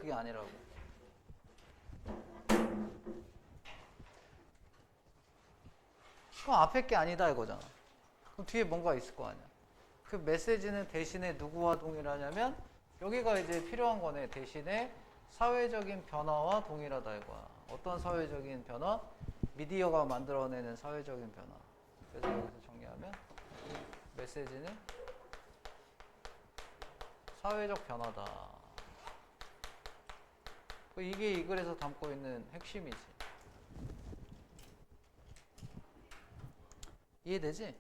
그게 아니라고. 그럼 앞에 게 아니다 이거잖아. 그럼 뒤에 뭔가 있을 거 아니야. 그 메시지는 대신에 누구와 동일하냐면 여기가 이제 필요한 거네. 대신에 사회적인 변화와 동일하다 이거야. 어떤 사회적인 변화? 미디어가 만들어내는 사회적인 변화. 그래서 여기서 정리하면 메시지는 사회적 변화다. 이게 이 글에서 담고 있는 핵심이지. 이해되지?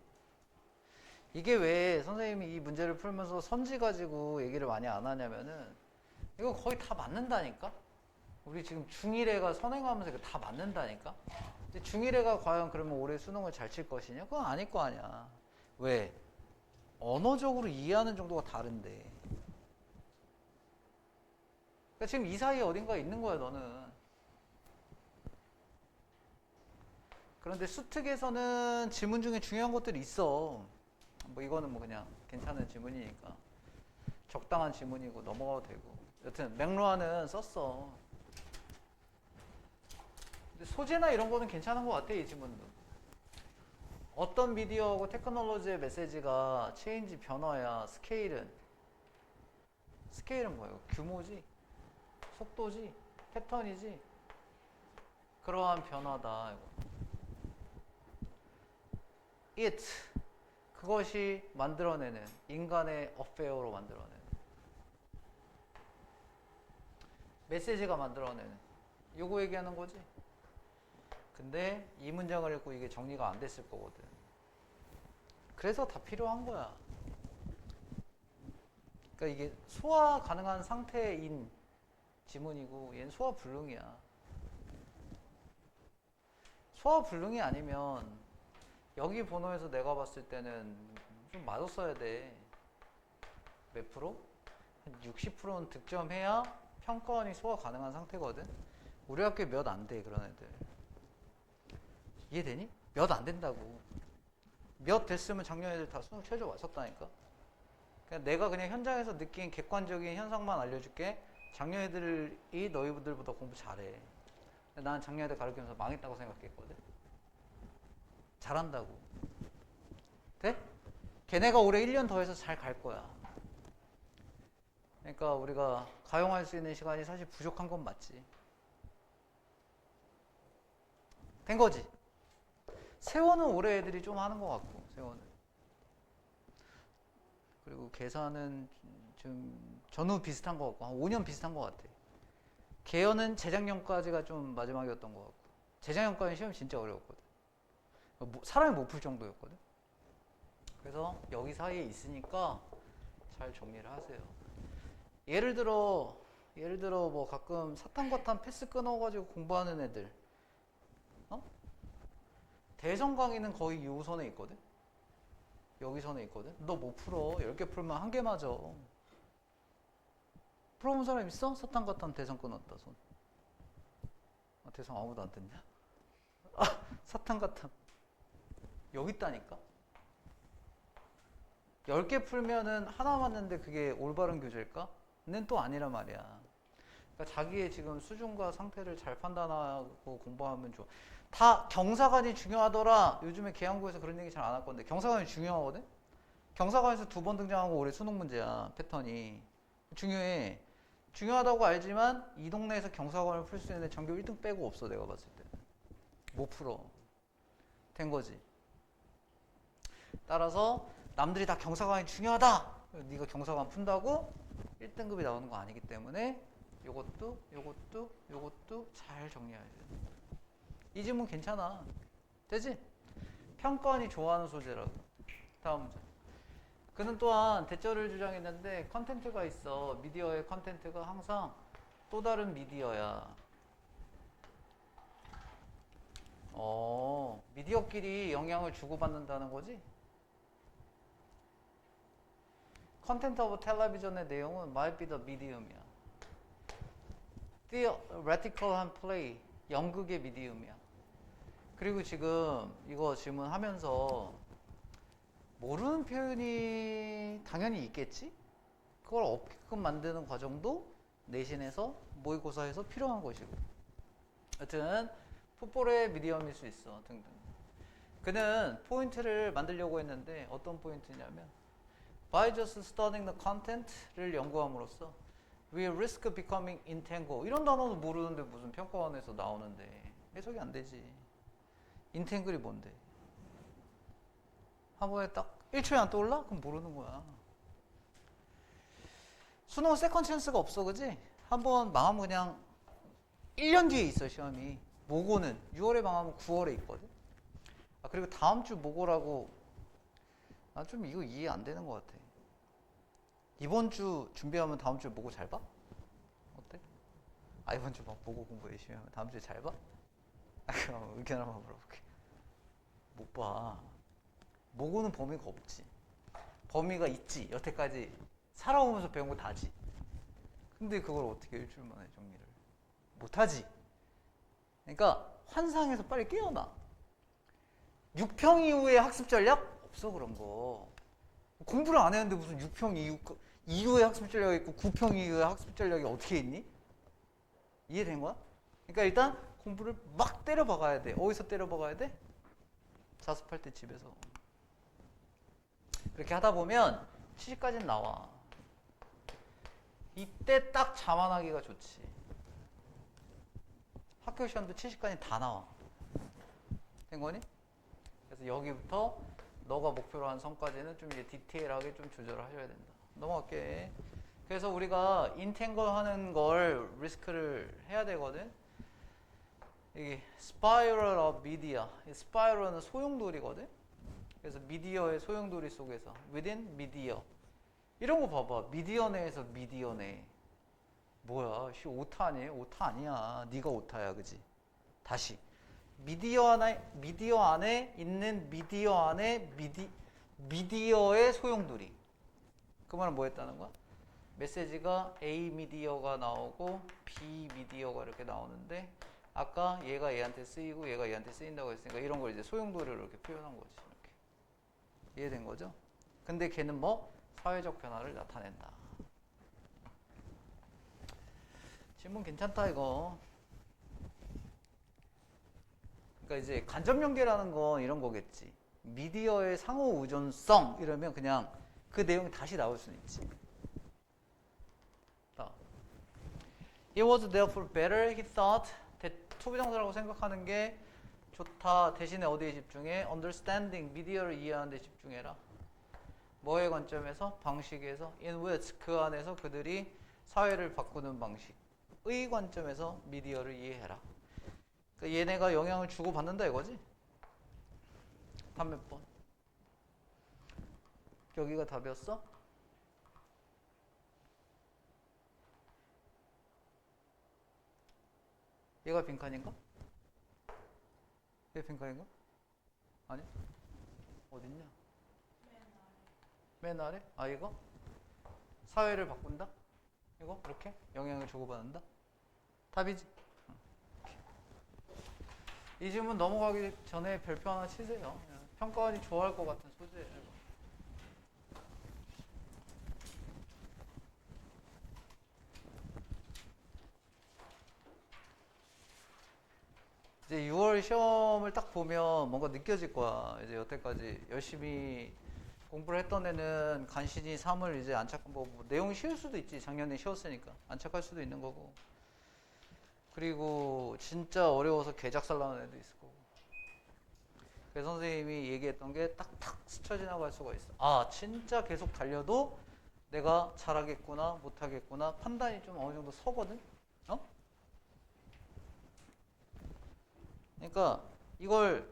이게 왜 선생님이 이 문제를 풀면서 선지 가지고 얘기를 많이 안 하냐면은 이거 거의 다 맞는다니까? 우리 지금 중1애가 선행하면서 이거 다 맞는다니까? 근데 중1애가 과연 그러면 올해 수능을 잘 칠 것이냐? 그건 아닐 거 아니야. 왜? 언어적으로 이해하는 정도가 다른데. 그러니까 지금 이 사이에 어딘가에 있는 거야, 너는. 그런데 수특에서는 지문 중에 중요한 것들이 있어. 뭐 이거는 뭐 그냥 괜찮은 지문이니까. 적당한 지문이고 넘어가도 되고. 여튼 맥루아는 썼어. 근데 소재나 이런 거는 괜찮은 것 같아, 이 지문도. 어떤 미디어하고 테크놀로지의 메시지가 체인지 변화야. 스케일은 뭐예요? 규모지, 속도지, 패턴이지. 그러한 변화다. it 그것이 만들어내는 인간의 어페어로 만들어내는 메시지가 만들어내는 요거 얘기하는 거지. 근데 이 문장을 읽고 이게 정리가 안 됐을 거거든. 그래서 다 필요한 거야. 그러니까 이게 소화 가능한 상태인 지문이고 얘는 소화 불능이야. 소화 불능이 아니면 여기 번호에서 내가 봤을 때는 좀 맞았어야 돼. 몇 프로? 한 60%는 득점해야 평가원이 소화 가능한 상태거든. 우리 학교에 몇 안 돼, 그런 애들. 이해되니? 몇 안 된다고. 몇 됐으면 작년 애들 다 수능 최저 왔었다니까. 그냥 내가 그냥 현장에서 느낀 객관적인 현상만 알려줄게. 작년 애들이 너희들보다 공부 잘해. 난 작년 애들 가르치면서 망했다고 생각했거든. 잘한다고. 돼? 걔네가 올해 1년 더 해서 잘 갈 거야. 그러니까 우리가 가용할 수 있는 시간이 사실 부족한 건 맞지. 된 거지. 세원은 올해 애들이 좀 하는 것 같고, 세원은. 그리고 계산은 좀 전후 비슷한 것 같고, 한 5년 비슷한 것 같아. 개연은 재작년까지가 좀 마지막이었던 것 같고, 재작년까지는 시험이 진짜 어려웠거든. 사람이 못 풀 정도였거든. 그래서 여기 사이에 있으니까 잘 정리를 하세요. 예를 들어 뭐 가끔 사탐과탐 패스 끊어가지고 공부하는 애들, 대성 강의는 거의 요 선에 있거든. 여기 선에 있거든. 너 못 풀어. 10개 풀면 1개 맞아. 풀어본 사람 있어? 사탐과탐 대성 끊었다 손. 대성 아무도 안 됐냐? 사탐과탐 여기 있다니까. 10개 풀면은 하나 맞는데 그게 올바른 교재일까? 는 또 아니란 말이야. 그러니까 자기의 지금 수준과 상태를 잘 판단하고 공부하면 좋아. 다 경사관이 중요하더라. 요즘에 계양구에서 그런 얘기 잘 안 할 건데 경사관이 중요하거든? 경사관에서 2번 등장하고 올해 수능 문제야. 패턴이. 중요해. 중요하다고 알지만 이 동네에서 경사관을 풀 수 있는 전교 1등 빼고 없어. 내가 봤을 때. 못 풀어. 된 거지. 따라서 남들이 다 경사관이 중요하다. 네가 경사관 푼다고 1등급이 나오는 거 아니기 때문에 요것도 잘 정리해야 돼. 이 질문 괜찮아. 되지? 평가원이 좋아하는 소재라고. 다음 문제. 그는 또한 대절을 주장했는데 컨텐츠가 있어. 미디어의 컨텐츠가 항상 또 다른 미디어야. 미디어끼리 영향을 주고받는다는 거지? 컨텐트 오브 텔레비전의 내용은 might be the medium이야. theatrical한 play, 연극의 미디움이야. 그리고 지금 이거 질문하면서 모르는 표현이 당연히 있겠지? 그걸 없게끔 만드는 과정도 내신에서 모의고사에서 필요한 것이고. 하여튼 풋볼의 미디엄일 수 있어 등등. 그는 포인트를 만들려고 했는데 어떤 포인트냐면 By just studying the content를 연구함으로써 we risk becoming entangled. 이런 단어도 모르는데 무슨 평가원에서 나오는데 해석이 안 되지. entangle이 뭔데? 한 번에 딱 1초에 안 떠올라? 그럼 모르는 거야. 수능 세컨 찬스가 없어, 그지? 한번 망하면 그냥 1년 뒤에 있어, 시험이. 모고는 6월에 망하면 9월에 있거든. 아, 그리고 다음 주 모고라고, 아, 좀 이거 이해 안 되는 것 같아. 이번 주 준비하면 다음 주에 모고 잘 봐? 어때? 아, 이번 주 막 모고 공부 열심히 하면 다음 주에 잘 봐? 아, 그럼 의견 한번 물어볼게. 못 봐. 모고는 범위가 없지. 범위가 있지. 여태까지 살아오면서 배운 거 다지. 근데 그걸 어떻게 일주일 만에 정리를 못하지. 그러니까 환상에서 빨리 깨어나. 6평 이후의 학습 전략? 없어, 그런 거. 공부를 안 했는데 무슨 6평 이후의 학습 전략이 있고 9평 이후의 학습 전략이 어떻게 있니? 이해된 거야? 그러니까 일단 공부를 막 때려 박아야 돼. 어디서 때려 박아야 돼? 자습할 때 집에서. 그렇게 하다 보면 70까지는 나와. 이때 딱 자만하기가 좋지. 학교 시험도 70까지 다 나와. 된 거니? 그래서 여기부터 너가 목표로 한 선까지는 좀 이제 디테일하게 좀 조절을 하셔야 된다. 넘어갈게. 그래서 우리가 인탱글 하는 걸 리스크를 해야 되거든. 이게 spiral of media. spiral은 소용돌이거든. 그래서 미디어의 소용돌이 속에서 within media. 이런 거 봐봐. 미디어 내에서 미디어 내. 뭐야? 씨 오타 아니에요? 오타 아니야. 네가 오타야, 그지? 다시. 미디어 안에 있는 미디어 안에 미디어의 소용돌이. 그 말은 뭐 했다는 거야? 메시지가 A 미디어가 나오고 B 미디어가 이렇게 나오는데 아까 얘가 얘한테 쓰이고 얘가 얘한테 쓰인다고 했으니까 이런 걸 이제 소용돌이로 이렇게 표현한 거지. 이렇게. 이해된 거죠? 근데 걔는 뭐? 사회적 변화를 나타낸다. 질문 괜찮다 이거. 그러니까 이제 간접 연계라는 건 이런 거겠지. 미디어의 상호 의존성 이러면 그냥 그 내용이 다시 나올 수는 있지. It was therefore better, he thought. 투부정사라고 생각하는 게 좋다. 대신에 어디에 집중해? Understanding, 미디어를 이해하는 데 집중해라. 뭐의 관점에서? 방식에서. In which, 그 안에서 그들이 사회를 바꾸는 방식의 관점에서 미디어를 이해해라. 그러니까 얘네가 영향을 주고 받는다 이거지? 답 몇 번? 여기가 답이었어? 얘가 빈칸인가? 얘 빈칸인가? 아니? 어딨냐? 맨 아래? 아 이거? 사회를 바꾼다? 이거? 이렇게? 영향을 주고받는다? 답이지? 이 질문 넘어가기 전에 별표 하나 치세요. 평가원이 좋아할 것 같은 소재예요. 이제 6월 시험을 딱 보면 뭔가 느껴질 거야. 이제 여태까지 열심히 공부를 했던 애는 간신히 3을 이제 안착한 뭐 내용이 쉬울 수도 있지. 작년에 쉬웠으니까 안착할 수도 있는 거고. 그리고 진짜 어려워서 개작살 나는 애도 있을 거고. 그래서 선생님이 얘기했던 게 딱탁 스쳐 지나갈 수가 있어. 아 진짜 계속 달려도 내가 잘하겠구나 못하겠구나 판단이 좀 어느 정도 서거든. 어? 그러니까 이걸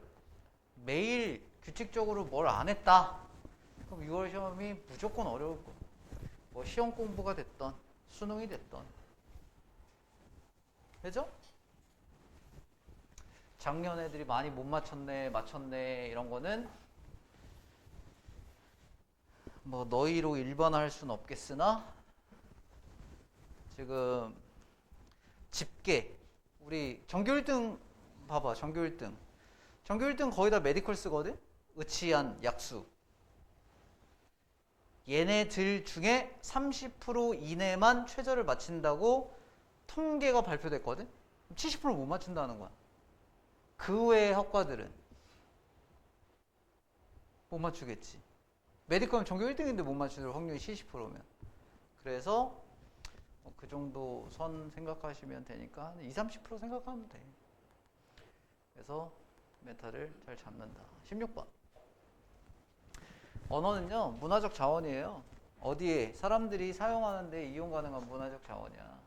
매일 규칙적으로 뭘 안 했다. 그럼 6월 시험이 무조건 어려울 거야. 뭐 시험 공부가 됐던 수능이 됐던. 그죠? 작년 애들이 많이 못 맞췄네, 맞췄네 이런 거는 뭐 너희로 일반화할 수는 없겠으나 지금 집계 우리 전교 1등 봐봐. 전교 1등. 전교 1등 거의 다 메디컬 쓰거든? 의치한 약수. 얘네들 중에 30% 이내만 최저를 맞춘다고 통계가 발표됐거든? 70%못 맞춘다는 거야. 그 외의 학과들은 못 맞추겠지. 메디컬은 전교 1등인데 못 맞출 확률이 70%면. 그래서 그 정도 선 생각하시면 되니까 한 20, 30% 생각하면 돼. 그래서 메타를 잘 잡는다. 16번. 언어는요, 문화적 자원이에요. 어디에? 사람들이 사용하는데 이용 가능한 문화적 자원이야.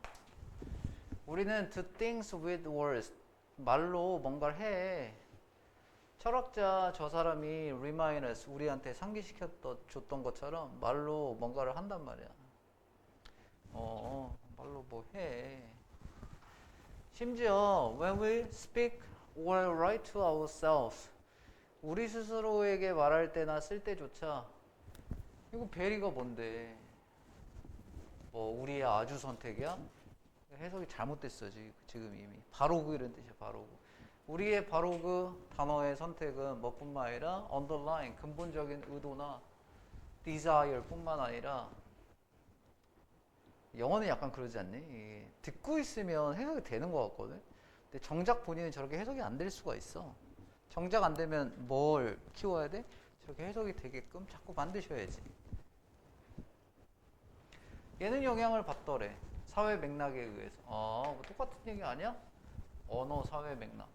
우리는 do things with words. 말로 뭔가를 해. 철학자 저 사람이 remind us, 우리한테 상기시켰던 것처럼 말로 뭔가를 한단 말이야. 말로 뭐 해. 심지어 when we speak or write to ourselves, 우리 스스로에게 말할 때나 쓸 때조차 이거 베리가 뭔데? 뭐 우리의 아주 선택이야? 해석이 잘못됐어 지금 이미. 바로그 이런 뜻이야. 바로그. 우리의 바로그 단어의 선택은 뭐뿐만 아니라 underline 근본적인 의도나 desire 뿐만 아니라 영어는 약간 그러지 않니? 듣고 있으면 해석이 되는 것 같거든. 근데 정작 본인은 저렇게 해석이 안 될 수가 있어. 정작 안 되면 뭘 키워야 돼? 저렇게 해석이 되게끔 자꾸 만드셔야지. 얘는 영향을 받더래. 사회 맥락에 의해서. 뭐 똑같은 얘기 아니야? 언어 사회 맥락.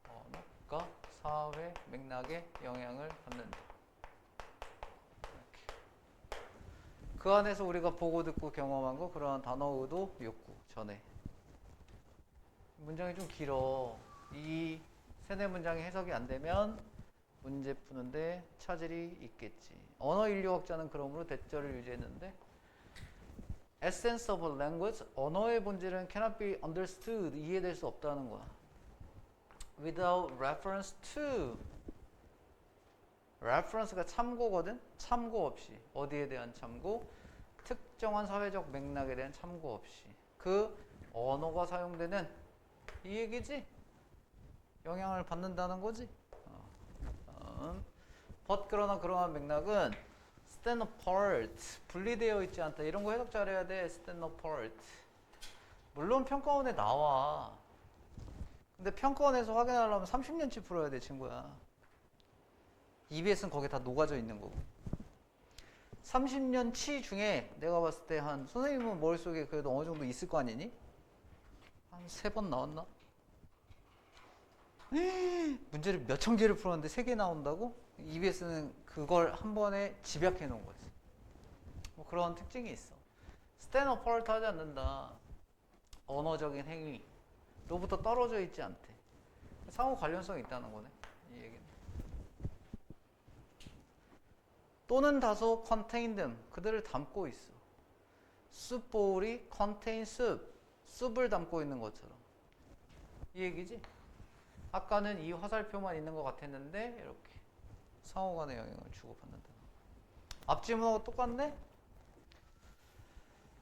언어가 사회 맥락에 영향을 받는다. 이렇게. 그 안에서 우리가 보고 듣고 경험한 거 그러한 단어 의도 욕구 전에. 문장이 좀 길어. 이 세네 문장이 해석이 안 되면 문제 푸는데 차질이 있겠지. 언어 인류학자는 그러므로 대절을 유지했는데 essence of a language, 언어의 본질은 cannot be understood, 이해될 수 없다는 거야. without reference to, reference가 참고거든? 참고 없이. 어디에 대한 참고? 특정한 사회적 맥락에 대한 참고 없이. 그 언어가 사용되는 이 얘기지? 영향을 받는다는 거지? but 그러나 그러한 맥락은 stand apart, 분리되어 있지 않다. 이런 거 해석 잘해야 돼. stand apart. 물론 평가원에 나와. 근데 평가원에서 확인하려면 30년치 풀어야 돼, 친구야. EBS는 거기에 다 녹아져 있는 거고. 30년치 중에 내가 봤을 때 한 선생님은 머릿속에 그래도 어느 정도 있을 거 아니니? 한 3번 나왔나? 문제를 몇천 개를 풀었는데 3개 나온다고? EBS는 그걸 한 번에 집약해 놓은 거지. 뭐 그런 특징이 있어. stand apart 하지 않는다. 언어적인 행위로부터 떨어져 있지 않대. 상호 관련성이 있다는 거네. 이 얘기는. 또는 다소 contain them, 그들을 담고 있어. soup bowl이 contain soup, 숲을 담고 있는 것처럼. 이 얘기지? 아까는 이 화살표만 있는 것 같았는데 이렇게 상호 간의 영향을 주고받는다. 앞지문하고 똑같네?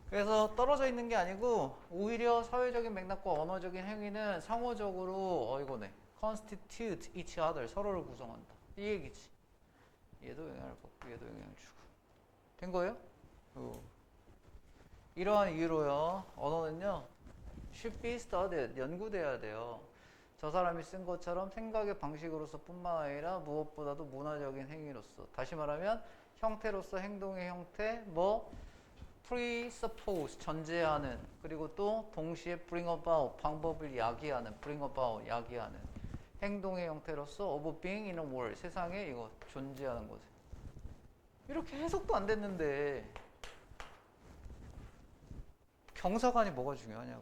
그래서 떨어져 있는 게 아니고 오히려 사회적인 맥락과 언어적인 행위는 상호적으로 이거네. constitute each other, 서로를 구성한다. 이 얘기지. 얘도 영향을 받고 얘도 영향을 주고. 된 거예요? 이러한 이유로요. 언어는요. should be studied, 연구돼야 돼요. 저 사람이 쓴 것처럼 생각의 방식으로서 뿐만 아니라 무엇보다도 문화적인 행위로서. 다시 말하면 형태로서 행동의 형태, 뭐 presuppose, 전제하는, 그리고 또 동시에 bring about, 방법을 야기하는, bring about, 야기하는 행동의 형태로서 of being in a world, 세상에 이거 존재하는 거지. 이렇게 해석도 안 됐는데 경사관이 뭐가 중요하냐고.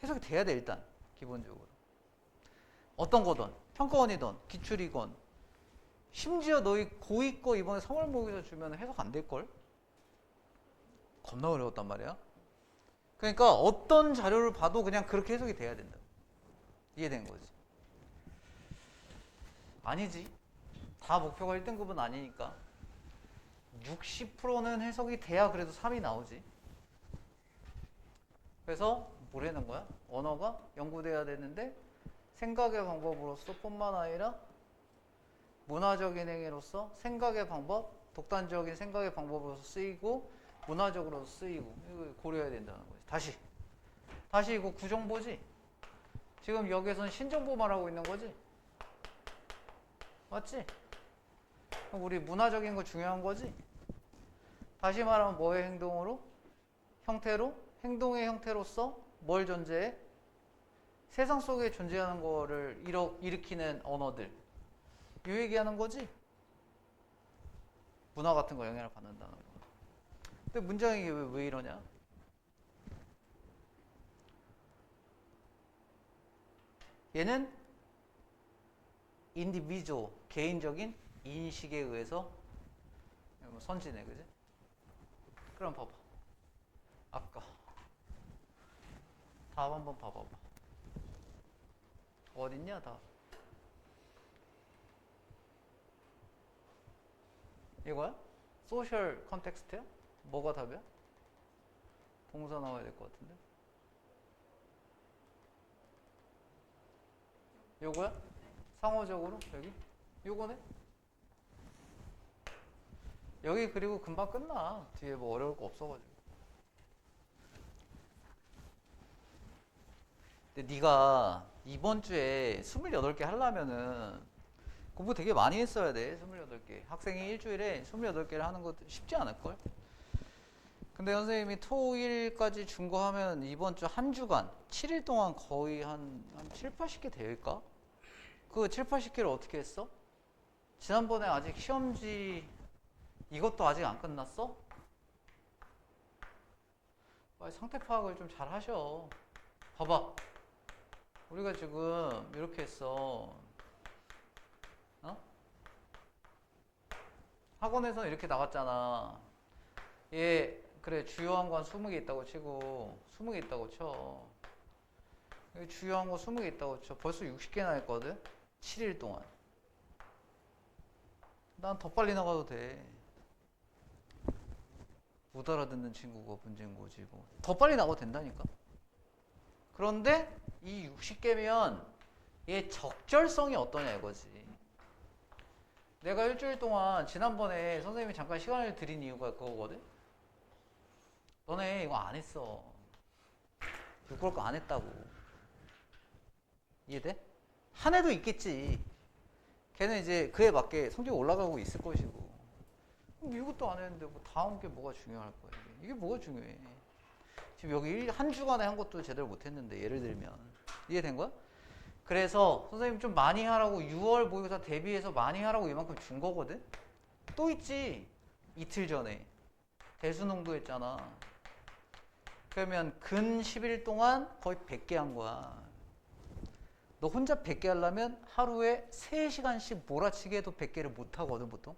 해석이 돼야 돼 일단 기본적으로. 어떤 거든 평가원이든 기출이건 심지어 너희 고2 거 이번에 3월 모의고사 주면 해석 안 될걸? 겁나 어려웠단 말이야. 그러니까 어떤 자료를 봐도 그냥 그렇게 해석이 돼야 된다. 이해된 거지? 아니지. 다 목표가 1등급은 아니니까 60%는 해석이 돼야 그래도 3이 나오지. 그래서 뭐라는 거야? 언어가 연구돼야 되는데 생각의 방법으로서 뿐만 아니라 문화적인 행위로서 생각의 방법, 독단적인 생각의 방법으로서 쓰이고 문화적으로 쓰이고 이거 고려해야 된다는 거지. 다시 이거 구정보지. 지금 여기서는 신정보 말하고 있는 거지. 맞지? 우리 문화적인 거 중요한 거지. 다시 말하면 뭐의 행동으로? 형태로? 행동의 형태로서 뭘 존재해? 세상 속에 존재하는 거를 일으키는 언어들. 이 얘기하는 거지. 문화 같은 거 영향을 받는다는 거. 근데 문장이 왜 이러냐? 얘는 인디비주얼, 개인적인 인식에 의해서 선진해, 그지? 그럼 봐봐. 아까 답 한번 봐봐봐. 어딨냐, 답? 이거야? 소셜 컨텍스트야? 뭐가 답이야? 동사 나와야 될 것 같은데? 요거야? 상호적으로? 여기? 요거네? 여기 그리고 금방 끝나. 뒤에 뭐 어려울 거 없어가지고. 근데 네가 이번 주에 28개 하려면은 공부 되게 많이 했어야 돼. 28개. 학생이 일주일에 28개를 하는 것도 쉽지 않을걸? 근데 선생님이 토일까지 준 거 하면 이번 주 한 주간 7일 동안 거의 한 7, 80개 될까? 그 7, 80개를 어떻게 했어? 지난번에 아직 시험지 이것도 아직 안 끝났어? 빨리 상태 파악을 좀 잘 하셔. 봐봐. 우리가 지금 이렇게 했어. 어? 학원에서 이렇게 나갔잖아. 얘 그래 주요한 건 20개 있다고 치고 20개 있다고 쳐. 여기 주요한 거 20개 있다고 쳐. 벌써 60개나 했거든? 7일 동안. 난 더 빨리 나가도 돼. 못 알아듣는 친구가 문제인 거지 뭐. 더 빨리 나가도 된다니까. 그런데 이 60개면 얘 적절성이 어떠냐 이거지. 내가 일주일 동안 지난번에 선생님이 잠깐 시간을 드린 이유가 그거거든. 너네 이거 안 했어. 이걸 거 안 했다고. 이해돼? 한 해도 있겠지. 걔는 이제 그에 맞게 성적이 올라가고 있을 것이고. 이것도 안 했는데 뭐 다음 게 뭐가 중요할 거야. 이게 뭐가 중요해. 지금 여기 한 주간에 한 것도 제대로 못 했는데 예를 들면. 이해된 거야? 그래서 선생님 좀 많이 하라고 6월 모의고사 대비해서 많이 하라고 이만큼 준 거거든? 또 있지. 이틀 전에. 대수능도 했잖아. 그러면 근 10일 동안 거의 100개 한 거야. 너 혼자 100개 하려면 하루에 3시간씩 몰아치기 해도 100개를 못 하거든, 보통.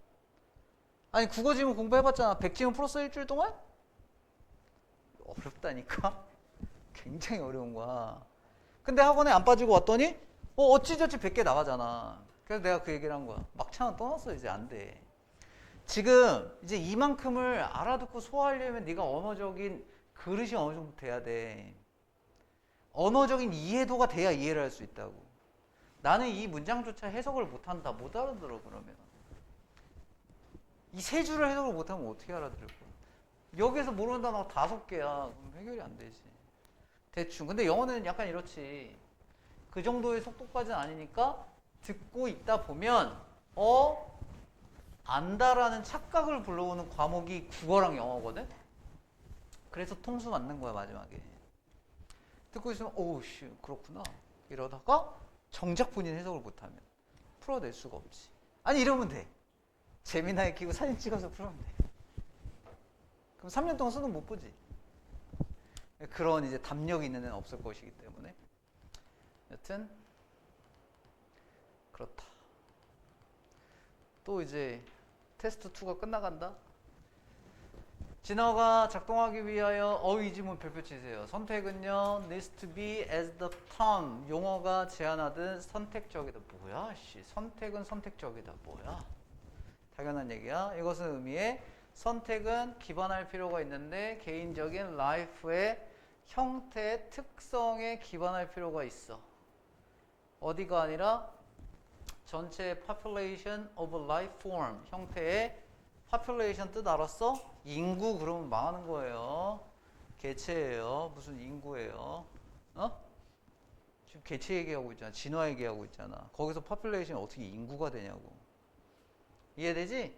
아니, 국어 지문 공부해봤잖아. 100지문 풀었어, 일주일 동안? 어렵다니까? 굉장히 어려운 거야. 근데 학원에 안 빠지고 왔더니, 어찌저찌 100개 나가잖아. 그래서 내가 그 얘기를 한 거야. 막차는 떠났어, 이제 안 돼. 지금 이제 이만큼을 알아듣고 소화하려면 네가 언어적인 그릇이 어느 정도 돼야 돼. 언어적인 이해도가 돼야 이해를 할 수 있다고. 나는 이 문장조차 해석을 못한다. 못 알아들어 그러면. 이 세 줄을 해석을 못하면 어떻게 알아들을 거야. 여기서 모르는 단어가 5개야. 그럼 해결이 안 되지. 대충. 근데 영어는 약간 이렇지. 그 정도의 속도까지는 아니니까 듣고 있다 보면 안다라는 착각을 불러오는 과목이 국어랑 영어거든. 그래서 통수 맞는 거야 마지막에. 듣고 있으면 오우씨 그렇구나 이러다가 정작 본인 해석을 못하면 풀어낼 수가 없지. 아니 이러면 돼. 재미나게 키고 사진 찍어서 풀면 돼. 그럼 3년 동안 수능 못 보지. 그런 이제 담력이 있는 애는 없을 것이기 때문에 여튼 그렇다. 또 이제 테스트 2가 끝나간다. 진어가 작동하기 위하여 어휘 지문 별표 치세요. 선택은요, needs to be as the term. 용어가 제한하든 선택적이다. 뭐야, 씨. 선택은 선택적이다. 뭐야. 당연한 얘기야. 이것은 의미해 선택은 기반할 필요가 있는데 개인적인 라이프의 형태, 특성에 기반할 필요가 있어. 어디가 아니라 전체 population of life form 형태의 population 뜻 알았어? 인구 그러면 망하는 거예요. 개체예요. 무슨 인구예요? 어? 지금 개체 얘기하고 있잖아. 진화 얘기하고 있잖아. 거기서 population이 어떻게 인구가 되냐고. 이해되지?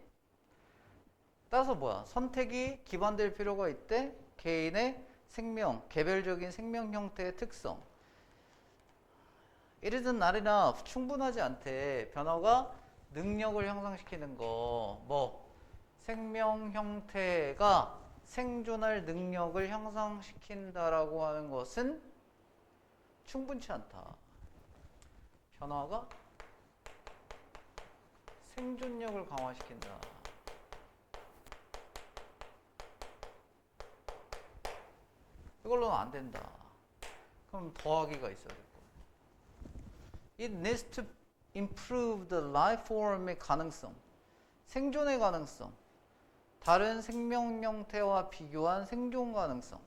따라서 뭐야? 선택이 기반될 필요가 있대. 개인의 생명, 개별적인 생명 형태의 특성. It is not enough. 충분하지 않대. 변화가 능력을 형성시키는 거. 뭐? 생명 형태가 생존할 능력을 형성시킨다라고 하는 것은 충분치 않다. 변화가 생존력을 강화시킨다. 이걸로는 안 된다. 그럼 더하기가 있어야 될 거야. It needs to improve the life form의 가능성. 생존의 가능성. 다른 생명 형태와 비교한 생존 가능성.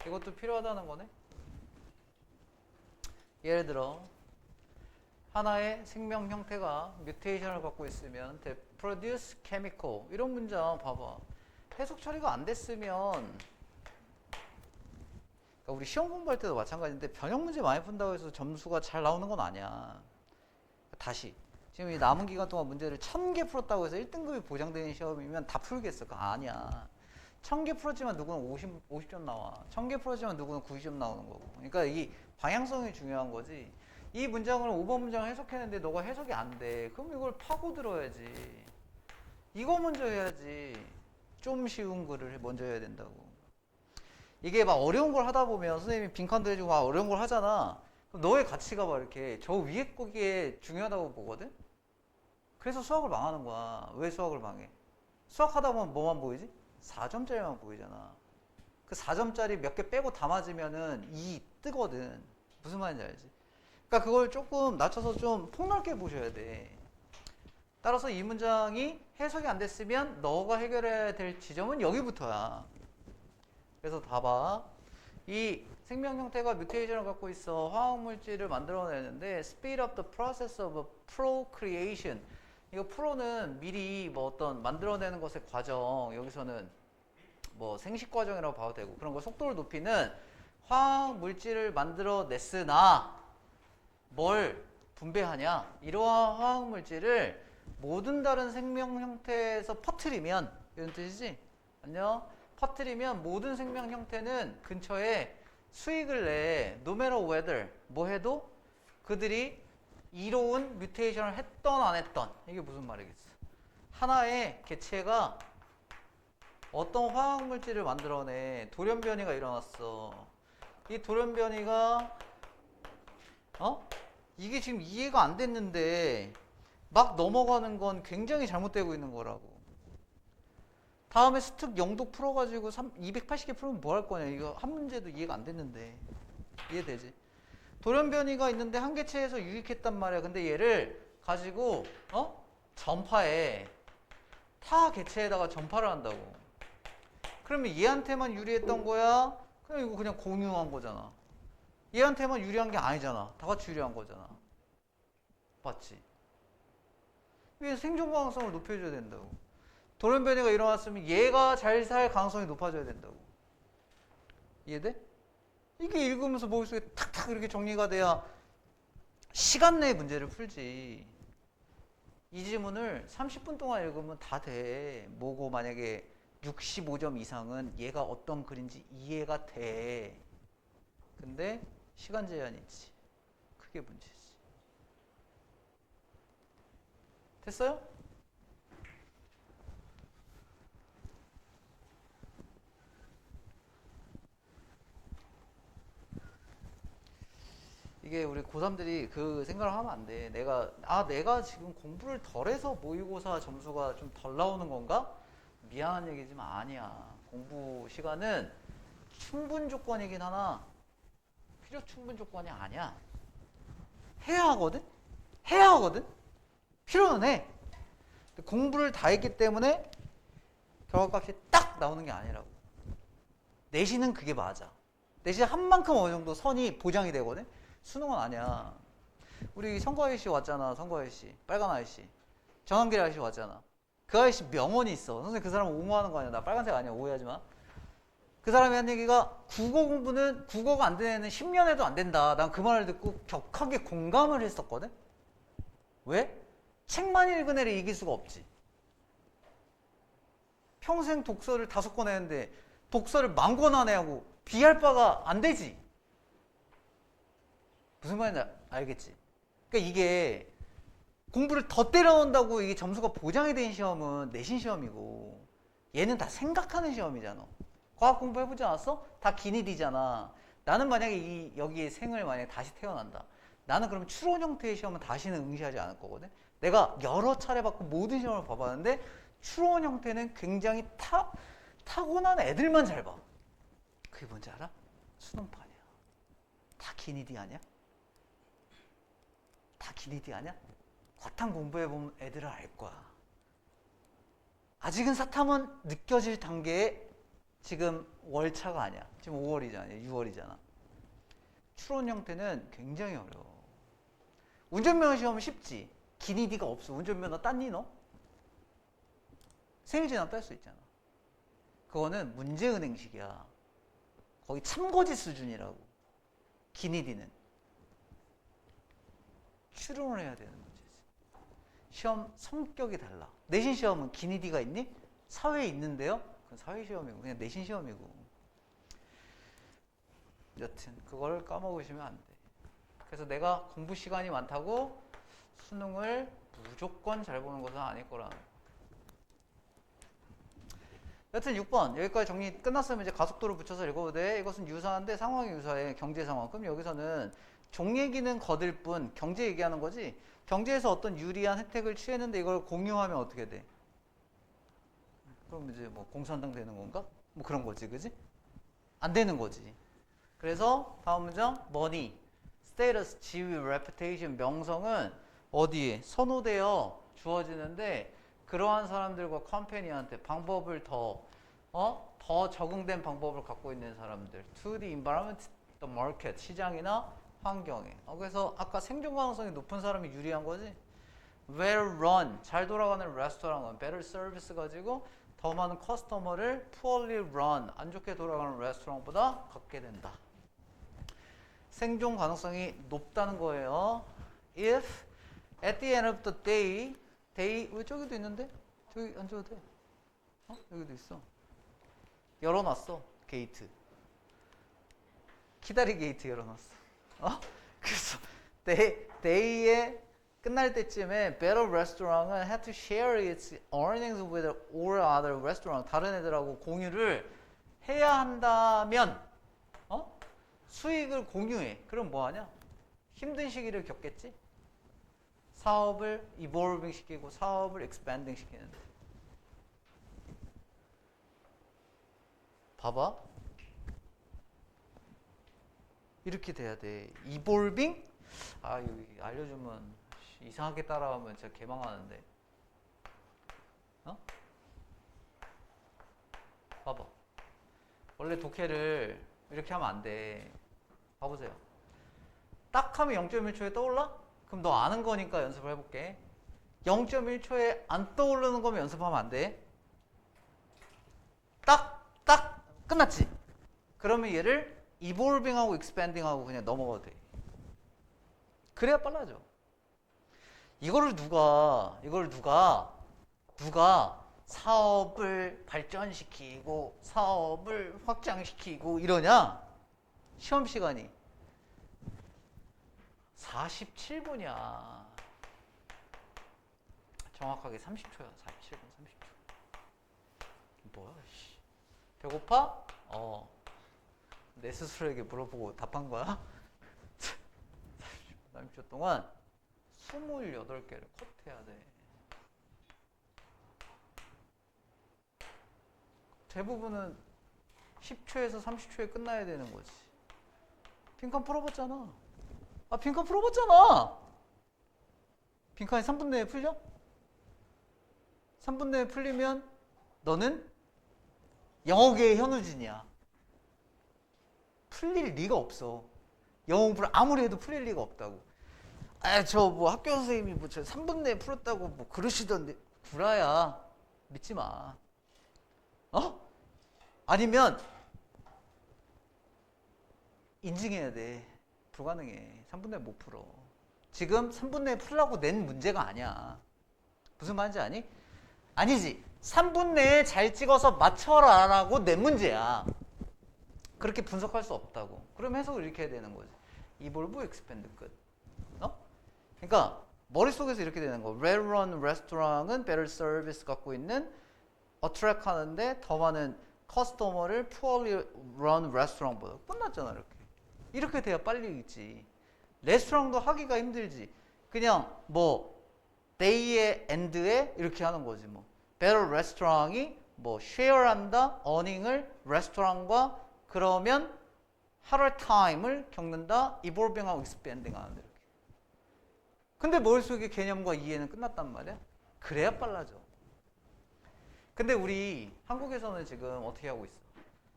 이것도 필요하다는 거네. 예를 들어 하나의 생명 형태가 뮤테이션을 갖고 있으면 they produce chemical 이런 문장 봐봐. 해석 처리가 안 됐으면 그러니까 우리 시험 공부할 때도 마찬가지인데 변형 문제 많이 푼다고 해서 점수가 잘 나오는 건 아니야. 다시 지금 이 남은 기간 동안 문제를 1000개 풀었다고 해서 1등급이 보장되는 시험이면 다 풀겠을까? 아니야. 1000개 풀었지만 누구는 50점 나와. 1000개 풀었지만 누구는 90점 나오는 거고. 그러니까 이 방향성이 중요한 거지. 이 문장을 5번 문장을 해석했는데 너가 해석이 안 돼. 그럼 이걸 파고들어야지. 이거 먼저 해야지. 좀 쉬운 거를 먼저 해야 된다고. 이게 막 어려운 걸 하다 보면 선생님이 빈칸도 해주고 막 어려운 걸 하잖아. 그럼 너의 가치가 막 이렇게 저 위에 거기에 중요하다고 보거든? 그래서 수학을 망하는 거야. 왜 수학을 망해? 수학하다 보면 뭐만 보이지? 4점짜리만 보이잖아. 그 4점짜리 몇 개 빼고 다 맞으면은 2 뜨거든. 무슨 말인지 알지? 그러니까 그걸 조금 낮춰서 좀 폭넓게 보셔야 돼. 따라서 이 문장이 해석이 안 됐으면 너가 해결해야 될 지점은 여기부터야. 그래서 봐봐. 이 생명 형태가 뮤테이션을 갖고 있어. 화학물질을 만들어내는데 speed up the process of procreation. 이거 프로는 미리 뭐 어떤 만들어내는 것의 과정, 여기서는 뭐 생식 과정이라고 봐도 되고 그런 거 속도를 높이는 화학물질을 만들어냈으나 뭘 분배하냐? 이러한 화학물질을 모든 다른 생명 형태에서 퍼뜨리면 이런 뜻이지? 안녕? 퍼뜨리면 모든 생명 형태는 근처에 수익을 내. No matter whether 뭐 해도 그들이 이로운 뮤테이션을 했던 안 했던. 이게 무슨 말이겠어? 하나의 개체가 어떤 화학물질을 만들어내. 돌연변이가 일어났어. 이 돌연변이가 이게 지금 이해가 안 됐는데 막 넘어가는 건 굉장히 잘못되고 있는 거라고. 다음에 스특 영독 풀어가지고 280개 풀면 뭐 할 거냐. 이거 한 문제도 이해가 안 됐는데. 이해되지? 돌연변이가 있는데 한 개체에서 유익했단 말이야. 근데 얘를 가지고 전파해. 타 개체에다가 전파를 한다고. 그러면 얘한테만 유리했던 거야? 그냥 이거 그냥 공유한 거잖아. 얘한테만 유리한 게 아니잖아. 다 같이 유리한 거잖아. 맞지? 이게 생존 가능성을 높여줘야 된다고. 돌연변이가 일어났으면 얘가 잘 살 가능성이 높아져야 된다고. 이해돼? 이게 읽으면서 머릿속에 탁탁 이렇게 정리가 돼야 시간 내에 문제를 풀지. 이 지문을 30분 동안 읽으면 다 돼. 뭐고 만약에 65점 이상은 얘가 어떤 글인지 이해가 돼. 근데 시간 제한이 있지. 그게 문제지. 됐어요? 이게 우리 고3들이 그 생각을 하면 안 돼. 내가 지금 공부를 덜 해서 모의고사 점수가 좀 덜 나오는 건가? 미안한 얘기지만 아니야. 공부 시간은 충분 조건이긴 하나 필요 충분 조건이 아니야. 해야 하거든? 해야 하거든? 필요는 해. 공부를 다 했기 때문에 결과값이 딱 나오는 게 아니라고. 내신은 그게 맞아. 내신 한 만큼 어느 정도 선이 보장이 되거든. 수능은 아니야. 우리 선거 아저씨 왔잖아. 선거 아저씨. 빨간 아저씨. 전환길 아저씨 왔잖아. 그 아저씨 명언이 있어. 선생님 그 사람 옹호하는 거 아니야. 나 빨간색 아니야. 오해하지 마. 그 사람이 한 얘기가 국어 공부는 국어가 안 되는 애는 10년 해도 안 된다. 난 그 말을 듣고 격하게 공감을 했었거든. 왜? 책만 읽은 애를 이길 수가 없지. 평생 독서를 5권 했는데 독서를 10,000권 안 해하고 비할 바가 안 되지. 무슨 말인지 알겠지? 그러니까 이게 공부를 더 때려놓는다고 이게 점수가 보장이 된 시험은 내신 시험이고 얘는 다 생각하는 시험이잖아. 과학 공부 해보지 않았어? 다 기니디잖아. 나는 만약에 여기에 생을 만약에 다시 태어난다. 나는 그럼 추론 형태의 시험은 다시는 응시하지 않을 거거든. 내가 여러 차례 받고 모든 시험을 봐봤는데 추론 형태는 굉장히 타고난 애들만 잘 봐. 그게 뭔지 알아? 수능판이야. 다 기니디 아니야? 다 기니디 아니야? 과탐 공부해보면 애들은 알 거야. 아직은 사탐은 느껴질 단계에 지금 월차가 아니야. 지금 5월이잖아. 6월이잖아. 추론 형태는 굉장히 어려워. 운전면허 시험은 쉽지. 기니디가 없어. 운전면허 땄니 너? 생일 지나면 딸 수 있잖아. 그거는 문제은행식이야. 거의 참거짓 수준이라고. 기니디는. 추론을 해야 되는 문제지. 시험 성격이 달라. 내신 시험은 기니디가 있니? 사회에 있는데요? 그건 사회 시험이고 그냥 내신 시험이고. 여튼 그걸 까먹으시면 안 돼. 그래서 내가 공부 시간이 많다고 수능을 무조건 잘 보는 것은 아닐 거라는 거. 여튼 6번 여기까지 정리 끝났으면 이제 가속도를 붙여서 읽어도 돼. 이것은 유사한데 상황이 유사해. 경제 상황. 그럼 여기서는 종 얘기는 거들 뿐 경제 얘기하는 거지. 경제에서 어떤 유리한 혜택을 취했는데 이걸 공유하면 어떻게 돼? 그럼 이제 뭐 공산당 되는 건가? 뭐 그런 거지, 그지? 안 되는 거지. 그래서 다음 문장 money, status, 지위, reputation, 명성은 어디에 선호되어 주어지는데 그러한 사람들과 컴퍼니한테 방법을 더 적응된 방법을 갖고 있는 사람들 to the environment, the market, 시장이나 환경에. 그래서 아까 생존 가능성이 높은 사람이 유리한 거지. well run, 잘 돌아가는 레스토랑은 better service 가지고 더 많은 커스터머를 poorly run, 안 좋게 돌아가는 레스토랑보다 갖게 된다. 생존 가능성이 높다는 거예요. If at the end of the day, 왜 저기도 있는데? 저기 앉아도 돼. 여기도 있어. 열어놨어. 게이트. 기다리 게이트 열어놨어. 그래서 day에 끝날 때쯤에 better restaurant은 had to share its earnings with all other restaurant. 다른 애들하고 공유를 해야 한다면 수익을 공유해. 그럼 뭐 하냐? 힘든 시기를 겪겠지? 사업을 evolving 시키고 사업을 expanding 시키는데. 봐봐. 이렇게 돼야 돼. evolving? 여기 알려주면 이상하게 따라하면 진짜 개망하는데. 봐봐. 원래 독해를 이렇게 하면 안 돼. 봐보세요. 딱 하면 0.1초에 떠올라? 그럼 너 아는 거니까 연습을 해볼게. 0.1초에 안 떠오르는 거면 연습하면 안 돼. 딱 끝났지? 그러면 얘를 evolving하고 expanding하고 그냥 넘어가도 돼. 그래야 빨라져. 이거를 누가 사업을 발전시키고 사업을 확장시키고 이러냐? 시험 시간이 47분이야. 정확하게 30초야. 47분 30초. 뭐야? 씨. 배고파? 내 스스로에게 물어보고 답한 거야? 30초 동안 28개를 컷해야 돼. 대부분은 10초에서 30초에 끝나야 되는 거지. 빈칸 풀어봤잖아. 빈칸 풀어봤잖아. 빈칸이 3분 내에 풀려? 3분 내에 풀리면 너는 영어계의 현우진이야. 풀릴 리가 없어. 영어 공부를 아무리 해도 풀릴 리가 없다고. 아, 저 뭐 학교 선생님이 뭐 저 3분 내에 풀었다고 뭐 그러시던데. 구라야. 믿지 마. 어? 아니면 인증해야 돼. 불가능해. 3분 내에 못 풀어. 지금 3분 내에 풀라고 낸 문제가 아니야. 무슨 말인지 아니? 아니지. 3분 내에 잘 찍어서 맞춰라라고 낸 문제야. 그렇게 분석할 수 없다고. 그럼 해석을 이렇게 해야 되는 거지. 이볼브 익스펜드 끝. 어? 그러니까 머릿속에서 이렇게 되는 거. Well-run restaurant은 better service 갖고 있는 attract 하는데 더 많은 커스터머를 poorly run restaurant보다. 끝났잖아 이렇게. 이렇게 돼야 빨리 읽지. 레스토랑도 하기가 힘들지. 그냥 뭐 day의 end에 이렇게 하는 거지 뭐. better restaurant이 뭐 share한다, earning을 레스토랑과 그러면 하루의 타임을 겪는다, evolving하고 expanding 하는데 이렇게. 근데 머릿속에 개념과 이해는 끝났단 말이야. 그래야 빨라져. 근데 우리 한국에서는 지금 어떻게 하고 있어?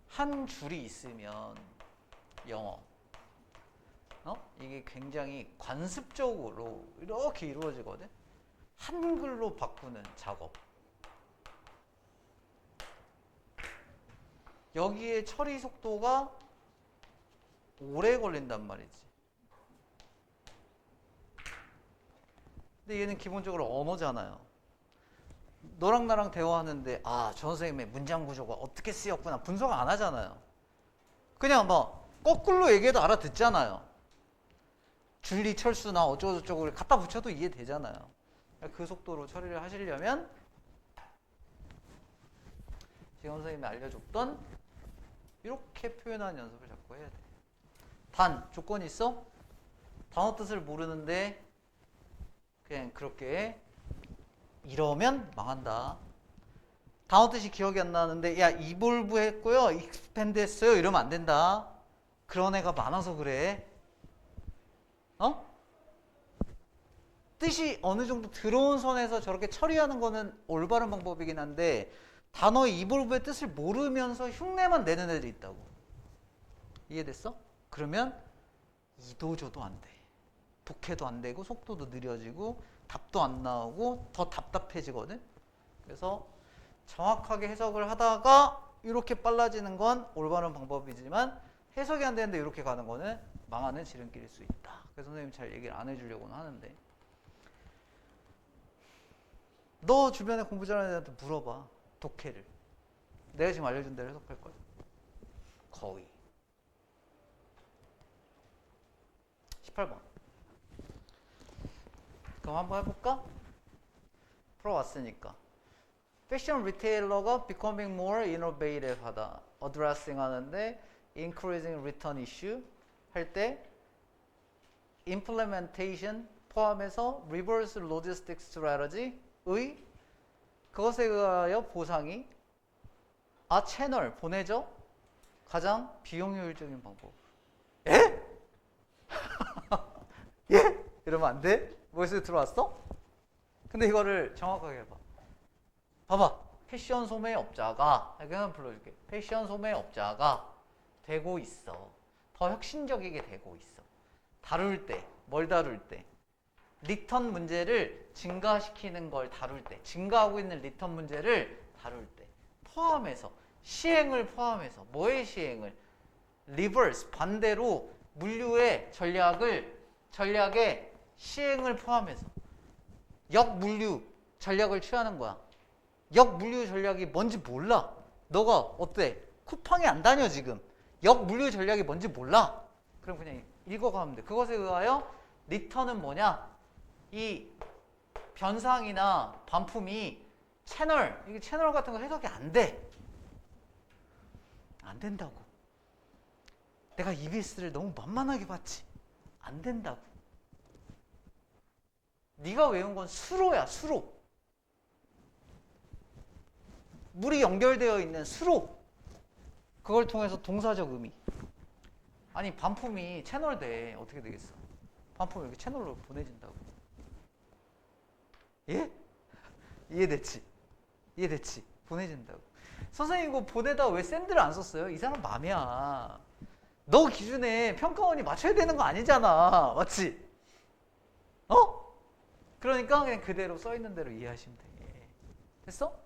한 줄이 있으면 영어. 이게 굉장히 관습적으로 이렇게 이루어지거든. 한글로 바꾸는 작업. 여기에 처리 속도가 오래 걸린단 말이지. 근데 얘는 기본적으로 언어잖아요. 너랑 나랑 대화하는데 아, 저 선생님의 문장 구조가 어떻게 쓰였구나 분석 안 하잖아요. 그냥 뭐 거꾸로 얘기해도 알아듣잖아요. 줄리 철수나 어쩌고저쩌고 갖다 붙여도 이해되잖아요. 그 속도로 처리를 하시려면 지금 선생님이 알려줬던 이렇게 표현하는 연습을 자꾸 해야 돼. 단 조건이 있어? 단어 뜻을 모르는데 그냥 그렇게 이러면 망한다. 단어 뜻이 기억이 안 나는데 야 이볼브 했고요 익스펜드 했어요 이러면 안 된다. 그런 애가 많아서 그래. 뜻이 어느 정도 들어온 선에서 저렇게 처리하는 거는 올바른 방법이긴 한데 단어의 이볼브의 뜻을 모르면서 흉내만 내는 애들이 있다고. 이해됐어? 그러면 이도저도 안 돼. 독해도 안 되고 속도도 느려지고 답도 안 나오고 더 답답해지거든. 그래서 정확하게 해석을 하다가 이렇게 빨라지는 건 올바른 방법이지만 해석이 안 되는데 이렇게 가는 거는 망하는 지름길일 수 있다. 그래서 선생님이 잘 얘기를 안 해주려고는 하는데 너 주변에 공부 잘하는 애한테 물어봐. 독해를. 내가 지금 알려준 대로 해석할 거야. 거의. 18번. 그럼 한번 해볼까? 풀어왔으니까. 패션 리테일러가 becoming more innovative 하다. addressing 하는데 increasing return issue 할 때 implementation 포함해서 reverse logistics strategy의 그것에 의하여 보상이 채널 보내죠? 가장 비용 효율적인 방법. 에? 예? 이러면 안 돼? 머릿속에 들어왔어? 근데 이거를 정확하게 해봐. 봐봐. 패션 소매업자가 이렇게 한번 불러줄게. 패션 소매업자가 되고 있어. 더 혁신적이게 되고 있어. 다룰 때, 뭘 다룰 때? 리턴 문제를 증가시키는 걸 다룰 때, 증가하고 있는 리턴 문제를 다룰 때 포함해서, 시행을 포함해서, 뭐의 시행을? 리버스, 반대로 물류의 전략의 시행을 포함해서 역물류 전략을 취하는 거야. 역물류 전략이 뭔지 몰라. 너가 어때? 쿠팡에 안 다녀 지금. 역물류 전략이 뭔지 몰라. 그럼 그냥 읽어가면 돼. 그것에 의하여 리턴은 뭐냐? 이 변상이나 반품이 이게 채널 같은 거 해석이 안 돼. 안 된다고. 내가 EBS를 너무 만만하게 봤지. 안 된다고. 네가 외운 건 수로야, 수로. 물이 연결되어 있는 수로. 그걸 통해서 동사적 의미. 아니 반품이 채널 돼. 어떻게 되겠어? 반품이 이렇게 채널로 보내진다고. 예? 이해됐지? 보내진다고. 선생님 이거 보내다 왜 샌드를 안 썼어요? 이 사람 맘이야. 너 기준에 평가원이 맞춰야 되는 거 아니잖아. 맞지? 어? 그러니까 그냥 그대로 써 있는 대로 이해하시면 돼. 됐어?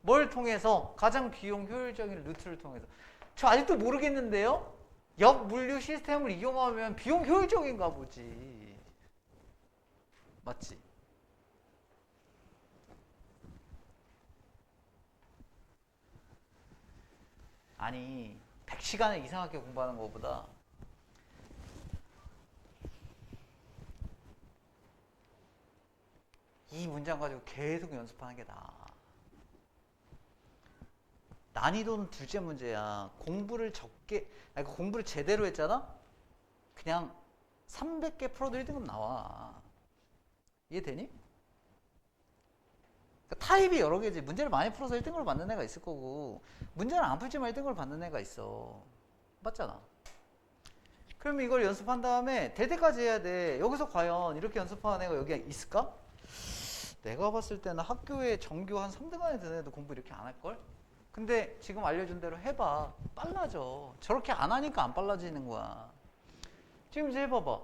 뭘 통해서? 가장 비용 효율적인 루트를 통해서. 저 아직도 모르겠는데요? 역물류 시스템을 이용하면 비용 효율적인가 보지. 맞지? 아니 100시간을 이상하게 공부하는 것보다 이 문장 가지고 계속 연습하는 게 나아. 난이도는 둘째 문제야. 공부를 적게, 아니 공부를 제대로 했잖아? 그냥 300개 풀어도 1등급 나와. 이해되니? 그러니까 타입이 여러 개지. 문제를 많이 풀어서 1등급을 받는 애가 있을 거고, 문제를 안 풀지만 1등급을 받는 애가 있어. 맞잖아. 그러면 이걸 연습한 다음에 될 때까지 해야 돼. 여기서 과연 이렇게 연습하는 애가 여기 있을까? 내가 봤을 때는 학교에 정규 한 3등 안에 드는 애도 공부 이렇게 안 할걸? 근데 지금 알려준 대로 해봐. 빨라져. 저렇게 안 하니까 안 빨라지는 거야. 지금 이제 해봐봐.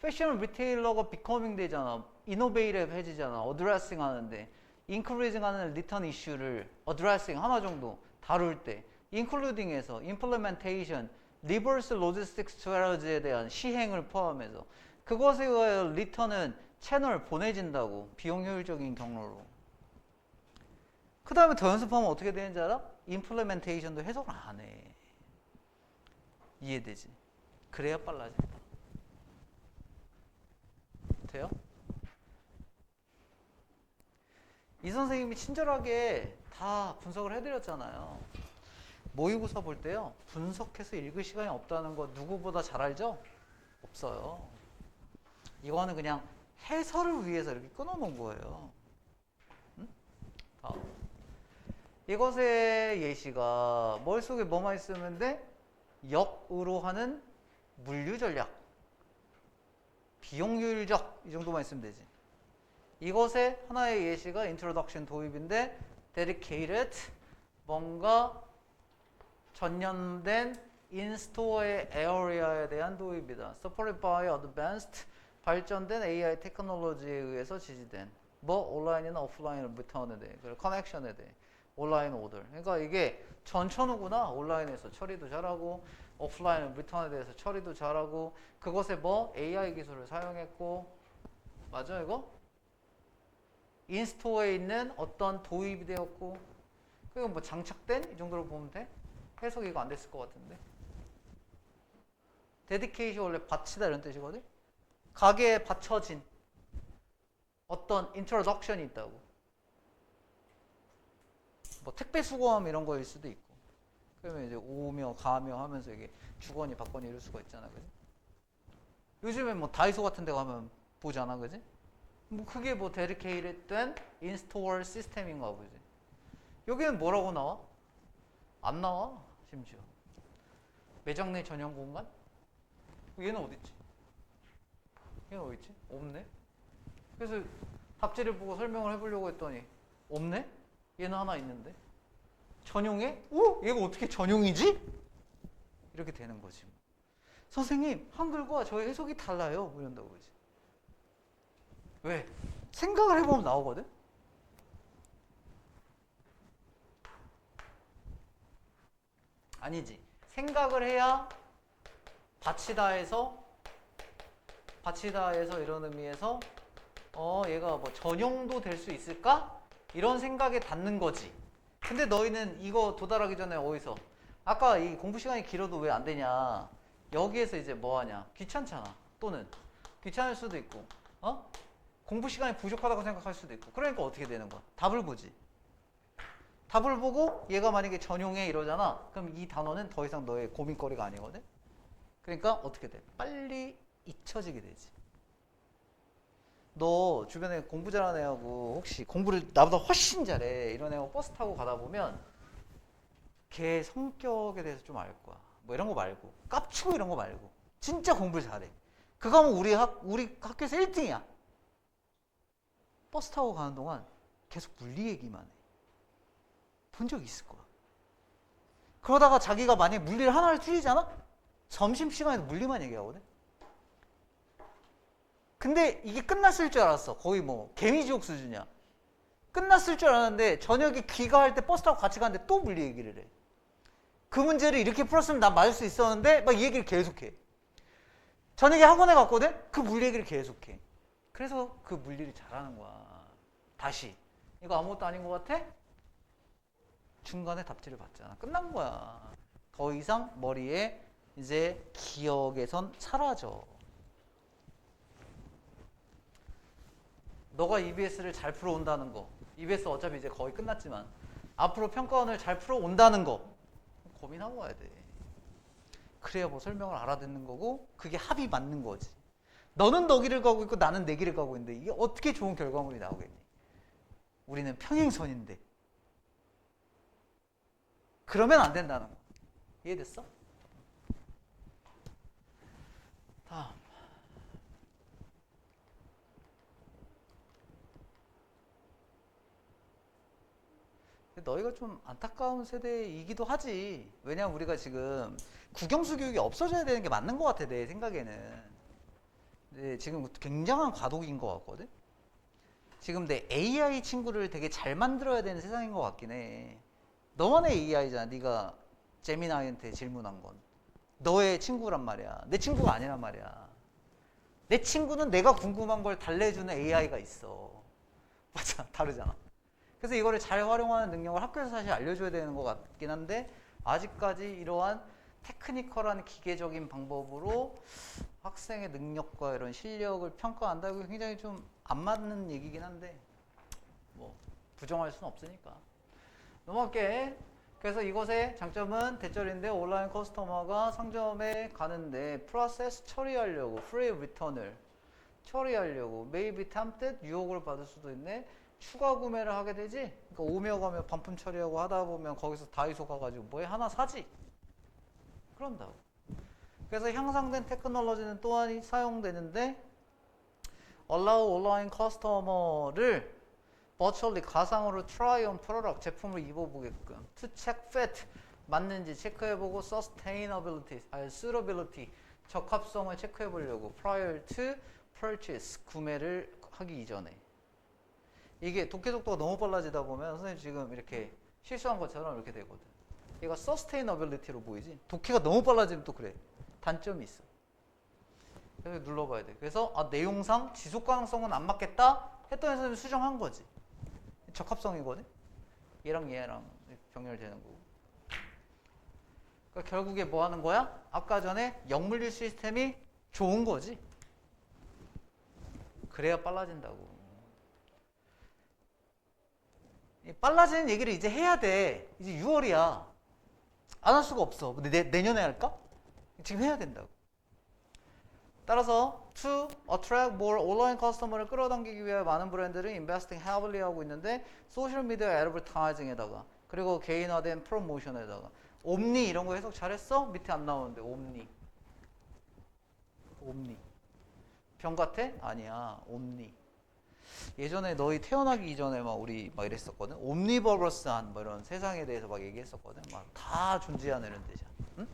패션 리테일러가 비커밍 되잖아. 이노베이티브 해지잖아. 어드레싱 하는데. 인크리징 하는 리턴 이슈를 어드레싱 하나 정도 다룰 때. 인클루딩에서 임플리멘테이션, 리버스 로지스틱 스트래티지에 대한 시행을 포함해서 그것에 의하여 리턴은 채널 보내진다고. 비용 효율적인 경로로. 그 다음에 더 연습하면 어떻게 되는지 알아? 임플리멘테이션도 해석을 안 해. 이해되지? 그래야 빨라진다. 돼요? 이 선생님이 친절하게 다 분석을 해드렸잖아요. 모의고사 볼 때요. 분석해서 읽을 시간이 없다는 거 누구보다 잘 알죠? 없어요. 이거는 그냥 해설을 위해서 이렇게 끊어놓은 거예요. 응? 다음. 이것의 예시가 머릿속에 뭐만 있으면 돼? 역으로 하는 물류 전략. 비용 효율적. 이 정도만 있으면 되지. 이것의 하나의 예시가 introduction 도입인데 dedicated 뭔가 전년된 인스토어의 에어리아에 대한 도입이다. supported by advanced 발전된 AI 테크놀로지에 의해서 지지된 뭐 온라인이나 오프라인을 리턴에 대해 그리고 커넥션에 대해 온라인 오더. 그러니까 이게 전천후구나. 온라인에서 처리도 잘하고 오프라인 리턴에 대해서 처리도 잘하고 그것에 뭐 AI 기술을 사용했고 맞아 이거? 인스토어에 있는 어떤 도입이 되었고 그리고 뭐 장착된 이 정도로 보면 돼? 해석이 이거 안 됐을 것 같은데. 데디케이션 원래 바치다 이런 뜻이거든. 가게에 받쳐진 어떤 인트로덕션이 있다고. 뭐 택배 수거함 이런 거일 수도 있고. 그러면 이제 오며 가며 하면서 이게 주거니 받거니 이럴 수가 있잖아, 그지? 요즘에 뭐 다이소 같은 데 가면 보잖아, 그지? 뭐 그게 뭐 데디케이트 된 인스토어 시스템인가 보지. 여기는 뭐라고 나와? 안 나와, 심지어. 매장 내 전용 공간? 얘는 어딨지? 얘는 어딨지? 없네? 그래서 답지를 보고 설명을 해보려고 했더니 없네? 얘는 하나 있는데 전용해? 오? 얘가 어떻게 전용이지? 이렇게 되는 거지. 선생님 한글과 저의 해석이 달라요. 뭐 이런다고 그러지. 왜? 생각을 해보면 나오거든? 아니지. 생각을 해야 바치다에서 이런 의미에서 얘가 뭐 전용도 될 수 있을까? 이런 생각에 닿는 거지. 근데 너희는 이거 도달하기 전에 어디서? 아까 이 공부 시간이 길어도 왜 안 되냐? 여기에서 이제 뭐 하냐? 귀찮잖아. 또는 귀찮을 수도 있고, 공부 시간이 부족하다고 생각할 수도 있고. 그러니까 어떻게 되는 거야? 답을 보지. 답을 보고 얘가 만약에 전용해 이러잖아. 그럼 이 단어는 더 이상 너의 고민거리가 아니거든. 그러니까 어떻게 돼? 빨리 잊혀지게 되지. 너 주변에 공부 잘하는 애하고 혹시 공부를 나보다 훨씬 잘해 이런 애하고 버스 타고 가다 보면 걔 성격에 대해서 좀 알 거야. 뭐 이런 거 말고 깝치고 이런 거 말고 진짜 공부를 잘해. 그거 하면 우리 학교에서 1등이야. 버스 타고 가는 동안 계속 물리 얘기만 해. 본 적 있을 거야. 그러다가 자기가 만약에 물리를 하나를 틀리잖아? 점심시간에도 물리만 얘기하거든. 근데 이게 끝났을 줄 알았어. 거의 뭐 개미지옥 수준이야. 끝났을 줄 알았는데 저녁에 귀가할 때 버스 타고 같이 가는데 또 물리 얘기를 해. 그 문제를 이렇게 풀었으면 난 맞을 수 있었는데 막 이 얘기를 계속해. 저녁에 학원에 갔거든? 그 물리 얘기를 계속해. 그래서 그 물리를 잘하는 거야. 다시. 이거 아무것도 아닌 것 같아? 중간에 답지를 받잖아. 끝난 거야. 더 이상 머리에 이제 기억에선 사라져. 너가 EBS를 잘 풀어온다는 거. EBS 어차피 이제 거의 끝났지만 앞으로 평가원을 잘 풀어온다는 거 고민하고 와야 돼. 그래야 뭐 설명을 알아듣는 거고 그게 합이 맞는 거지. 너는 너 길을 가고 있고 나는 내 길을 가고 있는데 이게 어떻게 좋은 결과물이 나오겠니? 우리는 평행선인데. 그러면 안 된다는 거. 이해됐어? 다음. 너희가 좀 안타까운 세대이기도 하지. 왜냐면 우리가 지금 국영수 교육이 없어져야 되는 게 맞는 것 같아, 내 생각에는. 근데 지금 굉장한 과도기인 것 같거든. 지금 내 AI 친구를 되게 잘 만들어야 되는 세상인 것 같긴 해. 너만의 AI잖아. 네가 제미나이한테 질문한 건. 너의 친구란 말이야. 내 친구가 아니란 말이야. 내 친구는 내가 궁금한 걸 달래주는 AI가 있어. 맞아, 다르잖아. 그래서 이거를 잘 활용하는 능력을 학교에서 사실 알려줘야 되는 것 같긴 한데 아직까지 이러한 테크니컬한 기계적인 방법으로 학생의 능력과 이런 실력을 평가한다고 굉장히 좀 안 맞는 얘기긴 한데 뭐 부정할 수는 없으니까 넘어갈게. 그래서 이것의 장점은 대절인데 온라인 커스터머가 상점에 가는데 프로세스 처리하려고 프리 리턴을 처리하려고 maybe tempted 유혹을 받을 수도 있네. 추가 구매를 하게 되지. 그러니까 오며 가며 반품 처리하고 하다 보면 거기서 다이소 가가지고 뭐에 하나 사지. 그런다고. 그래서 향상된 테크놀로지는 또한 사용되는데 allow 온라인 커스터머를 virtually 가상으로 try on product 제품을 입어보게끔 to check fit 맞는지 체크해보고 sustainability, suitability 적합성을 체크해보려고 prior to purchase 구매를 하기 이전에. 이게 독해 속도가 너무 빨라지다 보면 선생님 지금 이렇게 실수한 것처럼 이렇게 되거든. 얘가 sustainability로 보이지? 독해가 너무 빨라지면 또 그래. 단점이 있어. 그래서 눌러봐야 돼. 그래서 내용상 지속 가능성은 안 맞겠다 했더니 선생님 수정한 거지. 적합성이거든. 얘랑 얘랑 병렬되는 거고. 그러니까 결국에 뭐 하는 거야? 아까 전에 역물류 시스템이 좋은 거지. 그래야 빨라진다고. 빨라지는 얘기를 이제 해야 돼. 이제 6월이야. 안 할 수가 없어. 근데 내년에 할까? 지금 해야 된다고. 따라서 to attract more 온라인 커스터머를 끌어당기기 위해 많은 브랜드들이 investing heavily 하고 있는데 소셜 미디어 애드버타이징에다가 그리고 개인화된 프로모션에다가 옴니 이런 거 해석 잘했어? 밑에 안 나오는데 옴니 병 같아? 아니야 옴니. 예전에 너희 태어나기 이전에 막 우리 막 이랬었거든. 옴니버러스한 뭐 이런 세상에 대해서 막 얘기했었거든. 막 다 존재하는 이런 데잖아. 응?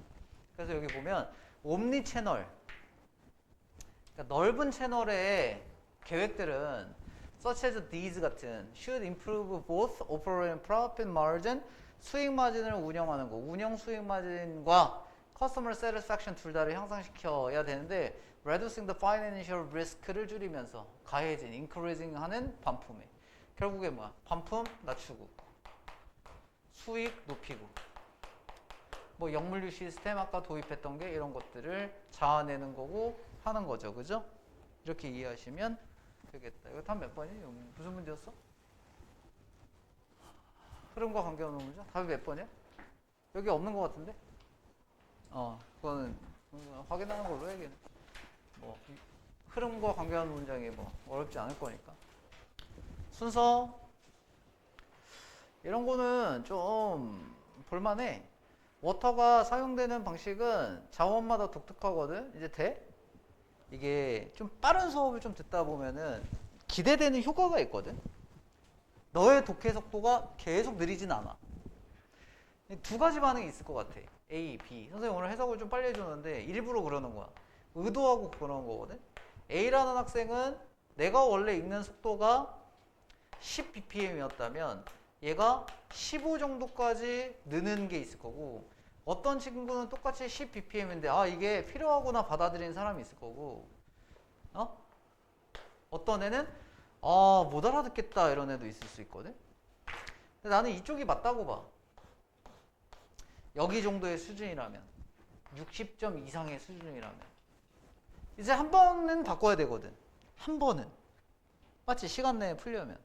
그래서 여기 보면 옴니 채널, 그러니까 넓은 채널의 계획들은 such as these 같은 should improve both operating profit margin 수익 마진을 운영하는 거, 운영 수익 마진과 customer satisfaction 둘 다를 향상시켜야 되는데 reducing the financial risk를 줄이면서 가해진, increasing 하는 반품에 결국에 뭐야? 반품 낮추고 수익 높이고 뭐 역물류 시스템 아까 도입했던 게 이런 것들을 자아내는 거고 하는 거죠. 그죠? 이렇게 이해하시면 되겠다. 이거 답 몇 번이에요? 무슨 문제였어? 흐름과 관계없는 문제? 답이 몇 번이야? 여기 없는 것 같은데? 그거는 확인하는 걸로 해야겠네. 뭐 흐름과 관계하는 문장이 뭐 어렵지 않을 거니까. 순서 이런 거는 좀 볼만해. 워터가 사용되는 방식은 자원마다 독특하거든. 이제 돼? 이게 좀 빠른 수업을 좀 듣다 보면은 기대되는 효과가 있거든. 너의 독해 속도가 계속 느리진 않아. 두 가지 반응이 있을 것 같아. A, B. 선생님 오늘 해석을 좀 빨리 해줬는데 일부러 그러는 거야. 의도하고 그러는 거거든. A라는 학생은 내가 원래 읽는 속도가 10bpm이었다면 얘가 15 정도까지 느는 게 있을 거고, 어떤 친구는 똑같이 10bpm인데 아 이게 필요하구나 받아들이는 사람이 있을 거고, 어떤 애는 아 못 알아듣겠다 이런 애도 있을 수 있거든. 근데 나는 이쪽이 맞다고 봐. 여기 정도의 수준이라면, 60점 이상의 수준이라면 이제 한 번은 바꿔야 되거든. 한 번은. 맞지? 시간 내에 풀려면.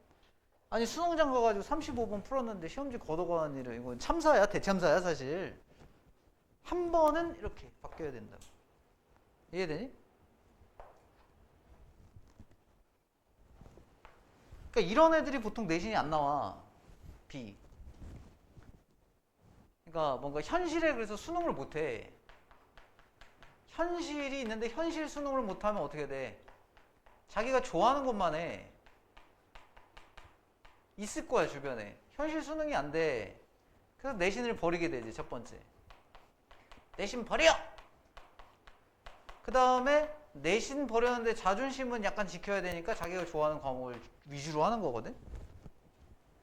아니 수능장 가가지고 35번 풀었는데 시험지 걷어가는 일은 이건 참사야, 대참사야 사실. 한 번은 이렇게 바뀌어야 된다고. 이해되니? 그러니까 이런 애들이 보통 내신이 안 나와. B. 그러니까 뭔가 현실에 그래서 수능을 못해. 현실이 있는데 현실 수능을 못하면 어떻게 돼? 자기가 좋아하는 것만 해. 있을 거야 주변에. 현실 수능이 안 돼. 그래서 내신을 버리게 되지. 첫 번째 내신 버려. 그 다음에 내신 버렸는데 자존심은 약간 지켜야 되니까 자기가 좋아하는 과목을 위주로 하는 거거든.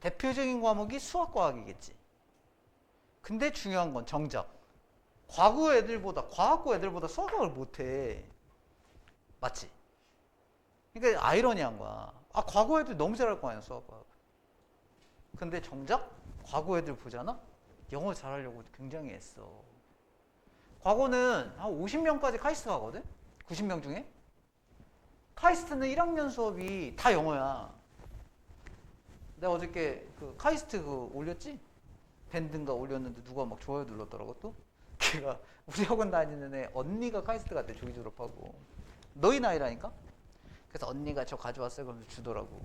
대표적인 과목이 수학과학이겠지. 근데 중요한 건 정작 과학고 애들보다 수학과학을 못해. 맞지? 그러니까 아이러니한 거야. 아 과거 애들 너무 잘할 거 아니야 수학과학. 근데 정작 과거 애들 보잖아? 영어 잘하려고 굉장히 애써. 과거는 한 50명까지 카이스트 가거든? 90명 중에? 카이스트는 1학년 수업이 다 영어야. 내가 어저께 그 카이스트 그 올렸지? 밴드인가 올렸는데 누가 막 좋아요 눌렀더라고 또? 걔가 우리 학원 다니는 애 언니가 카이스트 갔대 조기 졸업하고. 너희 나이라니까? 그래서 언니가 저 가져왔어요 그러면서 주더라고.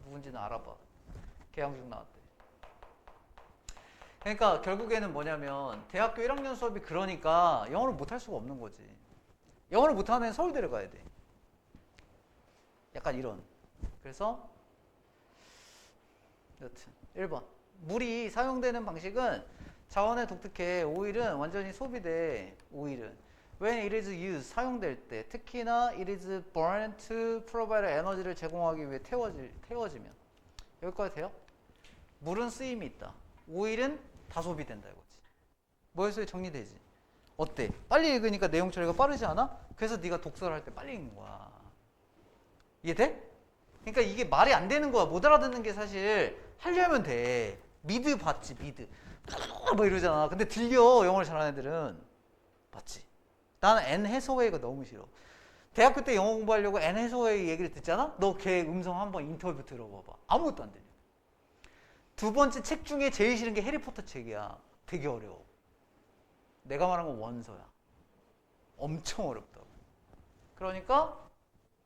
누군지는 알아봐. 개항중 나왔대. 그러니까 결국에는 뭐냐면 대학교 1학년 수업이 그러니까 영어를 못할 수가 없는 거지. 영어를 못하는 애는 서울대를 가야 돼. 약간 이런. 그래서 여튼 1번 물이 사용되는 방식은 자원의 독특해. 오일은 완전히 소비돼. 오일은 when it is used 사용될 때, 특히나 it is burned to provide 에너지를 제공하기 위해 태워지면. 여기까지 돼요? 물은 쓰임이 있다. 오일은 다 소비된다 이거지. 뭐에서 정리되지? 어때? 빨리 읽으니까 내용 처리가 빠르지 않아? 그래서 네가 독서를 할 때 빨리 읽는 거야. 이해돼? 그러니까 이게 말이 안 되는 거야. 못 알아듣는 게 사실 하려면 돼. 미드 봤지 미드 뭐 이러잖아. 근데 들려 영어를 잘하는 애들은. 맞지? 나는 앤 해서웨이가 너무 싫어. 대학교 때 영어 공부하려고 앤 해서웨이 얘기를 듣잖아? 너 걔 음성 한번 인터뷰 들어봐봐. 아무것도 안 들려. 두 번째 책 중에 제일 싫은 게 해리포터 책이야. 되게 어려워. 내가 말한 건 원서야. 엄청 어렵다고. 그러니까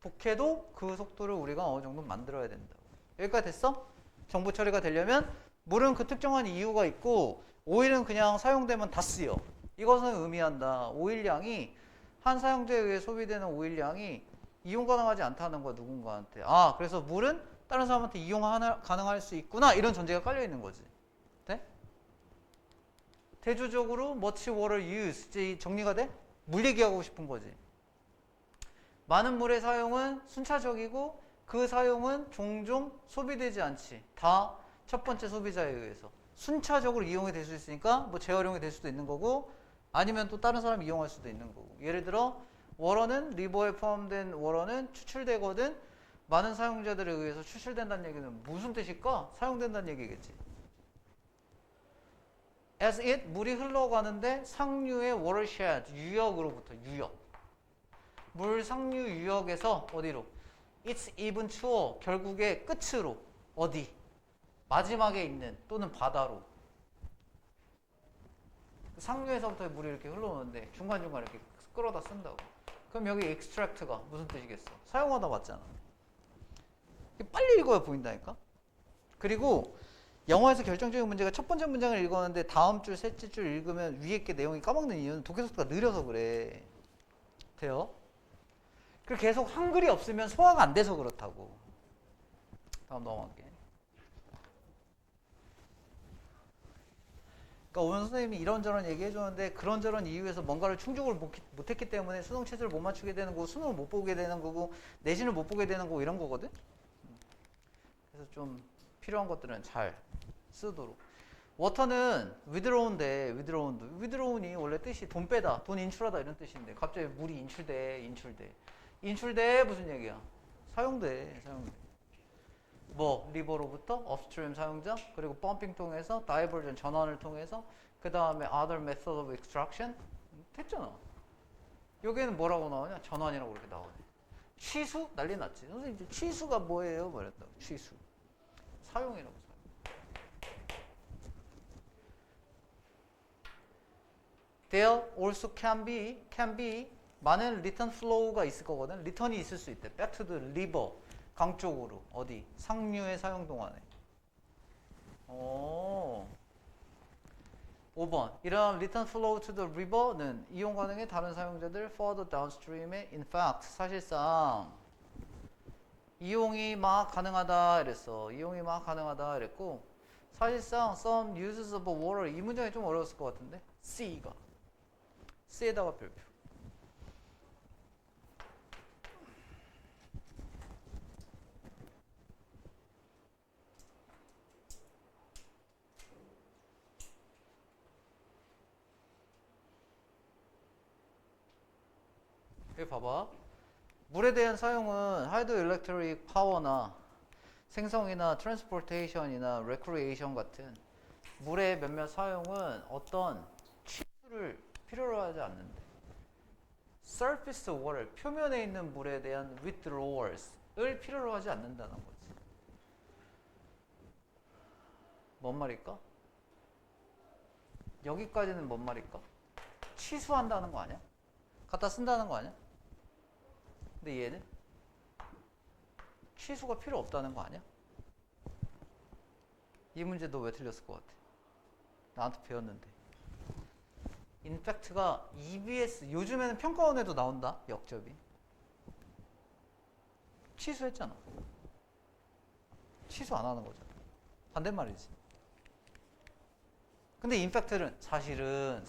독해도 그 속도를 우리가 어느 정도 만들어야 된다고. 여기까지 됐어? 정보 처리가 되려면 물은 그 특정한 이유가 있고 오일은 그냥 사용되면 다 쓰여. 이것은 의미한다. 오일량이 한 사용자에 의해 소비되는 오일량이 이용 가능하지 않다는 거야 누군가한테. 아 그래서 물은 다른 사람한테 이용 가능할 수 있구나 이런 전제가 깔려 있는 거지. 돼? 대조적으로 much water use 이제 정리가 돼? 물 얘기하고 싶은 거지. 많은 물의 사용은 순차적이고 그 사용은 종종 소비되지 않지. 다 첫 번째 소비자에 의해서 순차적으로 이용이 될 수 있으니까 뭐 재활용이 될 수도 있는 거고 아니면 또 다른 사람이 이용할 수도 있는 거고. 예를 들어 워러는 리버에 포함된 워러는 추출되거든. 많은 사용자들에 의해서 추출된다는 얘기는 무슨 뜻일까? 사용된다는 얘기겠지. As it 물이 흘러가는데 상류의 watershed 유역으로부터 유역. 물 상류 유역에서 어디로? It's even truer 결국에 끝으로 어디? 마지막에 있는 또는 바다로. 상류에서부터 물이 이렇게 흘러오는데 중간중간 이렇게 끌어다 쓴다고. 그럼 여기 extract가 무슨 뜻이겠어? 사용하다 맞잖아. 빨리 읽어야 보인다니까. 그리고 영어에서 결정적인 문제가 첫 번째 문장을 읽었는데 다음 줄, 셋째 줄 읽으면 위에 게 내용이 까먹는 이유는 독해 속도가 느려서 그래. 돼요? 그리고 계속 한글이 없으면 소화가 안 돼서 그렇다고. 다음 넘어갈게. 그러니까 오늘 선생님이 이런저런 얘기해 줬는데 그런저런 이유에서 뭔가를 충족을 못했기 때문에 수능 체제를 못 맞추게 되는 거고 수능을 못 보게 되는 거고 내신을 못 보게 되는 거고 이런 거거든. 그래서 좀 필요한 것들은 잘 쓰도록. 워터는 withdraw인데 withdraw이 원래 뜻이 돈 빼다, 돈 인출하다 이런 뜻인데 갑자기 물이 인출돼 무슨 얘기야? 사용돼. 뭐 리버로부터 업스트림 사용자 그리고 펌핑 통해서 다이버전 전환을 통해서 그 다음에 other method of extraction 됐잖아. 여기에는 뭐라고 나오냐? 전환이라고 이렇게 나오네. 취수 난리 났지. 선생님 취수가 뭐예요? 말했다고. 취수 사용이라고. There also can be 많은 return flow가 있을 거거든. return이 있을 수 있대. back to the river. 강 쪽으로. 어디? 상류의 사용 동안에. 5번. 이러한 return flow to the river는 이용 가능해 다른 사용자들 further downstream에 in fact 사실상 이용이 막 가능하다 이랬어. 이랬고 사실상 some uses of water 이 문장이 좀 어려웠을 것 같은데 C에다가 별표. 여기 봐봐. 물에 대한 사용은 하이드로일렉트릭 파워나 생성이나 트랜스포테이션이나 레크리에이션 같은 물의 몇몇 사용은 어떤 취수를 필요로 하지 않는데 surface water, 표면에 있는 물에 대한 withdrawals을 필요로 하지 않는다는 거지. 뭔 말일까? 여기까지는 뭔 말일까? 취수한다는 거 아니야? 갖다 쓴다는 거 아니야? 근데 얘는 취수가 필요 없다는 거 아니야? 이 문제 너 왜 틀렸을 것 같아? 나한테 배웠는데. 인팩트가 EBS 요즘에는 평가원에도 나온다. 역접이. 취수했잖아. 취수 안 하는 거잖아. 반대말이지. 근데 인팩트는 사실상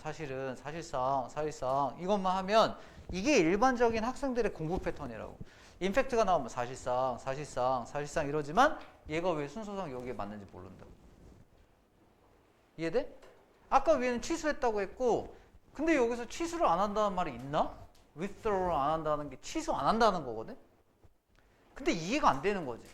이것만 하면 이게 일반적인 학생들의 공부 패턴이라고. 임팩트가 나오면 사실상 이러지만 얘가 왜 순서상 여기에 맞는지 모른다고. 이해돼? 아까 위에는 취소했다고 했고 근데 여기서 취소를 안 한다는 말이 있나? withdraw를 안 한다는 게 취소 안 한다는 거거든? 근데 이해가 안 되는 거지.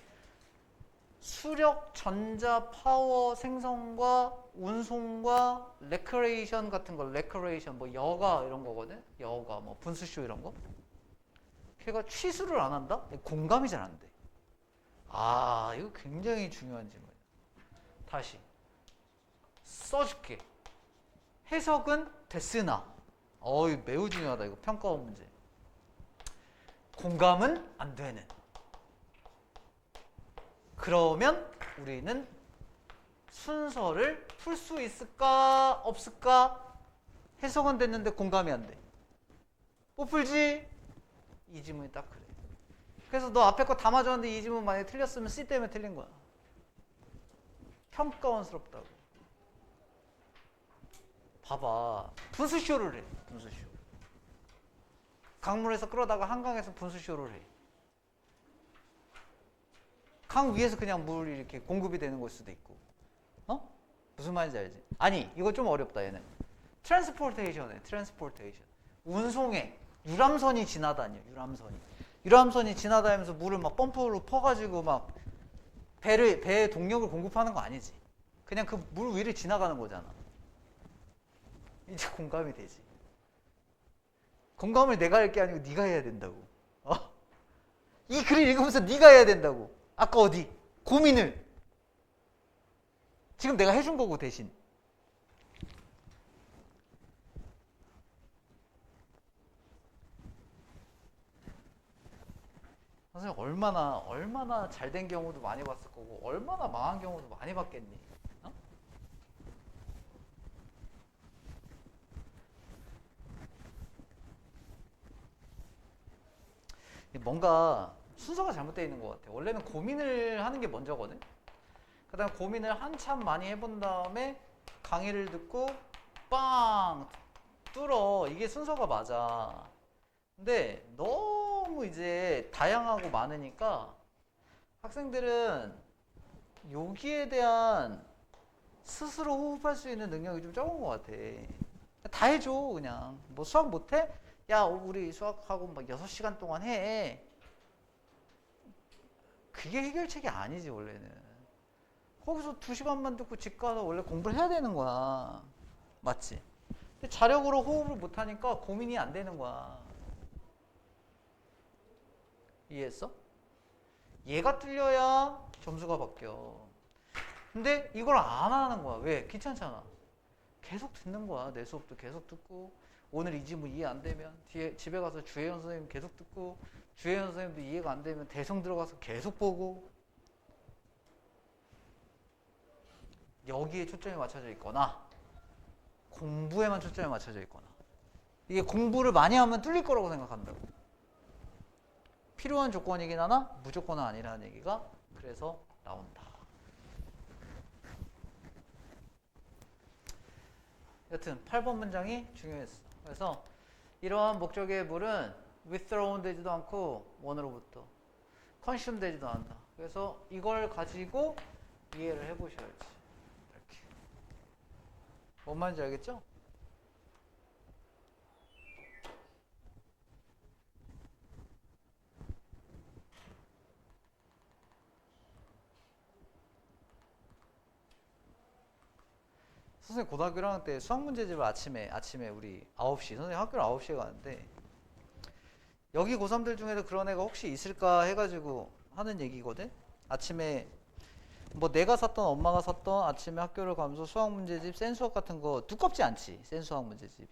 수력, 전자, 파워 생성과 운송과 레크레이션 같은 거, 레크레이션 뭐 여가 이런 거거든. 여가 뭐 분수쇼 이런 거. 걔가 취수를 안 한다? 공감이 잘 안 돼. 아, 이거 굉장히 중요한 질문이야. 다시 써줄게. 해석은 됐으나, 매우 중요하다. 이거 평가원 문제. 공감은 안 되는. 그러면 우리는 순서를 풀 수 있을까 없을까? 해석은 됐는데 공감이 안 돼. 못 풀지? 이 지문이 딱 그래. 그래서 너 앞에 거 다 맞았는데 이 지문 만약에 틀렸으면 C 때문에 틀린 거야. 평가원스럽다고. 봐봐. 분수쇼를 해. 분수쇼. 강물에서 끌어다가 한강에서 분수쇼를 해. 강 위에서 그냥 물이 이렇게 공급이 되는 걸 수도 있고. 무슨 말인지 알지? 아니, 이거 좀 어렵다, 얘는. 트랜스포테이션에, 트랜스포테이션. 운송에 유람선이 지나다녀, 유람선이. 유람선이 지나다니면서 물을 막 펌프로 퍼가지고 막 배에 동력을 공급하는 거 아니지. 그냥 그 물 위를 지나가는 거잖아. 이제 공감이 되지. 공감을 내가 할 게 아니고 네가 해야 된다고. 이 글을 읽으면서 네가 해야 된다고. 아까 어디? 고민을. 지금 내가 해준 거고 대신. 선생님 얼마나 잘 된 경우도 많이 봤을 거고 얼마나 망한 경우도 많이 봤겠니? 뭔가 순서가 잘못되어 있는 것 같아. 원래는 고민을 하는 게 먼저거든. 그 다음에 고민을 한참 많이 해본 다음에 강의를 듣고 빵 뚫어. 이게 순서가 맞아. 근데 너무 이제 다양하고 많으니까 학생들은 여기에 대한 스스로 호흡할 수 있는 능력이 좀 적은 것 같아. 다 해줘 그냥. 뭐 수학 못해? 야 우리 수학하고 막 6시간 동안 해. 그게 해결책이 아니지 원래는. 거기서 2시간만 듣고 집 가서 원래 공부를 해야 되는 거야. 맞지? 근데 자력으로 호흡을 못하니까 고민이 안 되는 거야. 이해했어? 얘가 뚫려야 점수가 바뀌어. 근데 이걸 안 하는 거야. 왜? 귀찮잖아. 계속 듣는 거야. 내 수업도 계속 듣고, 오늘 이 지문 이해 안 되면 뒤에 집에 가서 주혜연 선생님 계속 듣고, 주혜연 선생님도 이해가 안 되면 대성 들어가서 계속 보고. 여기에 초점이 맞춰져 있거나 공부에만 초점이 맞춰져 있거나, 이게 공부를 많이 하면 뚫릴 거라고 생각한다고. 필요한 조건이긴 하나 무조건은 아니라는 얘기가 그래서 나온다. 여튼 8번 문장이 중요했어. 그래서 이러한 목적의 물은 withdrawn 되지도 않고 원으로부터 consume 되지도 않는다. 그래서 이걸 가지고 이해를 해보셔야지. 이렇게. 뭔 말인지 알겠죠? 선생님 고등학교 1학년 때 수학 문제집을 아침에 우리 9시, 선생님 학교를 9시에 가는데 여기 고3들 중에도 그런 애가 혹시 있을까 해가지고 하는 얘기거든. 아침에 뭐 내가 샀던 엄마가 샀던 아침에 학교를 가면서 수학 문제집 센 수학 같은 거 두껍지 않지. 센 수학 문제집이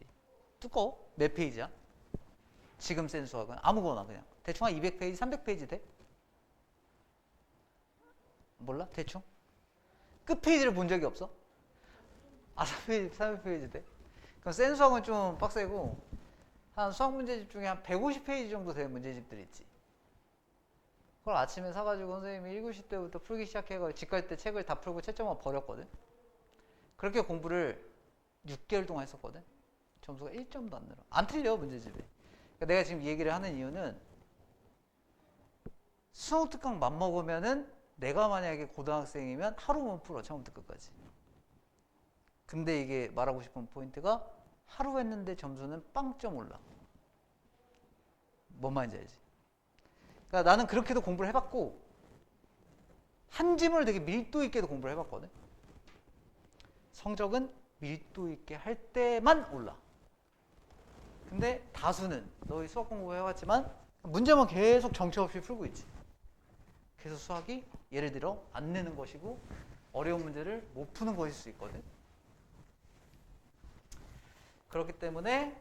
두꺼워? 몇 페이지야? 지금 센 수학은 아무거나 그냥 대충 한 200페이지 300페이지 돼? 몰라? 대충? 끝 페이지를 본 적이 없어? 아, 300페이지, 300페이지 돼? 그럼 센 수학은 좀 빡세고, 한 수학 문제집 중에 한 150페이지 정도 되는 문제집들 있지. 그걸 아침에 사가지고 선생님이 1교시 때부터 풀기 시작해가지고 집 갈 때 책을 다 풀고 채점만 버렸거든? 그렇게 공부를 6개월 동안 했었거든? 점수가 1점도 안 늘어. 안 틀려, 문제집에. 그러니까 내가 지금 이 얘기를 하는 이유는 수능 특강 맘먹으면은 내가 만약에 고등학생이면 하루만 풀어, 처음부터 끝까지. 근데 이게 말하고 싶은 포인트가 하루 했는데 점수는 빵점 올라. 뭔 말인지 알지? 그러니까 나는 그렇게도 공부를 해봤고 한 지문을 되게 밀도 있게도 공부를 해봤거든. 성적은 밀도 있게 할 때만 올라. 근데 다수는 너희 수학 공부 해왔지만 문제만 계속 정처 없이 풀고 있지. 그래서 수학이 예를 들어 안 내는 것이고 어려운 문제를 못 푸는 것일 수 있거든. 그렇기 때문에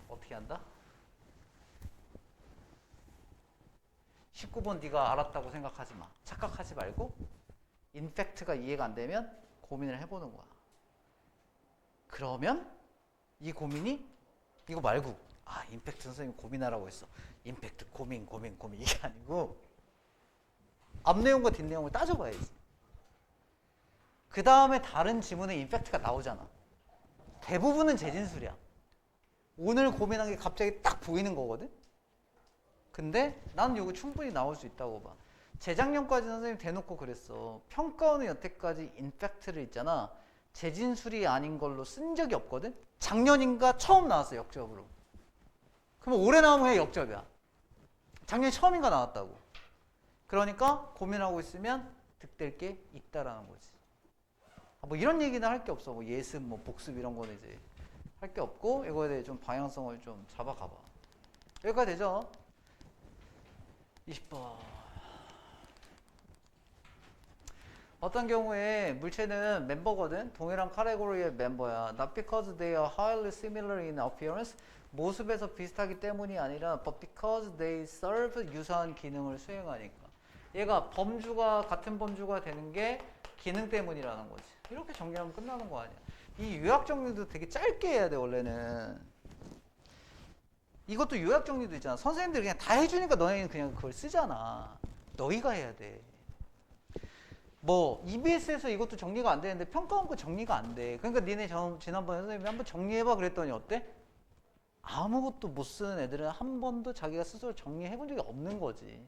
어떻게 한다? 19번 네가 알았다고 생각하지 마. 착각하지 말고 인팩트가 이해가 안 되면 고민을 해보는 거야. 그러면 이 고민이 이거 말고 임팩트 선생님 고민하라고 했어. 임팩트 고민 이게 아니고 앞 내용과 뒷 내용을 따져봐야지. 그 다음에 다른 지문에 임팩트가 나오잖아. 대부분은 재진술이야. 오늘 고민한 게 갑자기 딱 보이는 거거든. 근데 나는 이거 충분히 나올 수 있다고 봐. 재작년까지 선생님 대놓고 그랬어. 평가원은 여태까지 임팩트를 있잖아. 재진술이 아닌 걸로 쓴 적이 없거든. 작년인가 처음 나왔어, 역접으로. 그럼 올해 나오면 왜 역접이야? 작년에 처음인가 나왔다고. 그러니까 고민하고 있으면 득될 게 있다라는 거지. 뭐 이런 얘기는 할 게 없어. 뭐 예습, 뭐 복습 이런 거는 이제 할 게 없고 이거에 대해 좀 방향성을 좀 잡아가봐. 여기까지 되죠? 20번. 어떤 경우에 물체는 멤버거든. 동일한 카테고리의 멤버야. Not because they are highly similar in appearance. 모습에서 비슷하기 때문이 아니라 but because they serve 유사한 기능을 수행하니까. 얘가 범주가 같은 범주가 되는 게 기능 때문이라는 거지. 이렇게 정리하면 끝나는 거 아니야. 이 요약 정리도 되게 짧게 해야 돼 원래는. 이것도 요약 정리도 있잖아. 선생님들이 그냥 다 해주니까 너희는 그냥 그걸 쓰잖아. 너희가 해야 돼. 뭐 EBS에서 이것도 정리가 안 되는데 평가원고 정리가 안 돼. 그러니까 니네 지난번에 선생님이 한번 정리해봐 그랬더니 어때? 아무것도 못 쓰는 애들은 한 번도 자기가 스스로 정리해 본 적이 없는 거지.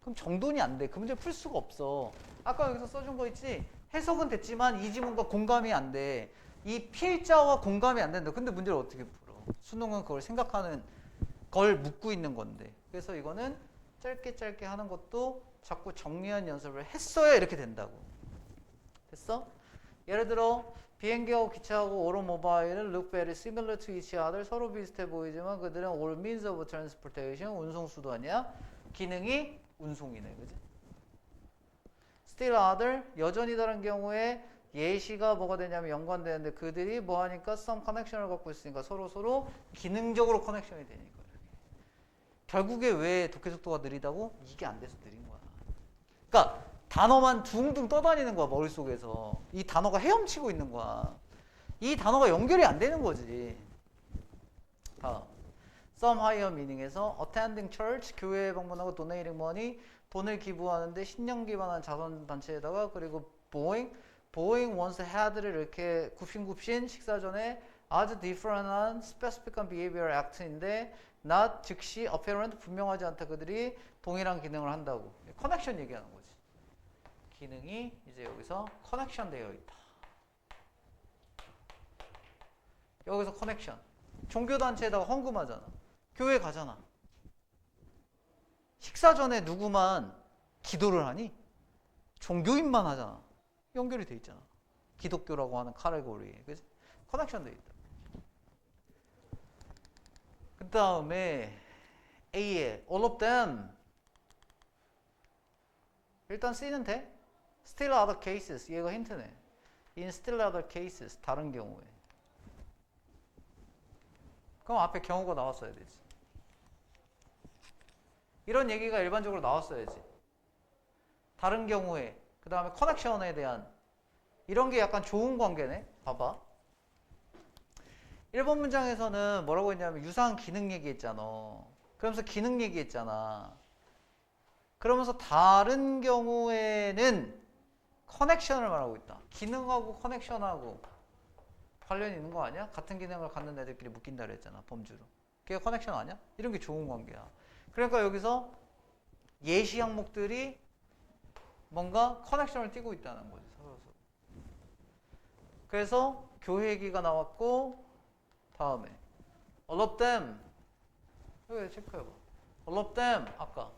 그럼 정돈이 안 돼. 그 문제를 풀 수가 없어. 아까 여기서 써준 거 있지? 해석은 됐지만 이 지문과 공감이 안 돼. 이 필자와 공감이 안 된다. 근데 문제를 어떻게 풀어? 수능은 그걸 생각하는 걸 묻고 있는 건데. 그래서 이거는 짧게 짧게 하는 것도 자꾸 정리한 연습을 했어야 이렇게 된다고. 됐어? 예를 들어 비행기하고 기차하고 오토모바일은 look very similar to each other. 서로 비슷해 보이지만 그들은 all means of transportation. 운송수도 아니야. 기능이 운송이네. 그지? still other. 여전히 다른 경우에 예시가 뭐가 되냐면 연관되는데 그들이 뭐 하니까 some connection을 갖고 있으니까 서로 기능적으로 커넥션이 되니까. 결국에 왜 독해 속도가 느리다고? 이게 안 돼서 느린 거야. 그러니까 단어만 둥둥 떠다니는 거야 머릿속에서. 이 단어가 헤엄치고 있는 거야. 이 단어가 연결이 안 되는 거지. 다음 some higher meaning에서 attending church, 교회에 방문하고 donating money, 돈을 기부하는데 신념 기반한 자선단체에다가 그리고 Boeing once had를 이렇게 굽신굽신 식사 전에 아주 different한 specific한 behavior act인데 not 즉시 apparent 분명하지 않다. 그들이 동일한 기능을 한다고. 커넥션 얘기하는 거지. 기능이 이제 여기서 커넥션 되어 있다. 여기서 커넥션. 종교단체에다가 헌금하잖아. 교회 가잖아. 식사 전에 누구만 기도를 하니? 종교인만 하잖아. 연결이 돼 있잖아. 기독교라고 하는 카테고리에. 그치? 커넥션 돼 있다. 그 다음에 A에 all of them. 일단 C는 돼? Still other cases. 얘가 힌트네. In still other cases. 다른 경우에. 그럼 앞에 경우가 나왔어야 되지. 이런 얘기가 일반적으로 나왔어야지. 다른 경우에. 그 다음에 커넥션에 대한. 이런 게 약간 좋은 관계네. 봐봐. 1번 문장에서는 뭐라고 했냐면 유사한 기능 얘기했잖아. 그러면서 기능 얘기했잖아. 그러면서 다른 경우에는 커넥션을 말하고 있다. 기능하고 커넥션하고 관련이 있는 거 아니야? 같은 기능을 갖는 애들끼리 묶인다 그랬잖아. 범주로. 그게 커넥션 아니야? 이런 게 좋은 관계야. 그러니까 여기서 예시 항목들이 뭔가 커넥션을 띠고 있다는 거지. 서로. 그래서 교회 얘기가 나왔고 다음에 all of them. 여기 체크해봐. all of them. 아까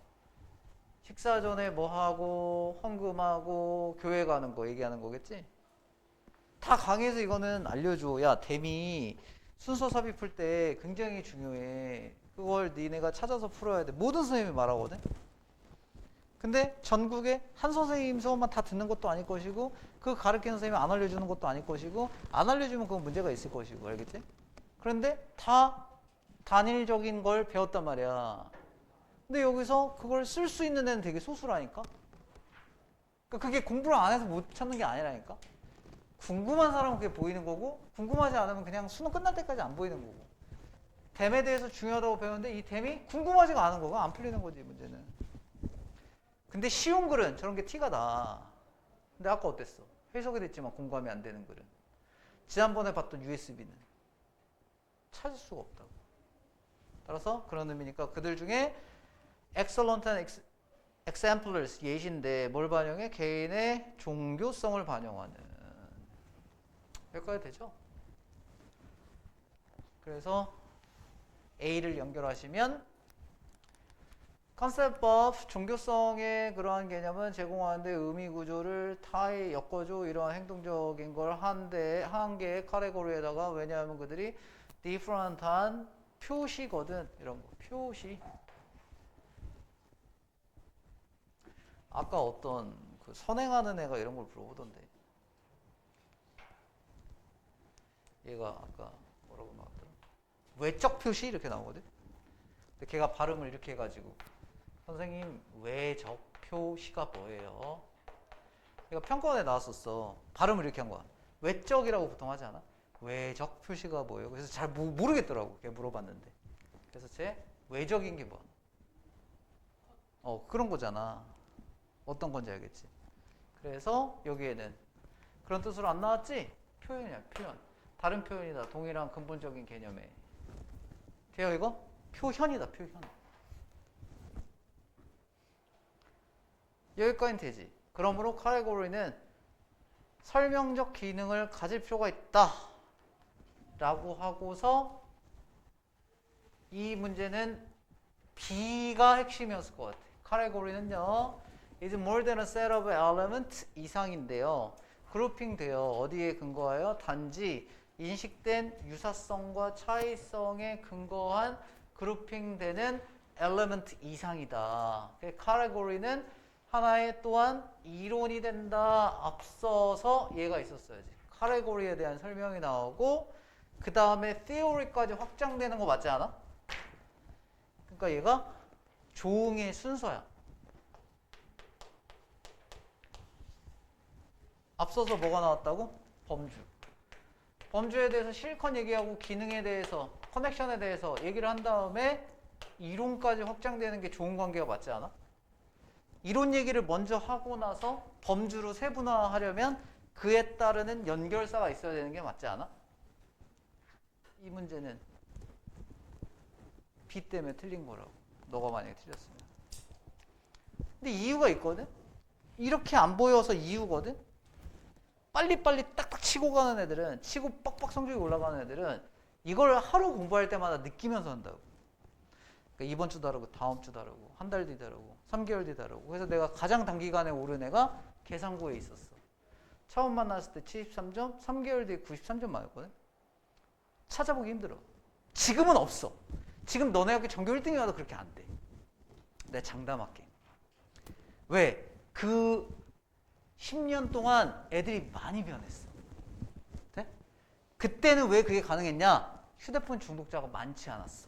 식사 전에 뭐 하고 헌금하고 교회 가는 거 얘기하는 거겠지? 다 강의에서 이거는 알려줘. 야, 댐이 순서 삽입 풀 때 굉장히 중요해. 그걸 니네가 찾아서 풀어야 돼. 모든 선생님이 말하거든. 근데 전국에 한 선생님 수업만 다 듣는 것도 아닐 것이고 그 가르치는 선생님이 안 알려주는 것도 아닐 것이고 안 알려주면 그건 문제가 있을 것이고. 알겠지? 그런데 다 단일적인 걸 배웠단 말이야. 근데 여기서 그걸 쓸 수 있는 애는 되게 소수라니까? 그러니까 그게 공부를 안 해서 못 찾는 게 아니라니까? 궁금한 사람은 그게 보이는 거고 궁금하지 않으면 그냥 수능 끝날 때까지 안 보이는 거고. 댐에 대해서 중요하다고 배웠는데 이 댐이 궁금하지가 않은 거가 안 풀리는 거지 문제는. 근데 쉬운 글은 저런 게 티가 나. 근데 아까 어땠어? 해석이 됐지만 공감이 안 되는 글은. 지난번에 봤던 USB는 찾을 수가 없다고. 따라서 그런 의미니까 그들 중에 excellent and exemplars 예시인데 뭘 반영해? 개인의 종교성을 반영하는. 여기까지 되죠? 그래서 A를 연결하시면 concept of 종교성의 그러한 개념은 제공하는데 의미 구조를 타에 엮어줘. 이러한 행동적인 걸 한 개의 카테고리에다가. 왜냐하면 그들이 different한 표시거든. 이런 거 표시. 아까 어떤 그 선행하는 애가 이런 걸 물어보던데. 얘가 아까 뭐라고 나왔더라? 외적 표시 이렇게 나오거든. 근데 걔가 발음을 이렇게 해가지고 선생님 외적 표시가 뭐예요? 그러니까 평가원에 나왔었어. 발음을 이렇게 한 거야. 외적이라고 보통 하지 않아? 외적 표시가 뭐예요? 그래서 잘 모르겠더라고. 걔 물어봤는데. 그래서 쟤 외적인 게 뭐야? 그런 거잖아. 어떤 건지 알겠지? 그래서 여기에는 그런 뜻으로 안 나왔지? 표현이야, 표현. 다른 표현이다. 동일한 근본적인 개념에. 돼요, 이거? 표현이다, 표현. 여기까지는 되지. 그러므로 카테고리는 설명적 기능을 가질 필요가 있다. 라고 하고서 이 문제는 B가 핵심이었을 것 같아. 카테고리는요, is more than a set of elements 이상인데요. 그룹핑 돼요. 어디에 근거하여? 단지 인식된 유사성과 차이성에 근거한 그룹핑되는 element 이상이다. 카테고리는 하나의 또한 이론이 된다. 앞서서 얘가 있었어야지. 카테고리에 대한 설명이 나오고 그 다음에 theory까지 확장되는 거 맞지 않아? 그러니까 얘가 조응의 순서야. 앞서서 뭐가 나왔다고? 범주. 범주에 대해서 실컷 얘기하고 기능에 대해서, 커넥션에 대해서 얘기를 한 다음에 이론까지 확장되는 게 좋은 관계가 맞지 않아? 이론 얘기를 먼저 하고 나서 범주로 세분화하려면 그에 따르는 연결사가 있어야 되는 게 맞지 않아? 이 문제는 B 때문에 틀린 거라고. 너가 만약에 틀렸으면. 근데 이유가 있거든? 이렇게 안 보여서 이유거든? 빨리빨리 딱딱 치고 가는 애들은, 치고 빡빡 성적이 올라가는 애들은 이걸 하루 공부할 때마다 느끼면서 한다고. 그러니까 이번 주 다르고 다음 주 다르고 한 달 뒤 다르고 3개월 뒤 다르고. 그래서 내가 가장 단기간에 오른 애가 계산고에 있었어. 처음 만났을 때 73점, 3개월 뒤에 93점 맞았거든. 찾아보기 힘들어. 지금은 없어. 지금 너네 학교 전교 1등이 와도 그렇게 안 돼. 내가 장담할게. 왜? 그 10년 동안 애들이 많이 변했어. 네? 그때는 왜 그게 가능했냐? 휴대폰 중독자가 많지 않았어.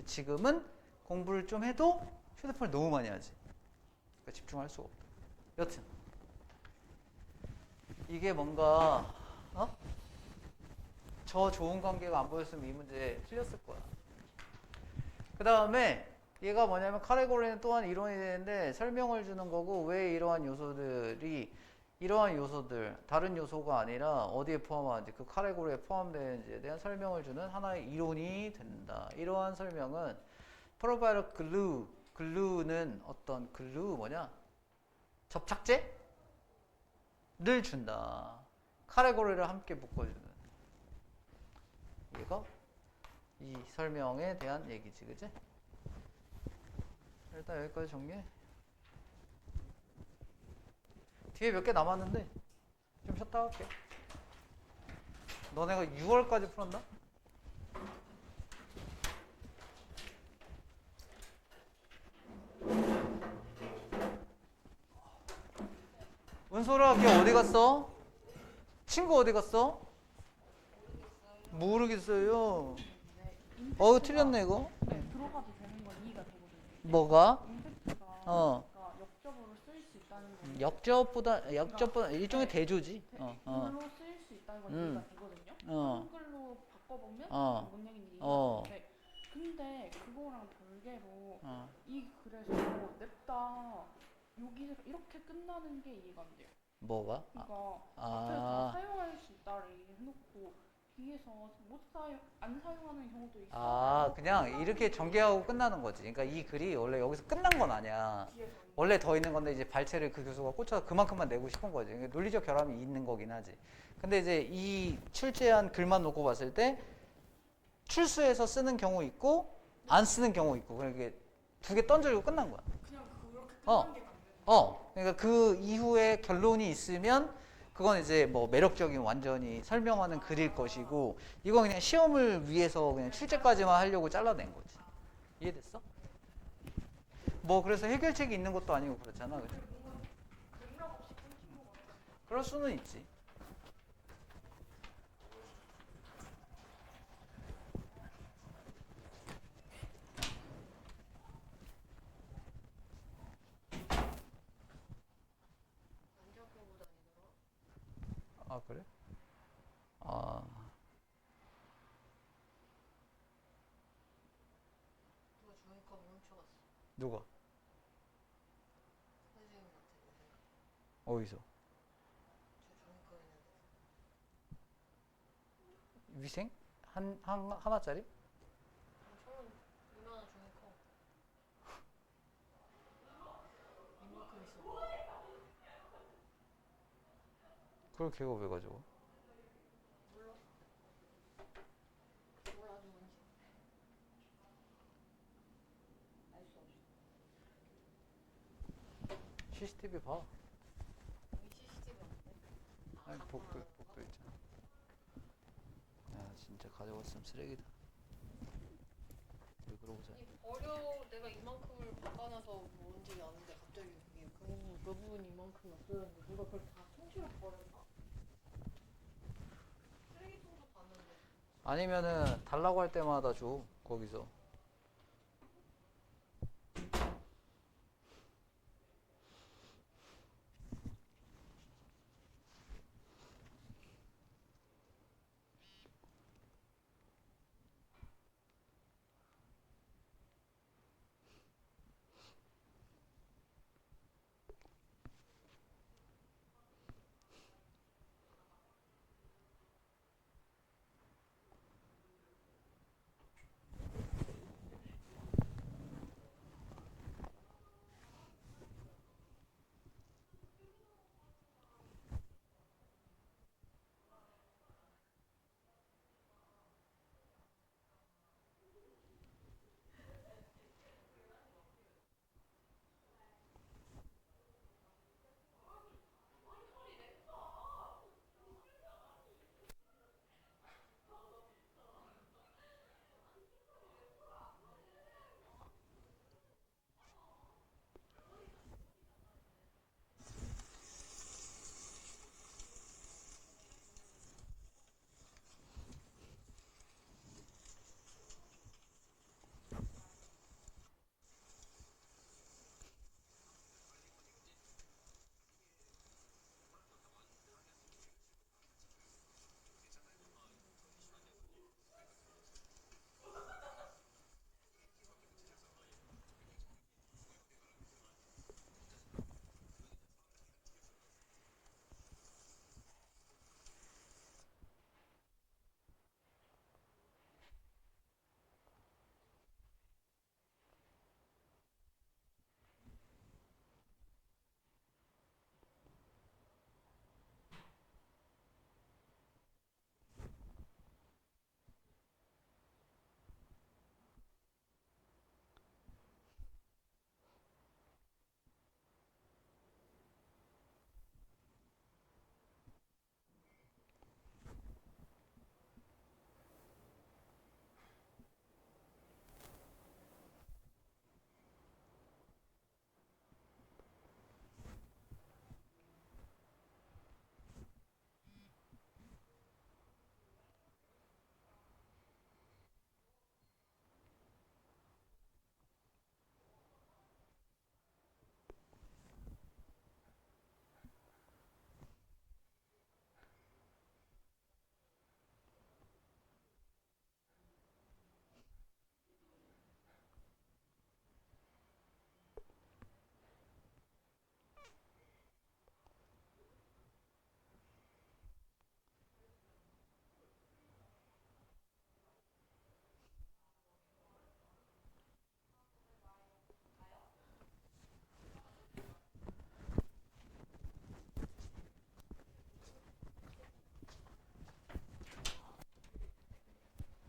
지금은 공부를 좀 해도 휴대폰을 너무 많이 하지. 그러니까 집중할 수가 없다. 여튼 이게 뭔가 저 좋은 관계가 안 보였으면 이 문제 틀렸을 거야. 그 다음에 얘가 뭐냐면 카테고리는 또한 이론이 되는데 설명을 주는 거고, 왜 이러한 요소들이, 이러한 요소들, 다른 요소가 아니라 어디에 포함하는지, 그 카테고리에 포함되는지에 대한 설명을 주는 하나의 이론이 된다. 이러한 설명은 provide a glue, glue는 어떤 glue 뭐냐? 접착제를 준다. 카테고리를 함께 묶어주는. 이거 이 설명에 대한 얘기지, 그치? 일단 여기까지 정리해. 뒤에 몇 개 남았는데 좀 쉬었다 할게. 너네가 6월까지 풀었나? 은솔아, 걔 어디 갔어? 친구 어디 갔어? 모르겠어요. 틀렸네 이거. 네, 들어가도 되는 건 이해가 되거든요. 뭐가? 임팩트가 어. 그러니까 역접으로 쓰일 수 있다는 건 역접보다 일종의 네. 대조지. 글로 쓰일 수 있다는 건 이해가 되거든요. 한글로 바꿔보면 뭔 얘기인지 이해가 되는데, 근데 그거랑 별개로 이 글에서 냅다 여기서 이렇게 끝나는 게 이해가 안 돼요. 뭐가? 그러니까 앞에서 사용할 수 있다를 해놓고 뒤에서 안 사용하는 경우도 있어. 그냥 이렇게 전개하고 끝나는 거지. 그러니까 이 글이 원래 여기서 끝난 건 아니야. 원래 더 있는 건데 이제 발췌를 그 교수가 꽂혀서 그만큼만 내고 싶은 거지. 그러니까 논리적 결함이 있는 거긴 하지. 근데 이제 이 출제한 글만 놓고 봤을 때 출수해서 쓰는 경우 있고 안 쓰는 경우 있고, 그러니까 두 개 던져주고 끝난 거야. 그냥 그렇게 끝난 게 그러니까 그 이후에 결론이 있으면 그건 이제 뭐 매력적인 완전히 설명하는 글일 것이고, 이건 그냥 시험을 위해서 그냥 출제까지만 하려고 잘라낸 거지. 이해됐어? 뭐 그래서 해결책이 있는 것도 아니고 그렇잖아. 그치? 그럴 수는 있지. 그래? 누가 종이컵 훔쳐갔어. 누가? 선생님 같은 거. 어디서? 위생? 하나짜리? 저는 이만한 종이컵 이만큼 있어. 그걸 걔가 왜 가져와? 몰라. 뭘 가지고 있는지 알 수 없어. CCTV 봐. 여기 CCTV 없는데? 아니 복도 있잖아. 야 진짜 가져갔으면 쓰레기다. 왜 그러고 자? 이 버려 내가 이만큼을 바꿔놔서 뭔지 아는데 갑자기 그게 그 부분 이만큼이 없어졌는데 누가 그걸 다 통째로 버렸나? 쓰레기통도 봤는데. 아니면은 달라고 할 때마다 줘 거기서.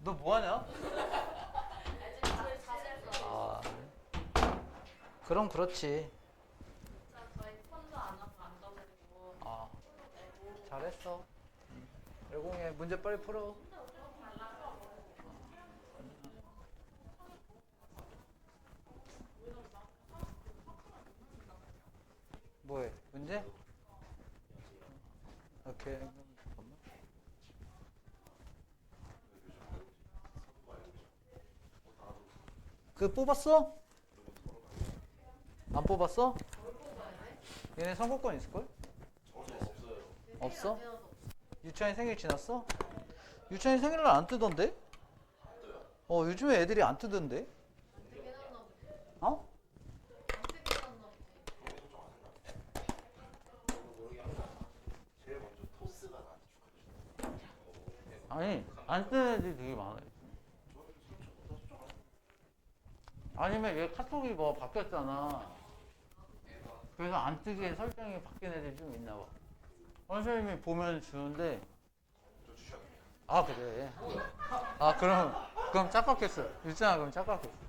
너 뭐하냐? 아, 그럼 그렇지. 저희 폰도 안 하고 안 떠가지고. 아, 잘했어. 열공해. 문제 빨리 풀어. 뭐해? 문제? 오케이. 잠깐만. 그 뽑았어? 안 뽑았어? 얘네 선거권 있을걸? 없어? 유치원이 생일 지났어? 유치원이 생일날 안 뜨던데? 요즘에 애들이 안 뜨던데? 어? 아니 안 뜨는 애들이 되게 많아요. 아니면 얘 카톡이 뭐 바뀌었잖아. 그래서 안 뜨게 설정이 바뀐 애들이 좀 있나 봐. 선생님이 보면 주는데. 아 그래. 아 그럼 짝깎겠어. 유찬아 그럼 짝깎겠어.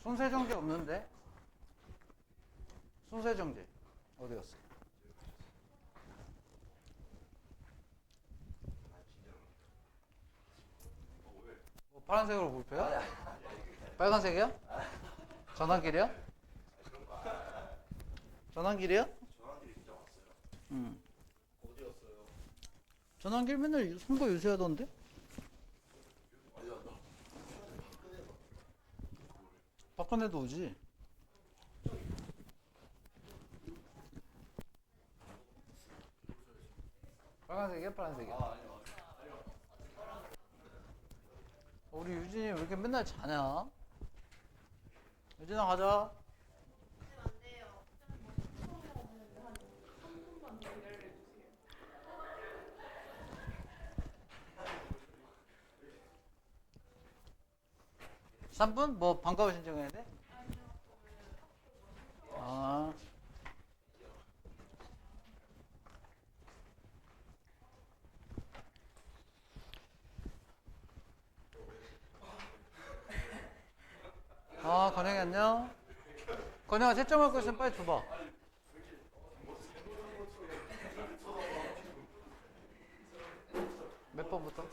손세정제 없는데? 손세정제 어디 갔어? 뭐 파란색으로 볼표야? 빨간색이야? 전환길이야? 전환길이야? 응. 전환길 맨날 홍보 유세하던데? 박근혜도 오지. 빨간색이야? 파란색이야? 우리 유진이 왜 이렇게 맨날 자냐? 유진아 가자. 3분? 뭐 방과후 신청해야 돼? 아. 아, 건영이 안녕. 건영아 채점할 거 있으면 빨리 줘봐. 몇 번부터?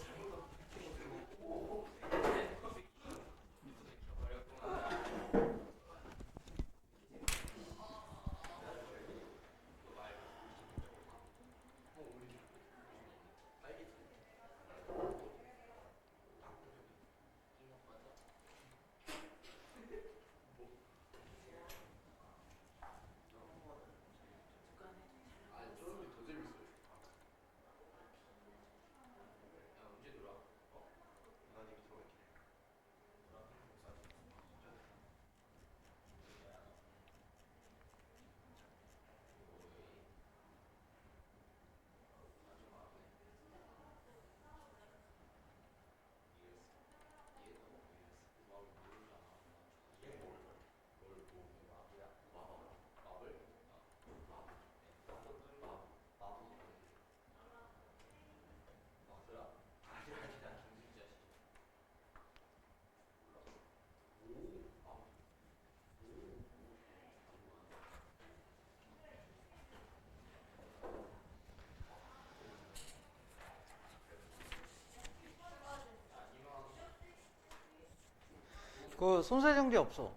그 손세정지 없어.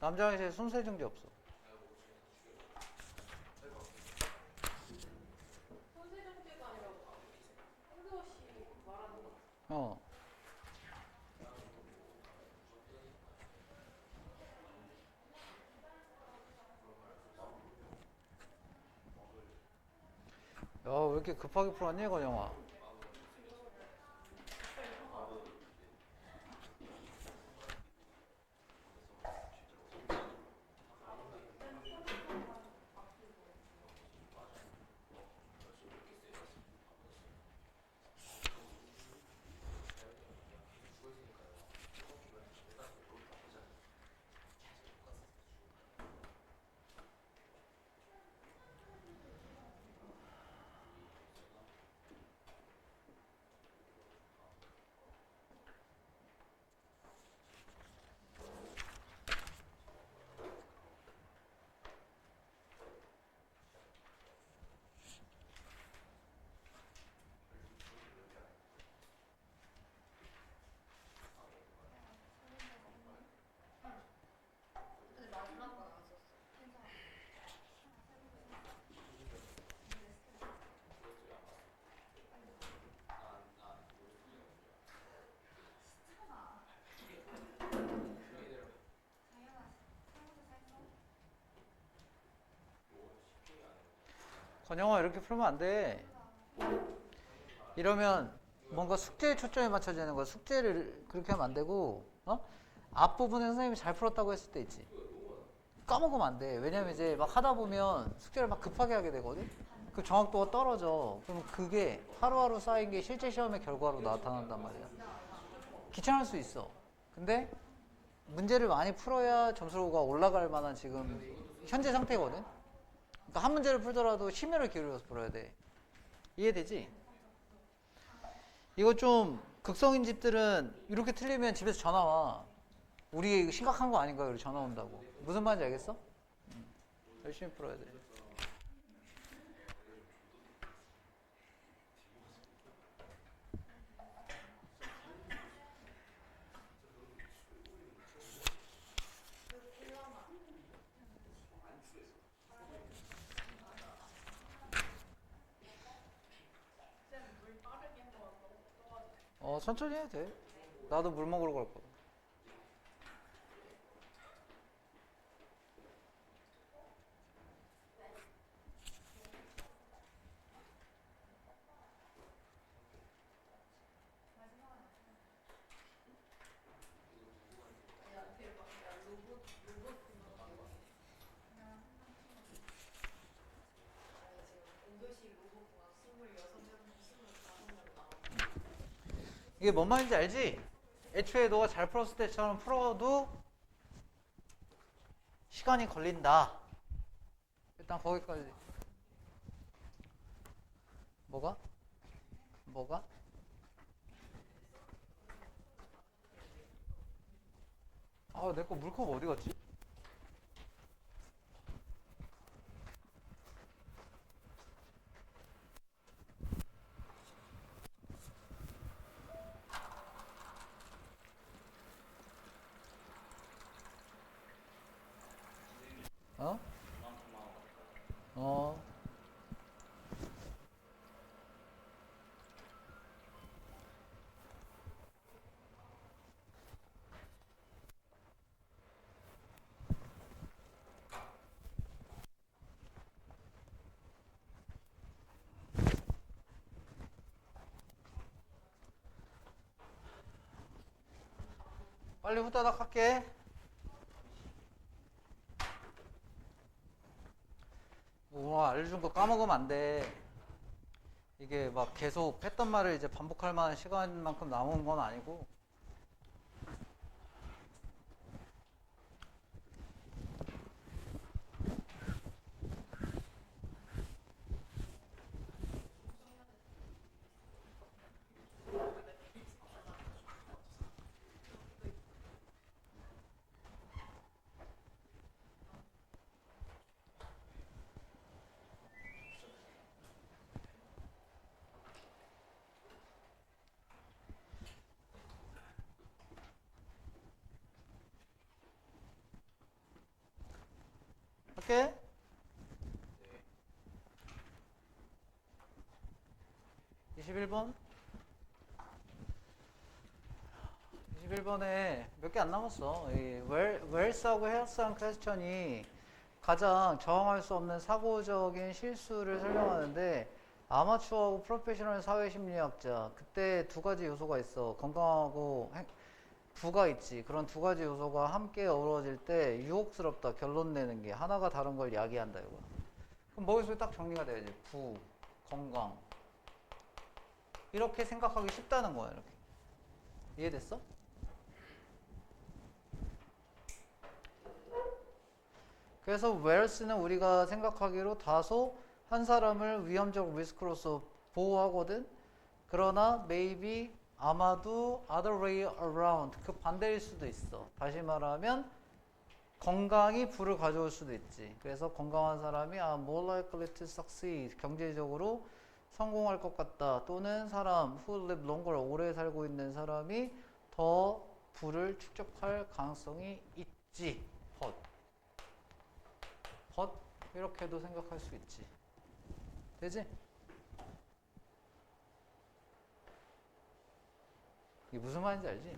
남자 화장실에 손세정지 없어. 손세정제가 아니라 핸드워시 말하는 거. 어. 야, 왜 이렇게 급하게 풀었니, 건영아? 근데 마지막 건 안 썼어. 건영아, 이렇게 풀면 안 돼. 이러면 뭔가 숙제에 초점이 맞춰지는 거야. 숙제를 그렇게 하면 안 되고, 어? 앞부분에 선생님이 잘 풀었다고 했을 때 있지. 까먹으면 안 돼. 왜냐면 이제 막 하다 보면 숙제를 막 급하게 하게 되거든? 그 정확도가 떨어져. 그럼 그게 하루하루 쌓인 게 실제 시험의 결과로 나타난단 말이야. 귀찮을 수 있어. 근데 문제를 많이 풀어야 점수가 올라갈 만한 지금 현재 상태거든? 그러니까 한 문제를 풀더라도 심혈을 기울여서 풀어야 돼. 이해되지? 이거 좀 극성인 집들은 이렇게 틀리면 집에서 전화 와. 우리 이거 심각한 거 아닌가? 이렇게 전화 온다고. 무슨 말인지 알겠어? 열심히 풀어야 돼. 천천히 해도 돼. 나도 물 먹으러 갈 거야. 이게 뭔 말인지 알지? 애초에 너가 잘 풀었을 때처럼 풀어도 시간이 걸린다. 일단 거기까지. 뭐가? 뭐가? 아, 내 거 물컵 어디 갔지? 어? 어. 빨리 후다닥 할게. 우와, 알려준 거 까먹으면 안 돼. 이게 막 계속 했던 말을 이제 반복할 만한 시간만큼 남은 건 아니고. 오케이? 21번 21번에 몇 개 안 남았어. 이 where's하고 here's한 퀘스천이 가장 저항할 수 없는 사고적인 실수를 설명하는데 아마추어하고 프로페셔널 사회심리학자 그때 두 가지 요소가 있어. 건강하고 부가 있지. 그런 두 가지 요소가 함께 어우러질 때 유혹스럽다. 결론 내는 게 하나가 다른 걸 야기한다 이거. 그럼 머릿속에 딱 정리가 돼야지. 부, 건강 이렇게 생각하기 쉽다는 거야. 이렇게 이해됐어? 그래서 where's는 우리가 생각하기로 다소 한 사람을 위험적 리스크로서 보호하거든. 그러나 maybe 아마도 other way around 그 반대일 수도 있어. 다시 말하면 건강이 부를 가져올 수도 있지. 그래서 건강한 사람이 more likely to succeed 경제적으로 성공할 것 같다. 또는 사람 who live longer 오래 살고 있는 사람이 더 부를 축적할 가능성이 있지. 이렇게도 생각할 수 있지. 되지? 이게 무슨 말인지 알지?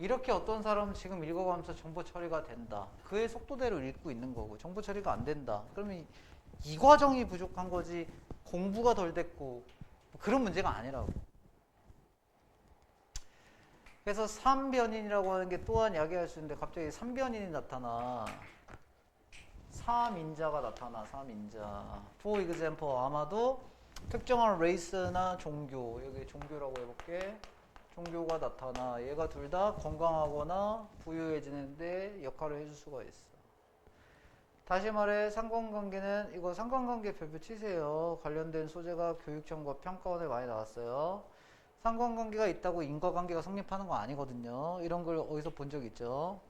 이렇게 어떤 사람은 지금 읽어가면서 정보 처리가 된다. 그의 속도대로 읽고 있는 거고 정보 처리가 안 된다. 그러면 이 과정이 부족한 거지 공부가 덜 됐고 그런 문제가 아니라고. 그래서 3변인이라고 하는 게 또한 야기할 수 있는데 갑자기 3변인이 나타나. 3인자가 나타나. 3인자. For example 아마도 특정한 레이스나 종교 여기 종교라고 해볼게. 종교가 나타나. 얘가 둘 다 건강하거나 부유해지는데 역할을 해줄 수가 있어. 다시 말해 상관관계는 이거 상관관계 별표 치세요. 관련된 소재가 교육청과 평가원에 많이 나왔어요. 상관관계가 있다고 인과관계가 성립하는 거 아니거든요. 이런 걸 어디서 본 적 있죠?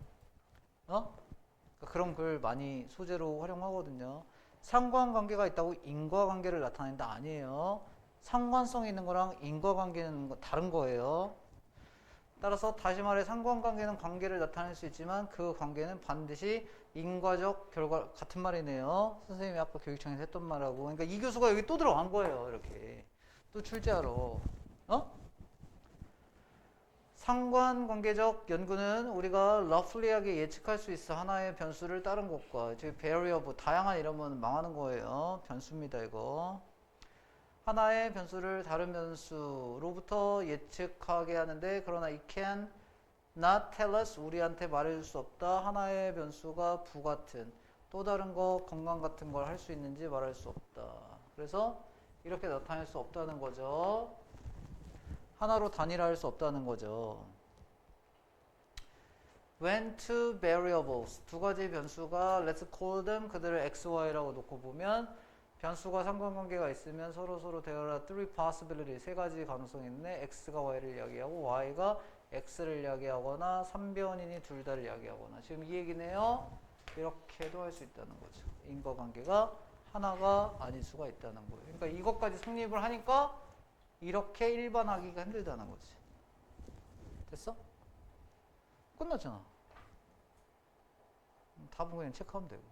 그런 글 많이 소재로 활용하거든요. 상관관계가 있다고 인과관계를 나타낸다 아니에요. 상관성이 있는 거랑 인과관계는 다른 거예요. 따라서 다시 말해 상관관계는 관계를 나타낼 수 있지만 그 관계는 반드시 인과적 결과 같은 말이네요. 선생님이 아까 교육청에서 했던 말하고. 그러니까 이 교수가 여기 또 들어간 거예요. 이렇게 또 출제하러. 상관관계적 연구는 우리가 roughly하게 예측할 수 있어. 하나의 변수를 다른 것과. 즉 variable 다양한 이러면 망하는 거예요. 변수입니다 이거. 하나의 변수를 다른 변수로부터 예측하게 하는데 그러나 it can not tell us 우리한테 말해줄 수 없다. 하나의 변수가 부 같은 또 다른 거 건강 같은 걸 할 수 있는지 말할 수 없다. 그래서 이렇게 나타낼 수 없다는 거죠. 하나로 단일화할 수 없다는 거죠. When two variables 두 가지 변수가 let's call them 그들을 x, y라고 놓고 보면 변수가 상관관계가 있으면 서로 대하라 three possibility 세 가지 가능성이 있네. x가 y를 이야기하고 y가 x를 이야기하거나 3변인이 둘 다를 이야기하거나 지금 이 얘기네요. 이렇게도 할 수 있다는 거죠. 인과관계가 하나가 아닐 수가 있다는 거예요. 그러니까 이것까지 성립을 하니까 이렇게 일반하기가 힘들다는 거지. 됐어? 끝났잖아. 답은 그냥 체크하면 되고.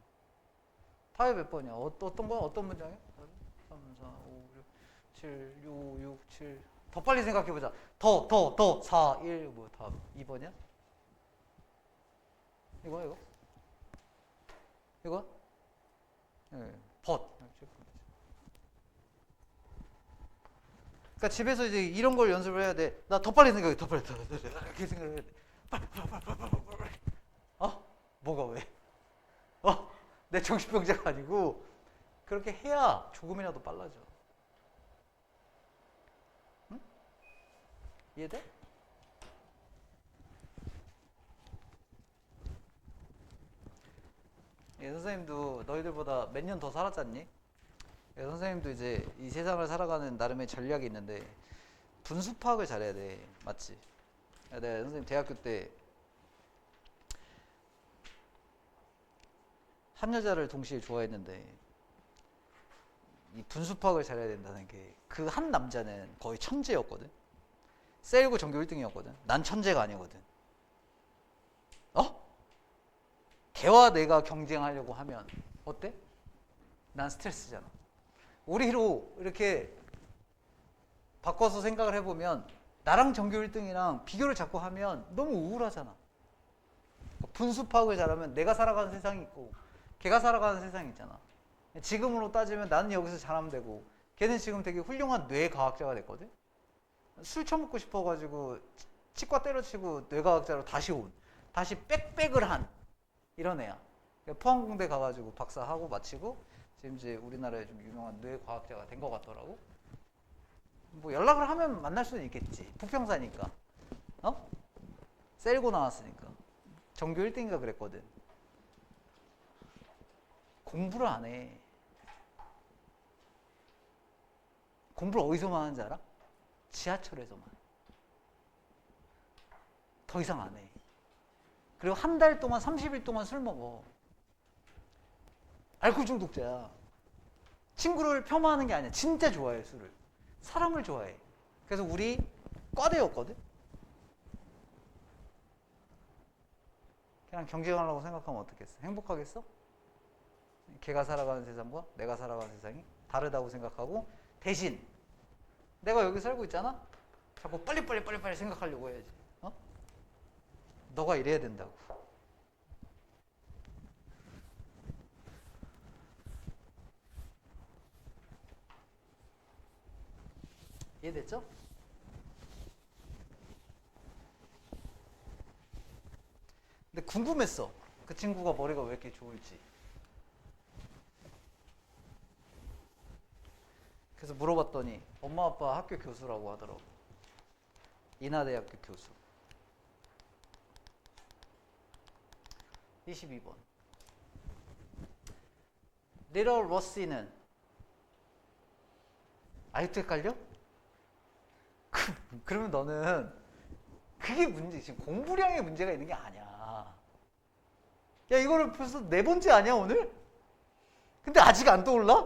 답이 몇 번이야? 어떤 거야? 어떤 문장이야? 3, 4, 5, 6, 7, 6, 6, 7. 더 빨리 생각해보자. 더. 4, 1, 뭐 답 2번이야? 이거? 이거? 네. 그러니까 집에서 이제 이런 걸 연습을 해야 돼. 나 더 빨리 생각해. 더 빨리. 이렇게 생각해야 돼. 빨리. 뭐가 왜? 내 정신병자가 아니고 그렇게 해야 조금이라도 빨라져. 응? 이해돼? 선생님도 너희들보다 몇 년 더 살았잖니? 선생님도 이제 이 세상을 살아가는 나름의 전략이 있는데 분수 파악을 잘해야 돼. 맞지? 내가 선생님 대학교 때 한 여자를 동시에 좋아했는데 이 분수 파악을 잘해야 된다는 게 그 한 남자는 거의 천재였거든. 세일고 전교 1등이었거든. 난 천재가 아니거든. 걔와 내가 경쟁하려고 하면 어때? 난 스트레스잖아. 우리로 이렇게 바꿔서 생각을 해보면 나랑 전교 1등이랑 비교를 자꾸 하면 너무 우울하잖아. 분수 파악을 잘하면 내가 살아가는 세상이 있고 걔가 살아가는 세상이 있잖아. 지금으로 따지면 나는 여기서 잘하면 되고 걔는 지금 되게 훌륭한 뇌과학자가 됐거든. 술 처먹고 싶어가지고 치과 때려치고 뇌과학자로 다시 백백을 한 이런 애야. 포항공대 가가지고 박사하고 마치고 지금 이제 우리나라에 좀 유명한 뇌과학자가 된 것 같더라고. 뭐 연락을 하면 만날 수는 있겠지. 부평사니까. 어? 셀고 나왔으니까. 전교 1등인가 그랬거든. 공부를 안 해. 공부를 어디서만 하는지 알아? 지하철에서만. 더 이상 안 해. 그리고 한 달 동안 30일 동안 술 먹어. 알코올 중독자야. 친구를 폄하하는 게 아니야. 진짜 좋아해, 술을. 사람을 좋아해. 그래서 우리 과대였거든. 그냥 경쟁하려고 생각하면 어떻겠어? 행복하겠어? 걔가 살아가는 세상과 내가 살아가는 세상이 다르다고 생각하고 대신 내가 여기 살고 있잖아? 자꾸 빨리 생각하려고 해야지. 어? 너가 이래야 된다고. 이해됐죠? 근데 궁금했어. 그 친구가 머리가 왜 이렇게 좋을지. 그래서 물어봤더니 엄마 아빠 학교 교수라고 하더라고. 인하대학교 교수. 22번. 리럴 러시는 아직도 헷갈려? 그러면 너는 그게 문제, 지금 공부량에 문제가 있는 게 아니야. 야, 이거를 벌써 네 번째 아니야, 오늘? 근데 아직 안 떠올라?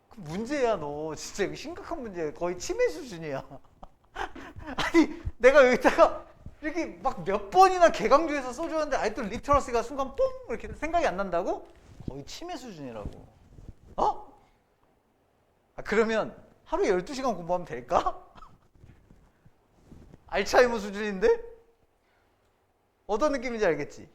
그 문제야, 너. 진짜 이거 심각한 문제야. 거의 치매 수준이야. 아니, 내가 여기다가 이렇게 막 몇 번이나 개강조해서 써줬는데 아직도 리터러시가 순간 뽕! 이렇게 생각이 안 난다고? 거의 치매 수준이라고. 어? 아, 그러면 하루에 12시간 공부하면 될까? 알츠하이머 수준인데? 어떤 느낌인지 알겠지?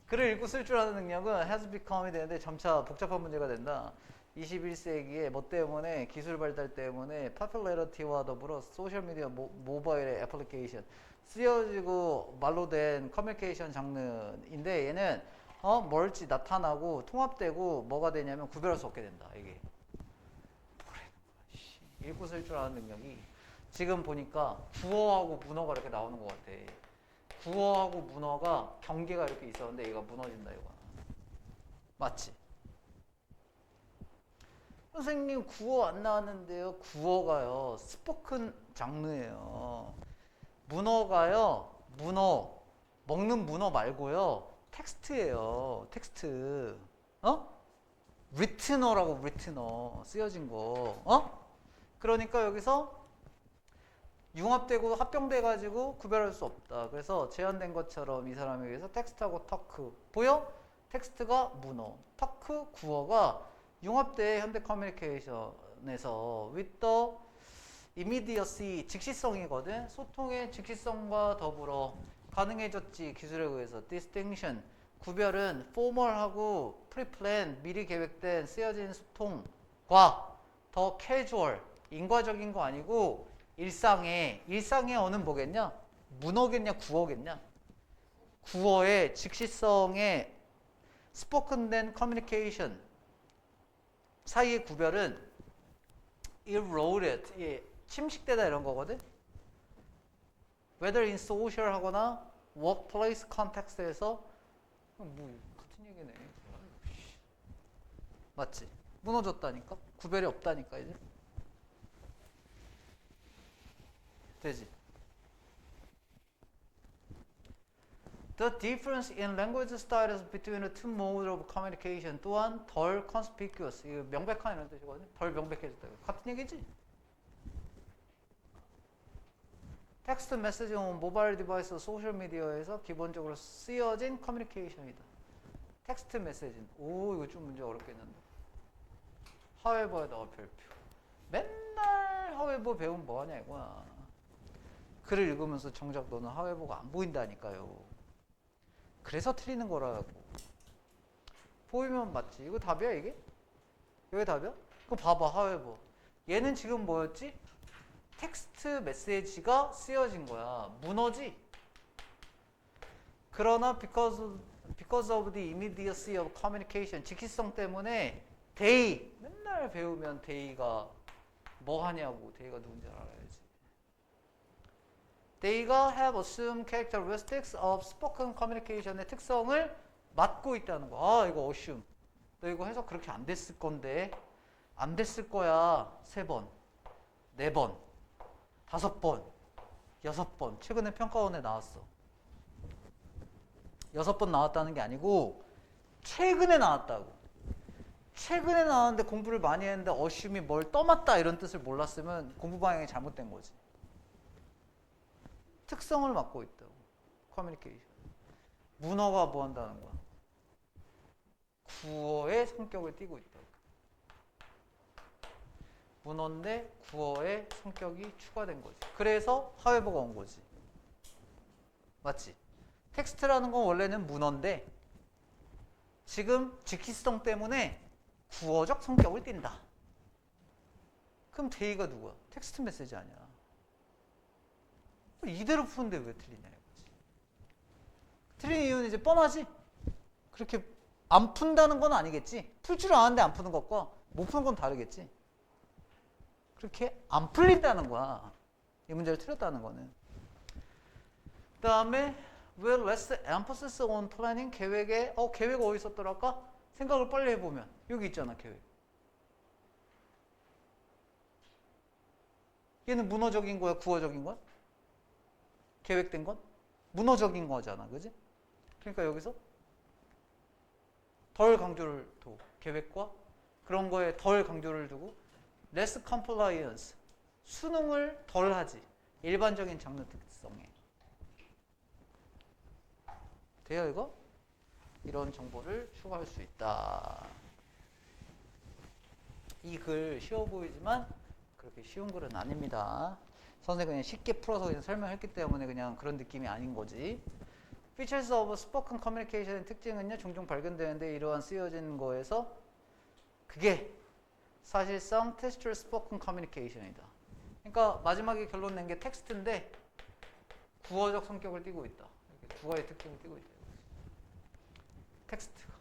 글을 읽고 쓸 줄 아는 능력은 has become이 되는데 점차 복잡한 문제가 된다. 21세기에 뭐 때문에 기술 발달 때문에 popularity와 더불어 소셜미디어 모바일의 애플리케이션 쓰여지고 말로 된 커뮤니케이션 장르인데 얘는 뭘지 나타나고 통합되고 뭐가 되냐면 구별할 수 없게 된다. 이게 뭐라는 거야. 읽고 쓸 줄 아는 능력이 지금 보니까 구어하고 문어가 이렇게 나오는 것 같아. 구어하고 문어가 경계가 이렇게 있었는데 얘가 무너진다 이거야. 맞지? 선생님 구어 안 나왔는데요. 구어가요 스포큰 장르예요. 문어가요 문어 먹는 문어 말고요 텍스트예요. 텍스트. 리트너라고 리트너 쓰여진 거. 그러니까 여기서 융합되고 합병돼가지고 구별할 수 없다. 그래서 제한된 것처럼 이 사람에 의해서 텍스트하고 터크 보여? 텍스트가 문어, 터크 구어가 융합돼 현대 커뮤니케이션에서 with the immediacy 즉시성이거든. 소통의 즉시성과 더불어 가능해졌지. 기술에 의해서 distinction 구별은 formal하고 pre-plan 미리 계획된 쓰여진 소통과 더 casual 인과적인 거 아니고 일상의 어는 뭐겠냐? 문어겠냐 구어겠냐? 구어의 즉시성의 스포큰된 커뮤니케이션 사이의 구별은 eroded, 침식되다 이런 거거든? whether in social 하거나 workplace context에서 뭐 같은 얘기네. 맞지? 무너졌다니까? 구별이 없다니까 이제? 되지? The difference in language styles between the two modes of communication 또한 덜 conspicuous, 이거 명백한 이런 뜻이거든요. 덜 명백해졌다. 같은 얘기지? 텍스트 메시지는 모바일 디바이스, 소셜 미디어에서 기본적으로 쓰여진 커뮤니케이션이다. 텍스트 메시지. 오, 이거 좀 문제 어렵겠는데. however에다가 별표. 맨날 however 배우면 뭐하냐 이거야. 글을 읽으면서 정작 너는 however가 안 보인다니까요. 그래서 틀리는 거라고. 보이면 맞지. 이거 답이야 이게? 이게 답이야? 그거 봐봐 however. 얘는 지금 뭐였지? 텍스트 메시지가 쓰여진 거야. 문어지? 그러나 because of the immediacy of communication, 직시성 때문에 they, 맨날 배우면 they가 뭐 하냐고. they가 누군지 알아야지. they가 have assumed characteristics of spoken communication의 특성을 맡고 있다는 거. 아, 이거 assume. 너 이거 해석 그렇게 안 됐을 건데. 안 됐을 거야. 3번, 4번, 5번, 6번. 최근에 평가원에 나왔어. 6번 나왔다는 게 아니고 최근에 나왔다고. 최근에 나왔는데 공부를 많이 했는데 assume이 뭘 떠맡다 이런 뜻을 몰랐으면 공부 방향이 잘못된 거지. 특성을 맡고 있다고. 커뮤니케이션. 문어가 뭐 한다는 거야? 구어의 성격을 띠고 있다고. 문어인데 구어의 성격이 추가된 거지. 그래서 however가 온 거지. 맞지? 텍스트라는 건 원래는 문어인데 지금 직시성 때문에 구어적 성격을 띈다. 그럼 they가 누구야? 텍스트 메시지 아니야. 이대로 푸는데 왜 틀리냐 이거지. 틀린 이유는 이제 뻔하지? 그렇게 안 푼다는 건 아니겠지? 풀 줄 아는데 안 푸는 것과 못 푸는 건 다르겠지? 그렇게 안 풀린다는 거야. 이 문제를 틀렸다는 거는. 그 다음에 will less emphasis on planning, 계획에 계획 어디 있었더라 아까? 생각을 빨리 해보면 여기 있잖아 계획. 얘는 문어적인 거야 구어적인 거야? 계획된 건? 문어적인 거잖아 그지? 그러니까 여기서 덜 강조를 두고 계획과 그런 거에 덜 강조를 두고 less compliance, 수능을 덜 하지. 일반적인 장르 특성에. 돼요 이거? 이런 정보를 추가할 수 있다. 이 글 쉬워 보이지만 그렇게 쉬운 글은 아닙니다. 선생님이 그냥 쉽게 풀어서 그냥 설명했기 때문에 그냥 그런 느낌이 아닌 거지. Features of spoken communication의 특징은요, 종종 발견되는데 이러한 쓰여진 거에서 그게 사실상 textual spoken communication이다. 그러니까 마지막에 결론 낸 게 텍스트인데 구어적 성격을 띠고 있다. 이렇게 구어의 특징을 띠고 있다. 텍스트가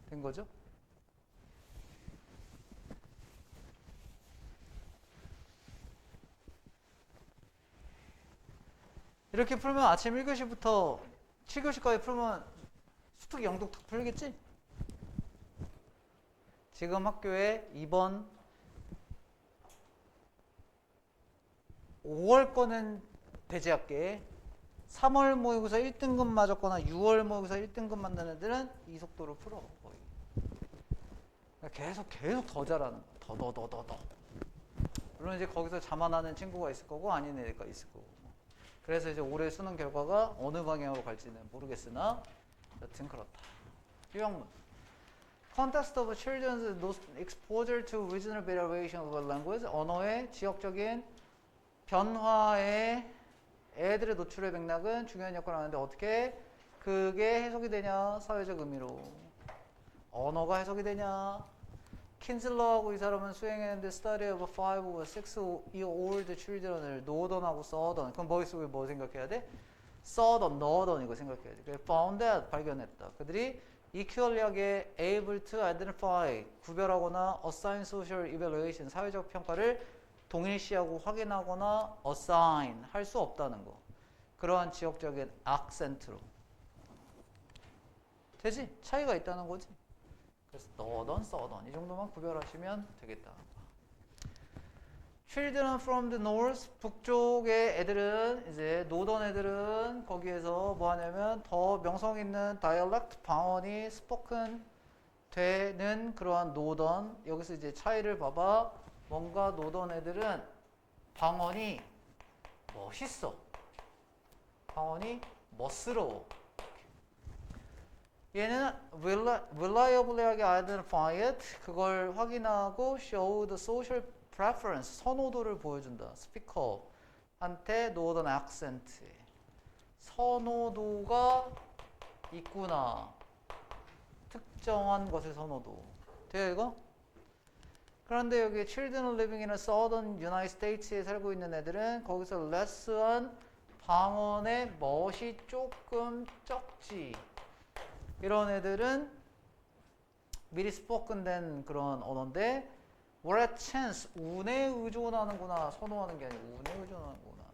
된 거죠? 이렇게 풀면 아침 1교시부터 7교시까지 풀면 수특 영독 다 풀리겠지? 지금 학교에 이번 5월 거는 배제할게. 3월 모의고사 1등급 맞았거나 6월 모의고사 1등급 만든 애들은 이 속도로 풀어 거의. 계속 더 잘하는 거야. 더. 물론 이제 거기서 자만하는 친구가 있을 거고 아닌 애가 있을 거고. 그래서 이제 올해 수능 결과가 어느 방향으로 갈지는 모르겠으나 여튼 그렇다. 유형문. Context of children's exposure to regional variation of language. 언어의 지역적인 변화에 애들의 노출의 맥락은 중요한 역할을 하는데 어떻게 그게 해석이 되냐? 사회적 의미로. 언어가 해석이 되냐? 킨슬러하고 이 사람은 수행했는데 study of 5 or 6-year-old children을 노던하고 써던. 그럼 머릿속에 뭐 생각해야 돼? 써던, 넣어던 이거 생각해야 돼. 그래서 found that, 발견했다. 그들이 equally하게 able to identify, 구별하거나 assign social evaluation, 사회적 평가를 동일시하고 확인하거나 assign, 할 수 없다는 거. 그러한 지역적인 악센트로. 되지? 차이가 있다는 거지. 그래서 넣어던, 써던 이 정도만 구별하시면 되겠다. Children from the north, 북쪽의 애들은 이제 노던 애들은 거기에서 뭐 하냐면 더 명성 있는 dialect 방언이 spoken 되는 그러한 노던. 여기서 이제 차이를 봐봐. 뭔가 노던 애들은 방언이 멋있어. 방언이 멋스러워. 얘는 reliably하게 identify it, 그걸 확인하고 show the social preference, 선호도를 보여준다. 스피커한테 northern accent, 선호도가 있구나. 특정한 것의 선호도. 돼요 이거? 그런데 여기 children living in a southern United States에 살고 있는 애들은 거기서 less한 방언의 멋이 조금 적지. 이런 애들은 미리 스포큰된 그런 언어인데 what a chance, 운에 의존하는구나. 선호하는 게 아니고 운에 의존하는구나.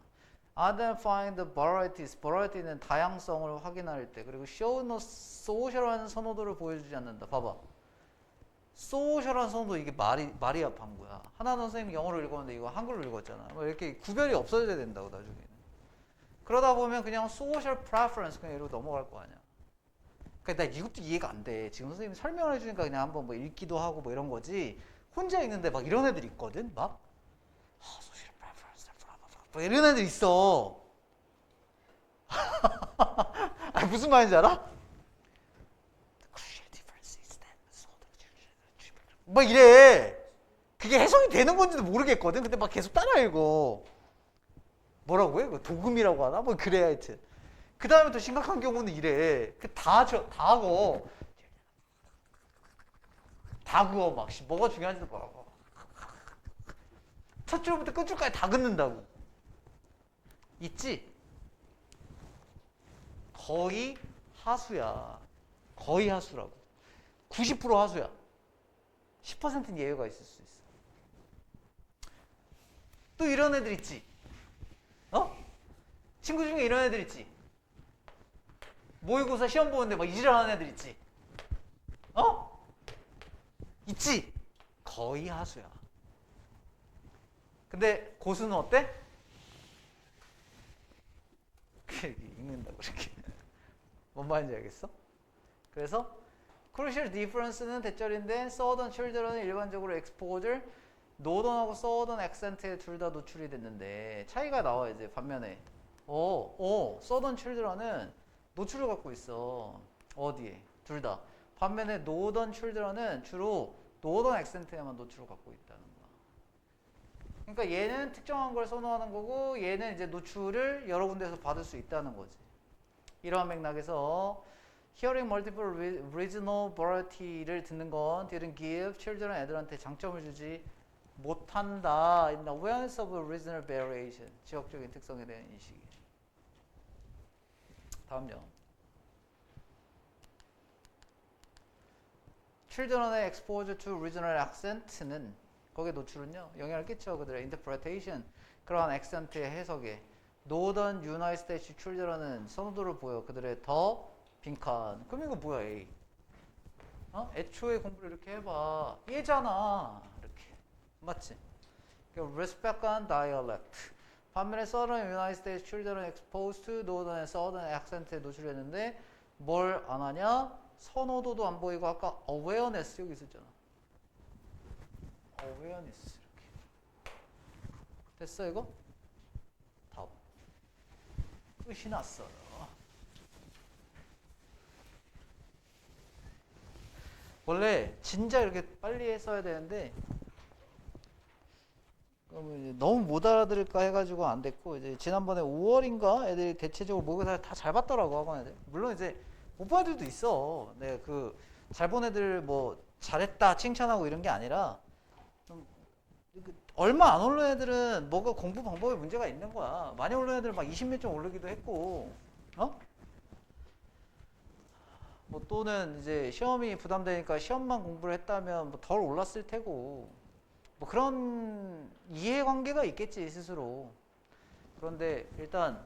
identifying the varieties, variety는 다양성을 확인할 때, 그리고 show no social한 선호도를 보여주지 않는다. 봐봐. 소셜한 선호도, 이게 말이야 방구야. 하나는 선생님이 영어로 읽었는데 이거 한글로 읽었잖아. 뭐 이렇게 구별이 없어져야 된다고 나중에는. 그러다 보면 그냥 social preference 그냥 이러고 넘어갈 거 아니야. 그러니까 나 이것도 이해가 안 돼. 지금 선생님이 설명을 해주니까 그냥 한번 뭐 읽기도 하고 뭐 이런 거지. 혼자 읽는데 막 이런 애들 있거든. 막 social preference 막 이런 애들 있어. 아니, 무슨 말인지 알아? 막 이래. 그게 해석이 되는 건지도 모르겠거든. 근데 막 계속 따라 읽어. 뭐라고 해? 도금이라고 하나? 뭐 그래 하여튼. 그 다음에 또 심각한 경우는 이래. 다 그어. 다 그어. 막 뭐가 중요한지도 모르고. 첫 줄부터 끝 줄까지 다 긋는다고. 있지? 거의 하수야. 거의 하수라고. 90% 하수야. 10%는 예외가 있을 수 있어. 또 이런 애들 있지? 어? 친구 중에 이런 애들 있지? 모의고사 시험 보는데 막 이질하는 애들 있지? 어? 있지? 거의 하수야. 근데 고수는 어때? 읽는다고 이렇게. 뭔 말인지 알겠어? 그래서 crucial difference는 대절인데 southern children은 일반적으로 exposure, northern하고 southern accent에 둘 다 노출이 됐는데 차이가 나와. 이제 반면에 southern children은 노출을 갖고 있어. 어디에? 둘 다. 반면에 northern children은 주로 northern accent에만 노출을 갖고 있다는 거야. 그러니까 얘는 특정한 걸 선호하는 거고 얘는 이제 노출을 여러 군데에서 받을 수 있다는 거지. 이러한 맥락에서 hearing multiple regional variety를 듣는 건 didn't give children, 애들한테 장점을 주지 못한다. in the awareness of regional variation, 지역적인 특성에 대한 인식이. 다음요. children의 exposure to regional accent는 거기에 노출은요 영향을 끼쳐 그들의 interpretation, 그러한 accent의 해석에. northern United States children은 선호도를 보여. 그들의 더 빈칸. 그럼 이거 뭐야, A? 애초에 공부를 이렇게 해봐. 얘잖아. 이렇게. 맞지? respect and dialect. 반면에 southern United States children exposed to northern and southern accent에 노출했는데 뭘 안 하냐? 선호도도 안 보이고 아까 awareness 여기 있었잖아. awareness 이렇게. 됐어 이거? 답. 끝이 났어. 원래 진짜 이렇게 빨리 했어야 되는데 이제 너무 못 알아들을까 해가지고 안 됐고, 이제 지난번에 5월인가 애들이 대체적으로 모의고사 다 잘 봤더라고, 학원 애들. 물론 이제 못 본 애들도 있어. 내가 그 잘 본 애들 뭐 잘했다 칭찬하고 이런 게 아니라 좀 얼마 안 오른 애들은 뭐가 공부 방법에 문제가 있는 거야. 많이 오른 애들은 막 20몇 점 오르기도 했고, 뭐 또는 이제 시험이 부담되니까 시험만 공부를 했다면 뭐 덜 올랐을 테고, 뭐 그런 이해관계가 있겠지 스스로. 그런데 일단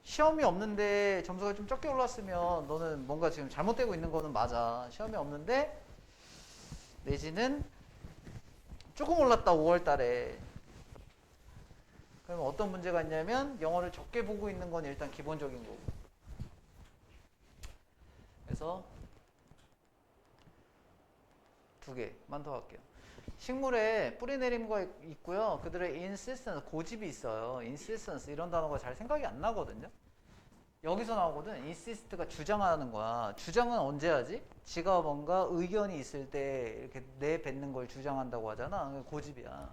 시험이 없는데 점수가 좀 적게 올랐으면 너는 뭔가 지금 잘못되고 있는 거는 맞아. 시험이 없는데 내지는 조금 올랐다 5월 달에. 그러면 어떤 문제가 있냐면 영어를 적게 보고 있는 건 일단 기본적인 거고. 그래서 2개만 더 할게요. 식물에 뿌리 내림과 있고요. 그들의 insistence, 고집이 있어요. insistence 이런 단어가 잘 생각이 안 나거든요. 여기서 나오거든. insist가 주장하는 거야. 주장은 언제 하지? 지가 뭔가 의견이 있을 때 이렇게 내뱉는 걸 주장한다고 하잖아. 고집이야.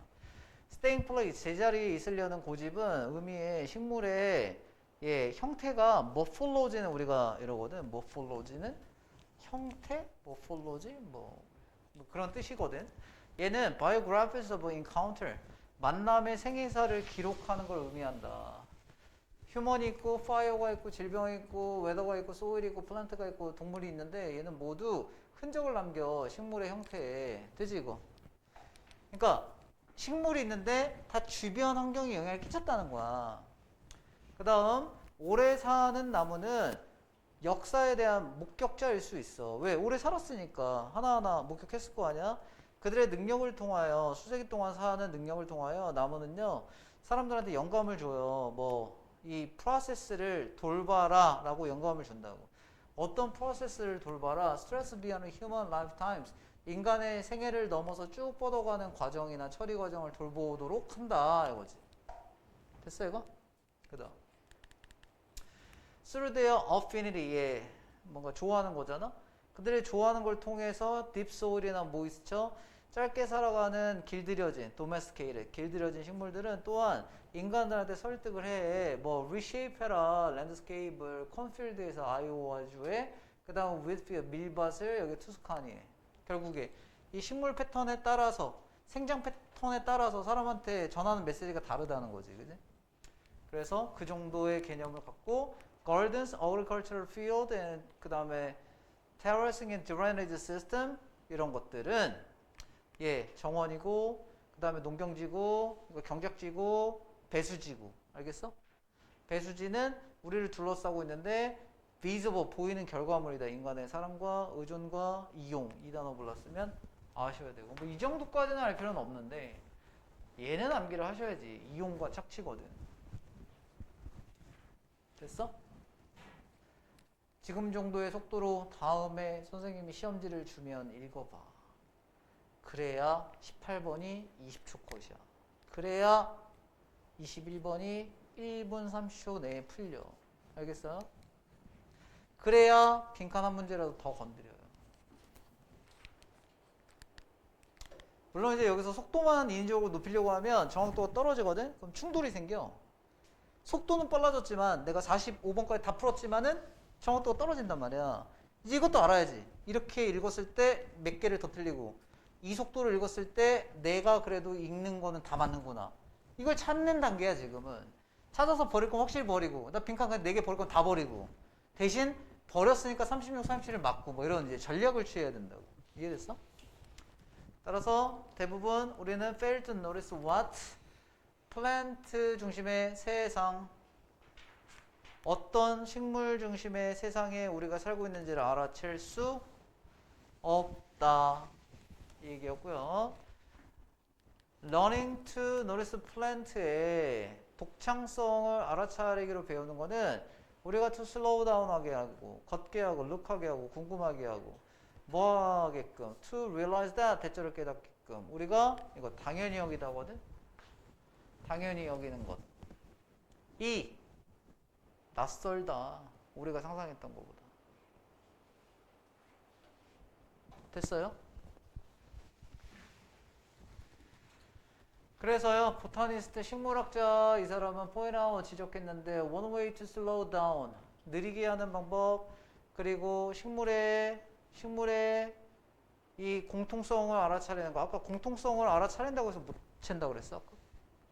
staying place, 제자리에 있으려는 고집은 의미의 식물의 예, 형태가 morphology는 우리가 이러거든. morphology는 형태? morphology? 뭐 그런 뜻이거든. 얘는 biographies of encounter, 만남의 생애사를 기록하는 걸 의미한다. 휴먼이 있고, 파이어가 있고, 질병이 있고, 웨더가 있고, 소일이 있고, 플란트가 있고, 동물이 있는데 얘는 모두 흔적을 남겨 식물의 형태에. 되지 이거? 그러니까 식물이 있는데 다 주변 환경에 영향을 끼쳤다는 거야. 그 다음 오래 사는 나무는 역사에 대한 목격자일 수 있어. 왜? 오래 살았으니까 하나하나 목격했을 거 아니야? 그들의 능력을 통하여, 수세기 동안 사는 능력을 통하여 나무는요 사람들한테 영감을 줘요. 뭐 이 프로세스를 돌봐라 라고 영감을 준다고. 어떤 프로세스를 돌봐라? Stress beyond human lifetimes, 인간의 생애를 넘어서 쭉 뻗어가는 과정이나 처리 과정을 돌보도록 한다 이거지. 됐어 이거? 그 다음 Through their affinity, 예, 뭔가 좋아하는 거잖아. 그들의 좋아하는 걸 통해서 deep soil이나 moisture, 짧게 살아가는 길들여진 domesticated, 길들여진 식물들은 또한 인간들한테 설득을 해. 뭐 reshape해라 랜드스케이프를 콘필드에서 아이오와주에, 그 다음 윗필드 밀밭을 여기 투스카니에. 결국에 이 식물 패턴에 따라서, 생장 패턴에 따라서 사람한테 전하는 메시지가 다르다는 거지, 그지? 그래서 그 정도의 개념을 갖고 gardens, agricultural field, 그 다음에 terracing and drainage system, 이런 것들은 예, 정원이고, 그 다음에 농경지고, 이거 경작지고, 배수지고. 알겠어? 배수지는 우리를 둘러싸고 있는데 visible, 보이는 결과물이다. 인간의 사랑과 의존과 이용, 이 단어 불렀으면 아셔야 되고, 뭐 이 정도까지는 알 필요는 없는데 얘는 암기를 하셔야지. 이용과 착취거든. 됐어? 지금 정도의 속도로 다음에 선생님이 시험지를 주면 읽어봐. 그래야 18번이 20초 컷이야. 그래야 21번이 1분 30초 내에 풀려. 알겠어요? 그래야 빈칸 한 문제라도 더 건드려요. 물론 이제 여기서 속도만 인위적으로 높이려고 하면 정확도가 떨어지거든? 그럼 충돌이 생겨. 속도는 빨라졌지만 내가 45번까지 다 풀었지만은 정확도가 떨어진단 말이야. 이제 이것도 알아야지. 이렇게 읽었을 때 몇 개를 더 틀리고, 이 속도를 읽었을 때 내가 그래도 읽는 거는 다 맞는구나. 이걸 찾는 단계야 지금은. 찾아서 버릴 건 확실히 버리고, 나 빈칸 그냥 4개 버릴 건 다 버리고, 대신 버렸으니까 36, 37을 맞고 뭐 이런 이제 전략을 취해야 된다고. 이해됐어? 따라서 대부분 우리는 fail to notice what? 플랜트 중심의 세상, 어떤 식물 중심의 세상에 우리가 살고 있는지를 알아챌 수 없다. 이 얘기였고요. Learning to notice plant의 독창성을 알아차리기로 배우는 거는 우리가 to slow down 하게 하고, 걷게 하고, look하게 하고, 궁금하게 하고, 뭐 하게끔, to realize that, 대절을 깨닫게끔, 우리가 이거 당연히 여기다 하거든. 당연히 여기는 것. 이 낯설다. 우리가 상상했던 것보다. 됐어요? 그래서요, 보타니스트 식물학자 이 사람은 포인트아웃 지적했는데 one way to slow down, 느리게 하는 방법, 그리고 식물의 이 공통성을 알아차리는 거. 아까 공통성을 알아차린다고 해서 못 챈다고 그랬어? 아까?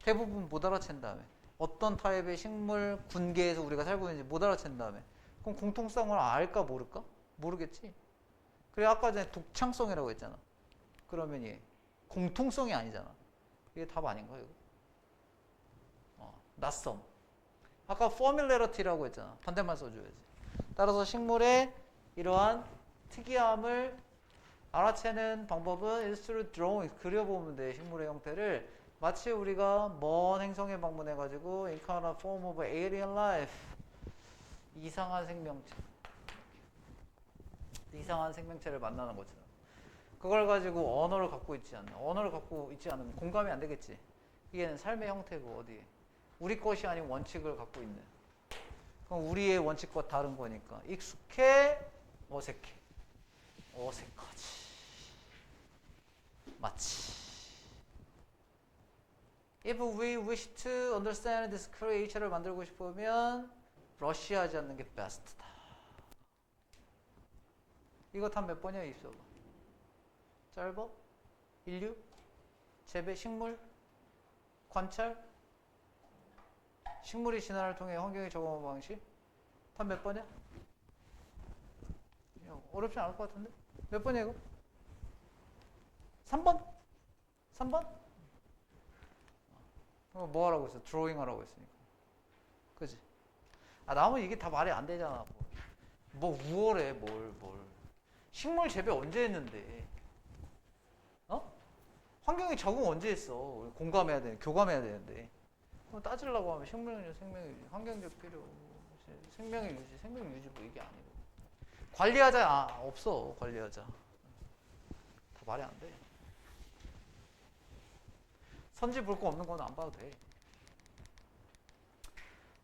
대부분 못 알아챈 다음에 어떤 타입의 식물 군계에서 우리가 살고 있는지 못 알아챈 다음에 그럼 공통성을 알까 모를까? 모르겠지. 그래 아까 전에 독창성이라고 했잖아. 그러면 얘 공통성이 아니잖아. 이게 답 아닌가 이거? 낯섦. 아까 familiarity라고 했잖아. 반대말 써줘야지. 따라서 식물의 이러한 특이함을 알아채는 방법은 is through drawing. 그려보면 돼. 식물의 형태를. 마치 우리가 먼 행성에 방문해가지고 encounter a form of alien life, 이상한 생명체를 만나는 것처럼. 그걸 가지고 언어를 갖고 있지 않나. 언어를 갖고 있지 않으면 공감이 안 되겠지. 이게 삶의 형태고 어디 우리 것이 아닌 원칙을 갖고 있는. 그럼 우리의 원칙과 다른 거니까. 익숙해, 어색해. 어색하지. 맞지. If we wish to understand this creature를 만들고 싶으면 러시하지 않는 게 베스트다. 이거 다 몇 번이야, 입서? 짧아? 인류? 재배, 식물? 관찰? 식물이 진화를 통해 환경에 적응하는 방식? 다 몇 번이야? 어렵지 않을 것 같은데? 몇 번이야 이거? 3번? 3번? 뭐 하라고 했어? 드로잉 하라고 했으니까. 그지? 아, 나무 이게 다 말이 안 되잖아. 뭐 우월해, 뭘. 식물 재배 언제 했는데? 어? 환경에 적응 언제 했어? 공감해야 돼, 교감해야 되는데. 따지려고 하면 식물의 생명유지, 환경적 필요, 생명의 유지, 생명 유지 뭐 이게 아니고. 관리하자, 없어, 관리하자. 다 말이 안 돼. 선지 볼 거 없는 건 안 봐도 돼.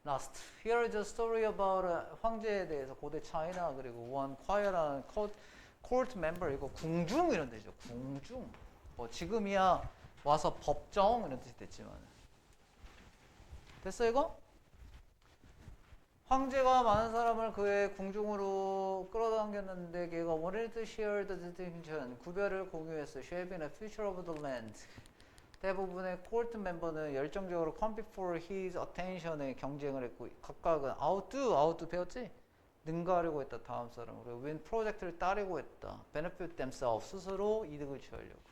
Last. Here is a story about 황제에 대해서 고대 차이나 그리고 one quiet한 court member 이거 궁중 이런 데죠. 궁중. 뭐 지금이야 와서 법정 이런 뜻이 됐지만 됐어 이거? 황제가 많은 사람을 그의 궁중으로 끌어당겼는데 걔가 wanted to share the distinction 구별을 공유했어. shaping the future of the land. 대부분의 코트 멤버는 열정적으로 compete for his attention에 경쟁을 했고 각각은 outdo 배웠지? 능가하려고 했다. 다음 사람으로 win 프로젝트를 따르고 했다. benefit themselves 스스로 이득을 취하려고.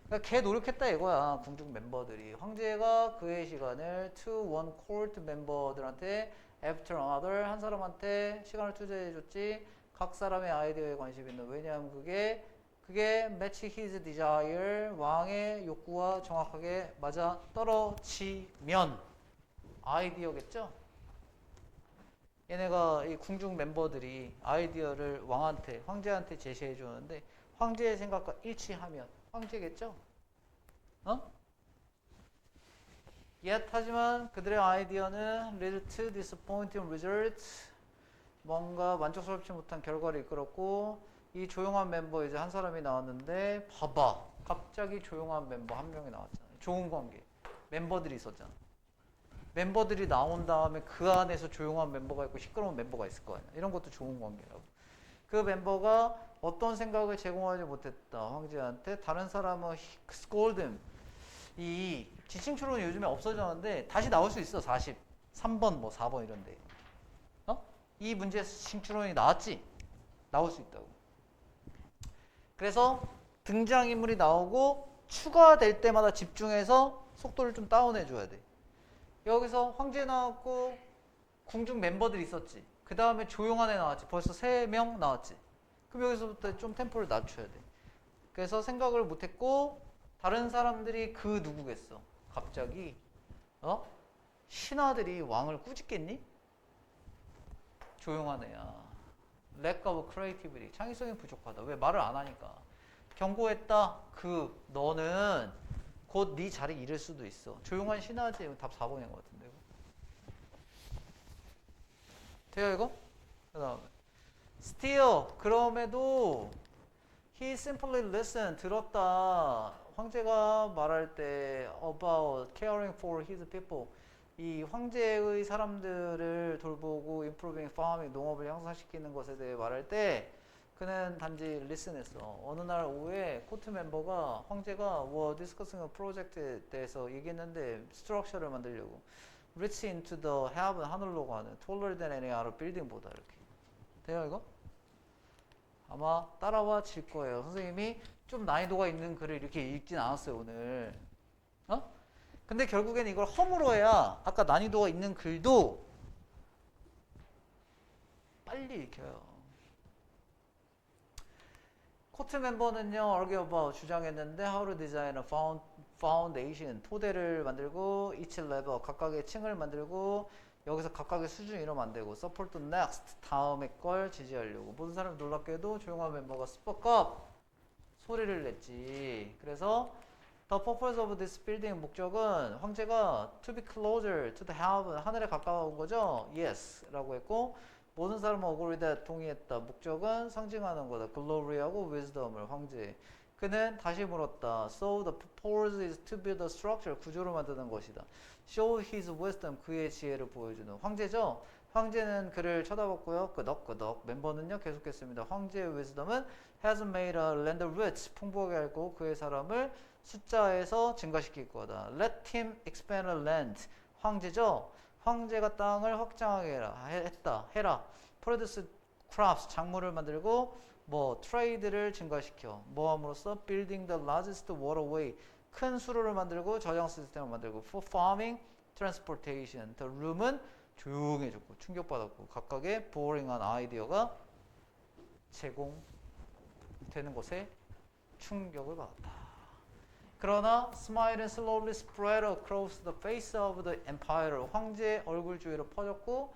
그러니까 걔 노력했다 이거야. 궁중 멤버들이. 황제가 그의 시간을 to one court 멤버들한테 after another 한 사람한테 시간을 투자해줬지. 각 사람의 아이디어에 관심이 있는. 왜냐하면 그게 match his desire 왕의 욕구와 정확하게 맞아 떨어지면 아이디어겠죠? 얘네가 이 궁중 멤버들이 아이디어를 황제한테 제시해 주는데 황제의 생각과 일치하면 황제겠죠? Yet 하지만 그들의 아이디어는 lead to disappointing results 뭔가 만족스럽지 못한 결과를 이끌었고 이 조용한 멤버 이제 한 사람이 나왔는데 봐봐 갑자기 조용한 멤버 한 명이 나왔잖아. 좋은 관계 멤버들이 있었잖아. 멤버들이 나온 다음에 그 안에서 조용한 멤버가 있고 시끄러운 멤버가 있을 거 아니야. 이런 것도 좋은 관계라고. 그 멤버가 어떤 생각을 제공하지 못했다 황제한테. 다른 사람은 scold him. 이 지칭 추론이 요즘에 없어졌는데 다시 나올 수 있어. 43번 뭐 4번 이런데 이 문제에서 지칭 추론이 나왔지? 나올 수 있다고. 그래서 등장인물이 나오고 추가될 때마다 집중해서 속도를 좀 다운해 줘야 돼. 여기서 황제 나왔고 궁중 멤버들이 있었지. 그 다음에 조용한 애 나왔지. 벌써 3명 나왔지. 그럼 여기서부터 좀 템포를 낮춰야 돼. 그래서 생각을 못했고 다른 사람들이 그 누구겠어. 갑자기 신하들이 왕을 꾸짖겠니? 조용한 애야. lack of creativity. 창의성이 부족하다. 왜 말을 안 하니까. 경고했다. 너는 곧 네 자리 잃을 수도 있어. 조용한 신하지. 답 4번인 것 같은데. 돼요 이거? 그 다음에 still 그럼에도 he simply listened 들었다. 황제가 말할 때 about caring for his people 이 황제의 사람들을 돌보고 improving farming 농업을 향상시키는 것에 대해 말할 때 그는 단지 listen했어. 어느 날 오후에 코트 멤버가 황제가 discussing a project에 대해서 얘기했는데 스트럭처를 만들려고 reach into the heaven 하늘로 가는 taller than any other building보다 이렇게 돼요 이거? 아마 따라와 질 거예요. 선생님이 좀 난이도가 있는 글을 이렇게 읽진 않았어요 오늘. 근데 결국에는 이걸 험으로 해야 아까 난이도가 있는 글도 빨리 읽혀요. 코트 멤버는요, argue about 주장했는데 how to design a foundation 토대를 만들고 each level 각각의 층을 만들고 여기서 각각의 수준 이름 만들고 support the next 다음의 걸 지지하려고. 모든 사람이 놀랍게도 조용한 멤버가 spoke up 소리를 냈지. 그래서 The purpose of this building 목적은 황제가 to be closer to the heaven 하늘에 가까운 거죠. Yes 라고 했고 모든 사람은 agree that 동의했다. 목적은 상징하는 거다. glory하고 wisdom을 황제. 그는 다시 물었다. So the purpose is to build a structure 구조를 만드는 것이다. Show his wisdom 그의 지혜를 보여주는 황제죠. 황제는 그를 쳐다봤고요. 끄덕끄덕. 멤버는요 계속했습니다. 황제의 wisdom은 has made a land rich 풍부하게 알고 그의 사람을 숫자에서 증가시킬 거다. Let him expand a land. 황제죠. 황제가 땅을 확장하게 해라. Produce crops. 작물을 만들고 뭐 트레이드를 증가시켜. 뭐함으로써 building the largest waterway. 큰 수로를 만들고 저장 시스템을 만들고 for farming, transportation. The room은 조용해졌고 충격받았고 각각의 보링한 아이디어가 제공되는 것에 충격을 받았다. 그러나 smile slowly spread across the face of the empire. 황제의 얼굴 주위로 퍼졌고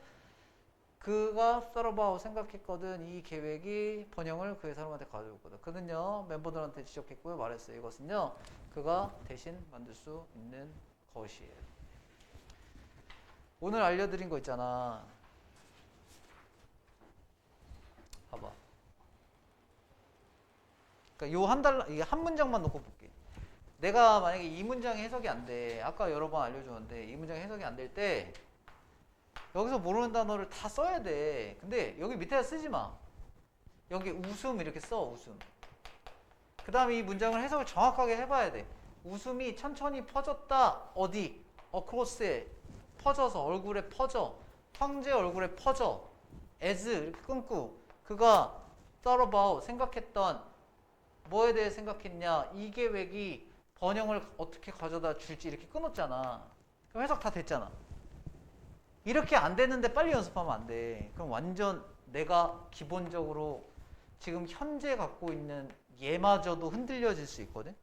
그가 thought about 생각했거든. 이 계획이 번영을 그의 사람한테 가져왔거든. 그는요 멤버들한테 지적했고요 말했어요. 이것은요 그가 대신 만들 수 있는 것이에요. 오늘 알려드린 거 있잖아. 봐봐. 그러니까 이게 한 문장만 놓고 볼게. 내가 만약에 이 문장이 해석이 안 돼. 아까 여러 번 알려줬는데 이 문장이 해석이 안 될 때 여기서 모르는 단어를 다 써야 돼. 근데 여기 밑에다 쓰지 마. 여기 웃음 이렇게 써. 웃음. 그 다음에 이 문장을 해석을 정확하게 해봐야 돼. 웃음이 천천히 퍼졌다. 어디? across에 퍼져서 얼굴에 퍼져. 황제 얼굴에 퍼져. as 이렇게 끊고 그가 thought about 생각했던 뭐에 대해 생각했냐. 이 계획이 번영을 어떻게 가져다 줄지 이렇게 끊었잖아. 그럼 해석 다 됐잖아. 이렇게 안 되는데 빨리 연습하면 안 돼. 그럼 완전 내가 기본적으로 지금 현재 갖고 있는 얘마저도 흔들려질 수 있거든.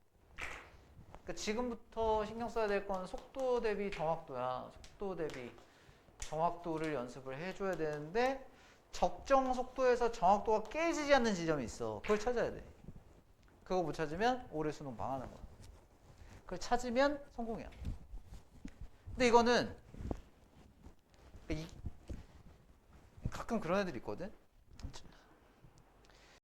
그러니까 지금부터 신경 써야 될 건 속도 대비 정확도야. 속도 대비 정확도를 연습을 해줘야 되는데 적정 속도에서 정확도가 깨지지 않는 지점이 있어. 그걸 찾아야 돼. 그거 못 찾으면 올해 수능 망하는 거야. 그걸 찾으면 성공이야. 근데 이거는 가끔 그런 애들 있거든.